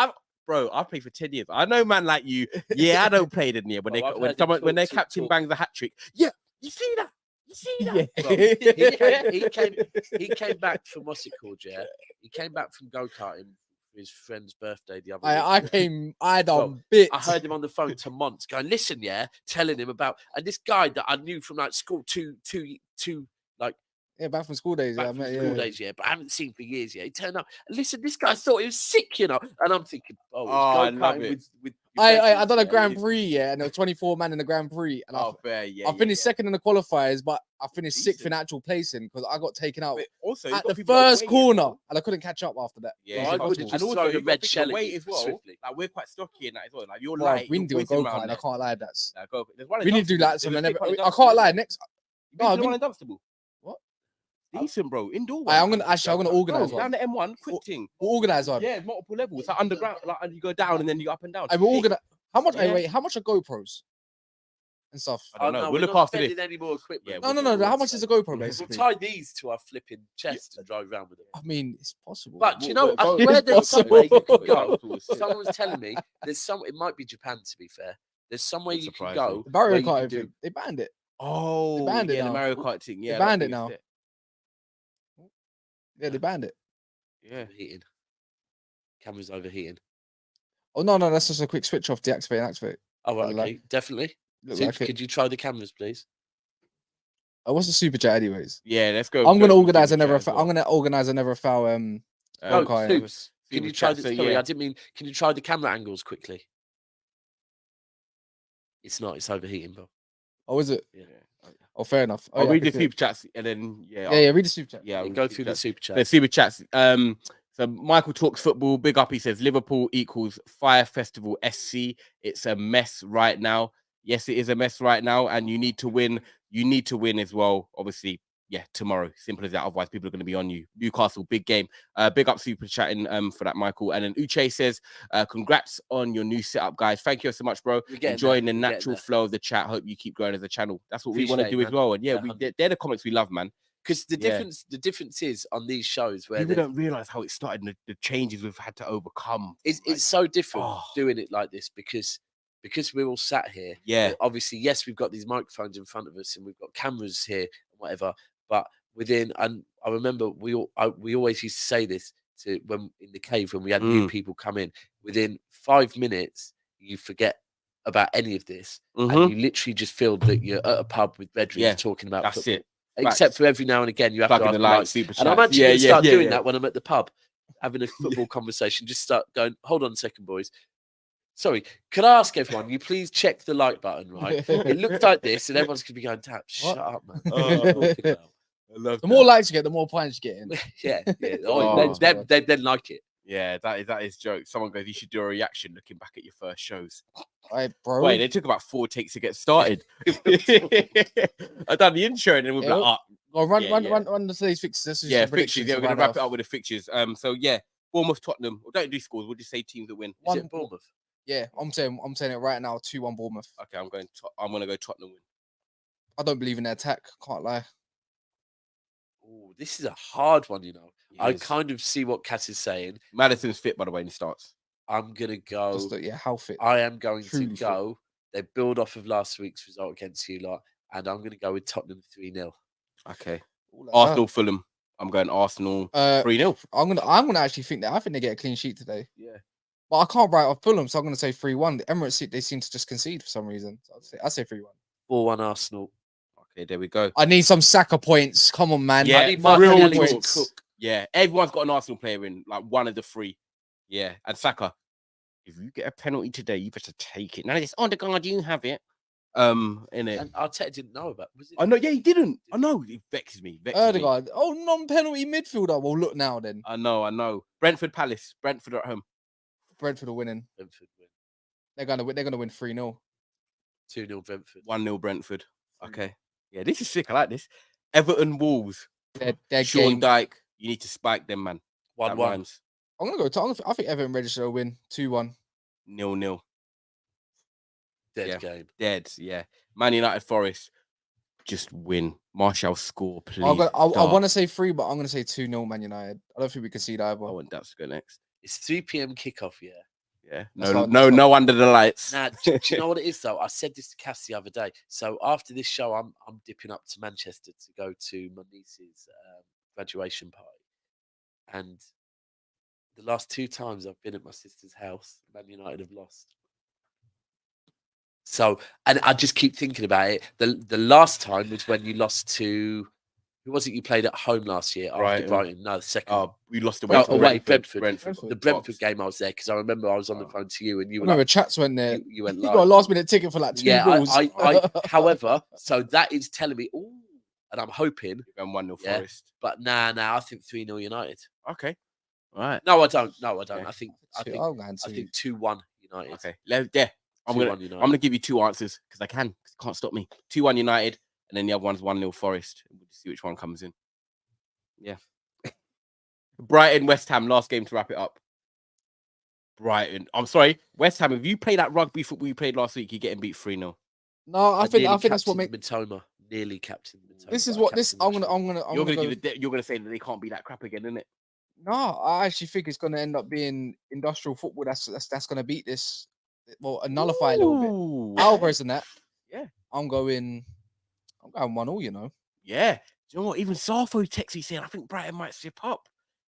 Speaker 1: bro, I've played for 10 years. I know, man, like you. Yeah, I don't play it in here. When
Speaker 2: Well, I've
Speaker 1: when
Speaker 2: heard
Speaker 1: someone
Speaker 2: him
Speaker 1: when their
Speaker 2: talk.
Speaker 1: captain bangs a hat trick. Yeah, you see that? You see that?
Speaker 2: He came back from what's it called? Yeah, he came back from go karting for his friend's birthday the other week.
Speaker 3: I done
Speaker 2: Well,
Speaker 3: bits.
Speaker 2: I heard him on the phone to Mont going, listen, yeah, telling him about and this guy that I knew from like school two like
Speaker 3: Yeah, back from school days.
Speaker 2: back
Speaker 3: Yeah,
Speaker 2: from
Speaker 3: mate,
Speaker 2: school
Speaker 3: yeah.
Speaker 2: days, yeah, but I haven't seen for years. Yeah, he turned up. Listen, this guy thought he was sick, you know, and I'm thinking,
Speaker 1: Oh, I
Speaker 2: go
Speaker 1: love
Speaker 2: karting
Speaker 1: it.
Speaker 2: with
Speaker 3: I done a
Speaker 2: yeah.
Speaker 3: Grand Prix, yeah, and there were 24 man in the Grand Prix, and
Speaker 1: Oh, fair. Yeah.
Speaker 3: I finished second in the qualifiers, but I finished sixth
Speaker 1: Decent.
Speaker 3: in actual placing because I got taken out
Speaker 1: But also, you've
Speaker 3: at
Speaker 1: got
Speaker 3: the
Speaker 1: people that
Speaker 3: first
Speaker 1: weigh as
Speaker 3: corner,
Speaker 1: well.
Speaker 3: and I couldn't catch up after that.
Speaker 1: Yeah,
Speaker 2: Well,
Speaker 1: it's
Speaker 2: I
Speaker 1: impossible.
Speaker 2: would've just
Speaker 1: And also,
Speaker 2: thrown a
Speaker 1: you've got
Speaker 2: red
Speaker 1: to think
Speaker 2: shell
Speaker 1: the
Speaker 2: at
Speaker 1: weight
Speaker 2: you
Speaker 1: as well.
Speaker 2: swiftly.
Speaker 1: Like we're quite stocky in that as well. Like you're
Speaker 3: Bro,
Speaker 1: light.
Speaker 3: we need to
Speaker 1: you're
Speaker 3: go
Speaker 1: whizzing around
Speaker 3: karting. I
Speaker 1: there.
Speaker 3: can't lie. That's
Speaker 1: Like, go. There's one in
Speaker 3: we need to do
Speaker 1: Dunstable.
Speaker 3: that. So
Speaker 1: There's a
Speaker 3: whenever
Speaker 1: slip on
Speaker 3: I
Speaker 1: in
Speaker 3: can't lie.
Speaker 1: Dunstable.
Speaker 3: Next,
Speaker 1: You been
Speaker 3: No,
Speaker 1: to
Speaker 3: I've
Speaker 1: the one
Speaker 3: been-
Speaker 1: in Dunstable?
Speaker 3: What?
Speaker 1: Decent, bro. Indoor
Speaker 3: I'm
Speaker 1: one.
Speaker 3: gonna organise
Speaker 1: Bro,
Speaker 3: one.
Speaker 1: down the M1, quick thing.
Speaker 3: We'll organise one.
Speaker 1: Yeah, multiple levels. It's like underground, like and you go down and then you up and down.
Speaker 3: I will organize. How much?
Speaker 1: Yeah.
Speaker 3: Wait, how much are GoPros and stuff?
Speaker 1: I don't know.
Speaker 2: no,
Speaker 1: We'll
Speaker 2: we're
Speaker 1: look
Speaker 2: not
Speaker 1: after this.
Speaker 2: spending any more equipment.
Speaker 1: Yeah,
Speaker 3: No,
Speaker 1: we'll
Speaker 3: no,
Speaker 1: do
Speaker 3: no.
Speaker 1: it.
Speaker 3: How much is a GoPro
Speaker 2: We'll
Speaker 3: basically?
Speaker 2: tie these to our flipping chest and drive around with them.
Speaker 3: I mean, it's possible.
Speaker 2: But you
Speaker 1: We'll
Speaker 2: know,
Speaker 1: go-
Speaker 2: where
Speaker 3: it's
Speaker 2: there's somewhere you
Speaker 3: possible.
Speaker 2: can go.
Speaker 1: We'll see.
Speaker 2: Someone was telling me there's some. It might be Japan, to be fair. There's somewhere
Speaker 1: Wouldn't
Speaker 2: you can
Speaker 1: surprise
Speaker 2: go.
Speaker 1: me.
Speaker 3: the Mario
Speaker 2: where you
Speaker 3: Kart
Speaker 2: can do-
Speaker 3: thing, they banned it.
Speaker 1: Oh,
Speaker 3: banned it
Speaker 1: yeah, the
Speaker 3: now.
Speaker 1: Mario Kart thing. Yeah,
Speaker 3: banned
Speaker 1: I
Speaker 3: it
Speaker 1: think
Speaker 3: now.
Speaker 1: it's
Speaker 3: Yeah, they banned it.
Speaker 1: Yeah.
Speaker 2: Overheating. Camera's overheating.
Speaker 3: Oh no, that's just a quick switch off, deactivate and activate.
Speaker 2: Oh, right,
Speaker 3: Like-
Speaker 2: okay, definitely.
Speaker 3: Look
Speaker 2: So,
Speaker 3: like it.
Speaker 2: could you try the cameras, please?
Speaker 3: Oh, what's the super chat, anyways?
Speaker 1: Yeah, let's go.
Speaker 3: I'm
Speaker 1: go
Speaker 3: gonna
Speaker 1: for
Speaker 3: organize
Speaker 1: Super
Speaker 3: another.
Speaker 1: Chat as
Speaker 3: I'm gonna organize another foul.
Speaker 2: Oh,
Speaker 3: Okay.
Speaker 2: Soups, can
Speaker 1: Super
Speaker 2: you try
Speaker 1: Chat,
Speaker 2: the?
Speaker 1: so,
Speaker 2: Sorry,
Speaker 1: yeah.
Speaker 2: I didn't mean. Can you try the camera angles quickly? It's not. It's overheating, bro.
Speaker 3: Oh, is it?
Speaker 2: Yeah.
Speaker 3: Oh, fair enough. Oh,
Speaker 1: I'll
Speaker 3: yeah,
Speaker 1: read the
Speaker 3: okay.
Speaker 1: super chats and then
Speaker 3: Yeah, read the super chat.
Speaker 1: yeah. I'll read
Speaker 2: Go
Speaker 1: the
Speaker 2: through
Speaker 1: super
Speaker 2: the
Speaker 1: chats.
Speaker 2: super chat.
Speaker 1: The super chats. So Michael talks football. Big up. He says Liverpool equals Fire Festival SC. It's a mess right now. Yes, it is a mess right now, and you need to win. You need to win as well. Obviously, yeah. Tomorrow, simple as that. Otherwise, people are going to be on you. Newcastle, big game. Big up, super chatting for that, Michael. And then Uche says, "Congrats on your new setup, guys. Thank you so much, bro.
Speaker 2: We're getting
Speaker 1: Enjoying
Speaker 2: there.
Speaker 1: the
Speaker 2: We're getting
Speaker 1: natural
Speaker 2: there.
Speaker 1: flow of the chat. Hope you keep growing as a channel. That's what we want to
Speaker 2: Appreciate
Speaker 1: do
Speaker 2: it,
Speaker 1: as
Speaker 2: man.
Speaker 1: well. And yeah,
Speaker 2: Yeah,
Speaker 1: they're the comments we love, man.
Speaker 2: Because the
Speaker 1: Yeah.
Speaker 2: difference is on these shows where
Speaker 1: People
Speaker 2: there's-
Speaker 1: don't realize how it started and the changes we've had to overcome.
Speaker 2: it's so different
Speaker 1: Oh.
Speaker 2: doing it like this because we're all sat here.
Speaker 1: Yeah.
Speaker 2: Obviously, yes, we've got these microphones in front of us and we've got cameras here and whatever. But within, and I remember we always used to say this to when in the cave when we had new people come in. Within 5 minutes, you forget about any of this, and you literally just feel that you're at a pub with bedrooms
Speaker 1: Yeah,
Speaker 2: talking about
Speaker 1: That's
Speaker 2: football.
Speaker 1: it.
Speaker 2: Except for every now and again, you have to
Speaker 1: Plugging
Speaker 2: ask
Speaker 1: the
Speaker 2: the
Speaker 1: line,
Speaker 2: likes.
Speaker 1: super
Speaker 2: And I'm
Speaker 1: chats.
Speaker 2: actually going to start doing
Speaker 1: yeah.
Speaker 2: that when I'm at the pub, having a football conversation. Just start going, hold on a second, boys. Sorry, could I ask everyone, you please check the like button, right? It looks like this, and everyone's going to be going, Daps, shut up, man. What are you talking about?
Speaker 1: I love
Speaker 3: The more likes you get, the more points you get in.
Speaker 2: Yeah.
Speaker 1: Oh.
Speaker 2: They like it.
Speaker 1: Yeah, that is joke. Someone goes, you should do a reaction looking back at your first shows.
Speaker 3: Right, bro.
Speaker 1: Wait, they took about 4 takes to get started. I done the intro and then we'll be like,
Speaker 3: Go on,
Speaker 1: yeah.
Speaker 3: run the today's fixtures. This is
Speaker 1: yeah,
Speaker 3: your
Speaker 1: fixtures.
Speaker 3: predictions
Speaker 1: Yeah,
Speaker 3: to
Speaker 1: we're gonna
Speaker 3: round
Speaker 1: wrap it
Speaker 3: off.
Speaker 1: up with the fixtures. So yeah, Bournemouth, Tottenham. Well, don't do scores. We'll just say teams that win.
Speaker 2: Is
Speaker 3: One-
Speaker 2: it Bournemouth?
Speaker 3: Yeah, I'm saying it right now. 2-1 Bournemouth.
Speaker 1: Okay, I'm gonna go Tottenham win.
Speaker 3: I don't believe in their attack. Can't lie.
Speaker 2: Oh, this is a hard one, you know. I
Speaker 1: It is.
Speaker 2: kind of see what Kat is saying.
Speaker 1: Madison's fit, by the way, and he starts.
Speaker 2: I'm gonna go.
Speaker 3: Just how fit.
Speaker 2: I am going to
Speaker 3: Truly fit.
Speaker 2: go. They build off of last week's result against you lot, and I'm gonna go with Tottenham 3-0.
Speaker 1: Okay.
Speaker 3: All like
Speaker 1: Arsenal, Fulham. I'm going Arsenal 3-0.
Speaker 3: I'm gonna actually think that. I think they get a clean sheet today.
Speaker 1: Yeah.
Speaker 3: But I can't write off Fulham, so I'm gonna say 3-1. The Emirates, they seem to just concede for some reason. So I say 3-1.
Speaker 2: 4-1 Arsenal.
Speaker 1: Okay, there we go.
Speaker 3: I need some Saka points. Come on, man.
Speaker 1: Yeah,
Speaker 2: I need
Speaker 3: Martinelli
Speaker 1: real
Speaker 2: Martinelli to
Speaker 3: points.
Speaker 2: cook.
Speaker 1: Yeah, everyone's got an Arsenal player in, like one of the 3. Yeah, and Saka. If you get a penalty today, you better take it. None of this. On the guard, you have it. In it.
Speaker 2: And Arteta didn't know about. Was it?
Speaker 1: I know. Yeah, he didn't. I know. It vexes me.
Speaker 3: Erdegaard. Oh, non-penalty midfielder. Well, look now then.
Speaker 1: I know. Brentford Palace. Brentford are at home.
Speaker 3: Brentford are winning.
Speaker 2: Brentford win.
Speaker 3: They're gonna win 3-0.
Speaker 2: 2-0 Brentford.
Speaker 1: 1-0 Brentford. Okay. Yeah, this is sick. I like this. Everton Wolves.
Speaker 3: Their
Speaker 1: Sean
Speaker 3: game.
Speaker 1: Dyke. You need to spike them, man.
Speaker 2: 1-1.
Speaker 1: rhymes.
Speaker 3: I'm gonna go. I think Everton register a win 2-1.
Speaker 1: 0-0.
Speaker 2: Dead
Speaker 1: Yeah.
Speaker 2: game.
Speaker 1: Dead. Yeah. Man United Forest. Just win. Marshall score, please.
Speaker 3: I
Speaker 1: Start.
Speaker 3: want to say 3, but I'm gonna say 2-0 Man United. I don't think we can see that either.
Speaker 1: I want Daps to go next.
Speaker 2: It's 3 p.m. kickoff. Yeah.
Speaker 1: Yeah.
Speaker 3: That's
Speaker 1: No under the lights.
Speaker 2: Now, do you know what it is though? I said this to Cass the other day. So after this show, I'm dipping up to Manchester to go to my niece's graduation party, and the last 2 times I've been at my sister's house, Man United have lost. So, and I just keep thinking about it. The last time was when you lost to, who was it you played at home last year after Brighton? No, the second.
Speaker 1: We lost
Speaker 2: No,
Speaker 1: away.
Speaker 2: away, Brentford.
Speaker 1: Brentford.
Speaker 2: The Brentford game I was there because I remember I was on the phone to you and you
Speaker 3: I
Speaker 2: were
Speaker 3: remember
Speaker 2: like,
Speaker 3: Chats went there.
Speaker 2: you went
Speaker 3: You
Speaker 2: live.
Speaker 3: got a last minute ticket for like 2
Speaker 2: Yeah,
Speaker 3: goals.
Speaker 2: however, so that is telling me, oh, and I'm hoping,
Speaker 1: And 1-0
Speaker 2: Yeah.
Speaker 1: Forest.
Speaker 2: but nah, I think 3-0 United.
Speaker 1: Okay. All right.
Speaker 2: No, I don't.
Speaker 1: Yeah.
Speaker 2: I think
Speaker 3: I'm going
Speaker 2: I
Speaker 3: to.
Speaker 2: think 2-1 United.
Speaker 1: Okay. Yeah. I'm
Speaker 2: 2-1
Speaker 1: gonna
Speaker 2: United.
Speaker 1: give you 2 answers because I can. 'Cause it can't stop me. 2-1 United, and then the other one's 1-0 Forest. We'll just see which one comes in. Yeah. Brighton, West Ham, last game to wrap it up. Brighton. I'm sorry, West Ham. If you play that rugby football you played last week, you're getting beat 3-0.
Speaker 3: No, I think that's what makes.
Speaker 2: Matoma nearly captain.
Speaker 3: This is what this. I'm gonna.
Speaker 1: You're
Speaker 3: go,
Speaker 1: gonna say that they can't be that crap again, isn't it?
Speaker 3: No, I actually think it's gonna end up being industrial football. That's gonna beat this. Well, nullify a little bit.
Speaker 1: Ooh.
Speaker 3: Alvarez and that.
Speaker 1: Yeah.
Speaker 3: I'm going 1-0. You know.
Speaker 1: Yeah. Do you know what? Even Sarfo texted me saying, I think Brighton might slip up.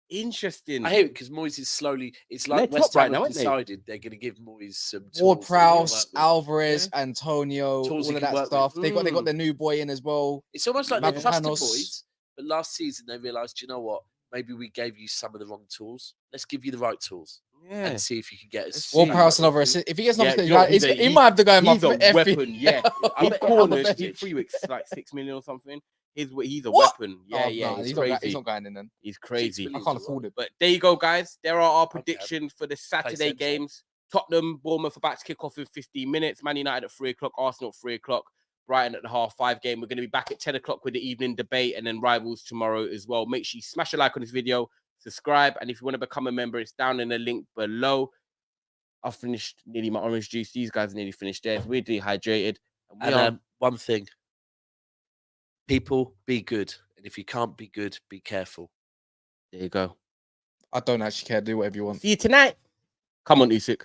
Speaker 1: Interesting.
Speaker 2: I hear it because Moyes is slowly. It's
Speaker 1: They're
Speaker 2: like
Speaker 1: top
Speaker 2: West
Speaker 1: right
Speaker 2: Ham
Speaker 1: now,
Speaker 2: have
Speaker 1: aren't they?
Speaker 2: decided they're going to give Moyes some
Speaker 3: Ward
Speaker 2: tools that he can
Speaker 3: Prowse,
Speaker 2: work with.
Speaker 3: Alvarez, Antonio,
Speaker 2: Tools he
Speaker 3: all of
Speaker 2: can
Speaker 3: that
Speaker 2: work
Speaker 3: stuff.
Speaker 2: with.
Speaker 3: They got their new boy in as well.
Speaker 2: It's almost like they trusted
Speaker 3: Mavropanos.
Speaker 2: Moyes, but last season they realised, you know what? Maybe we gave you some of the wrong tools. Let's give you the right tools
Speaker 1: Yeah.
Speaker 2: and see if you can get us.
Speaker 3: Ward
Speaker 1: see.
Speaker 3: Prowse another assist. If he gets another
Speaker 1: Yeah,
Speaker 3: assist,
Speaker 1: you know what,
Speaker 3: he might have to go in my
Speaker 1: He's a
Speaker 3: FP.
Speaker 1: weapon. Yeah.
Speaker 3: He
Speaker 1: I bet
Speaker 3: cornered.
Speaker 1: how much is 3 weeks, like 6 million or something. He's a
Speaker 3: What?
Speaker 1: weapon.
Speaker 3: Oh,
Speaker 1: Yeah.
Speaker 3: nah,
Speaker 1: He's
Speaker 3: he's
Speaker 1: crazy.
Speaker 3: not going in then.
Speaker 1: He's crazy.
Speaker 2: million.
Speaker 3: I can't afford it.
Speaker 1: But there you go, guys. There are our
Speaker 2: Okay.
Speaker 1: predictions for the Saturday
Speaker 2: Centre.
Speaker 1: games. Tottenham, Bournemouth about to kick off in 15 minutes. Man United at 3 o'clock. Arsenal at 3 o'clock. Brighton at the 5:30 game. We're going to be back at 10 o'clock with the evening debate and then rivals tomorrow as well. Make sure you smash a like on this video, subscribe, and if you want to become a member, it's down in the link below. I've finished nearly my orange juice. These guys nearly finished theirs. We're dehydrated.
Speaker 2: And one thing, people, be good, and if you can't be good, be careful.
Speaker 1: There you go.
Speaker 3: I don't actually care. Do whatever you want.
Speaker 1: See you tonight. Come on, Usyk.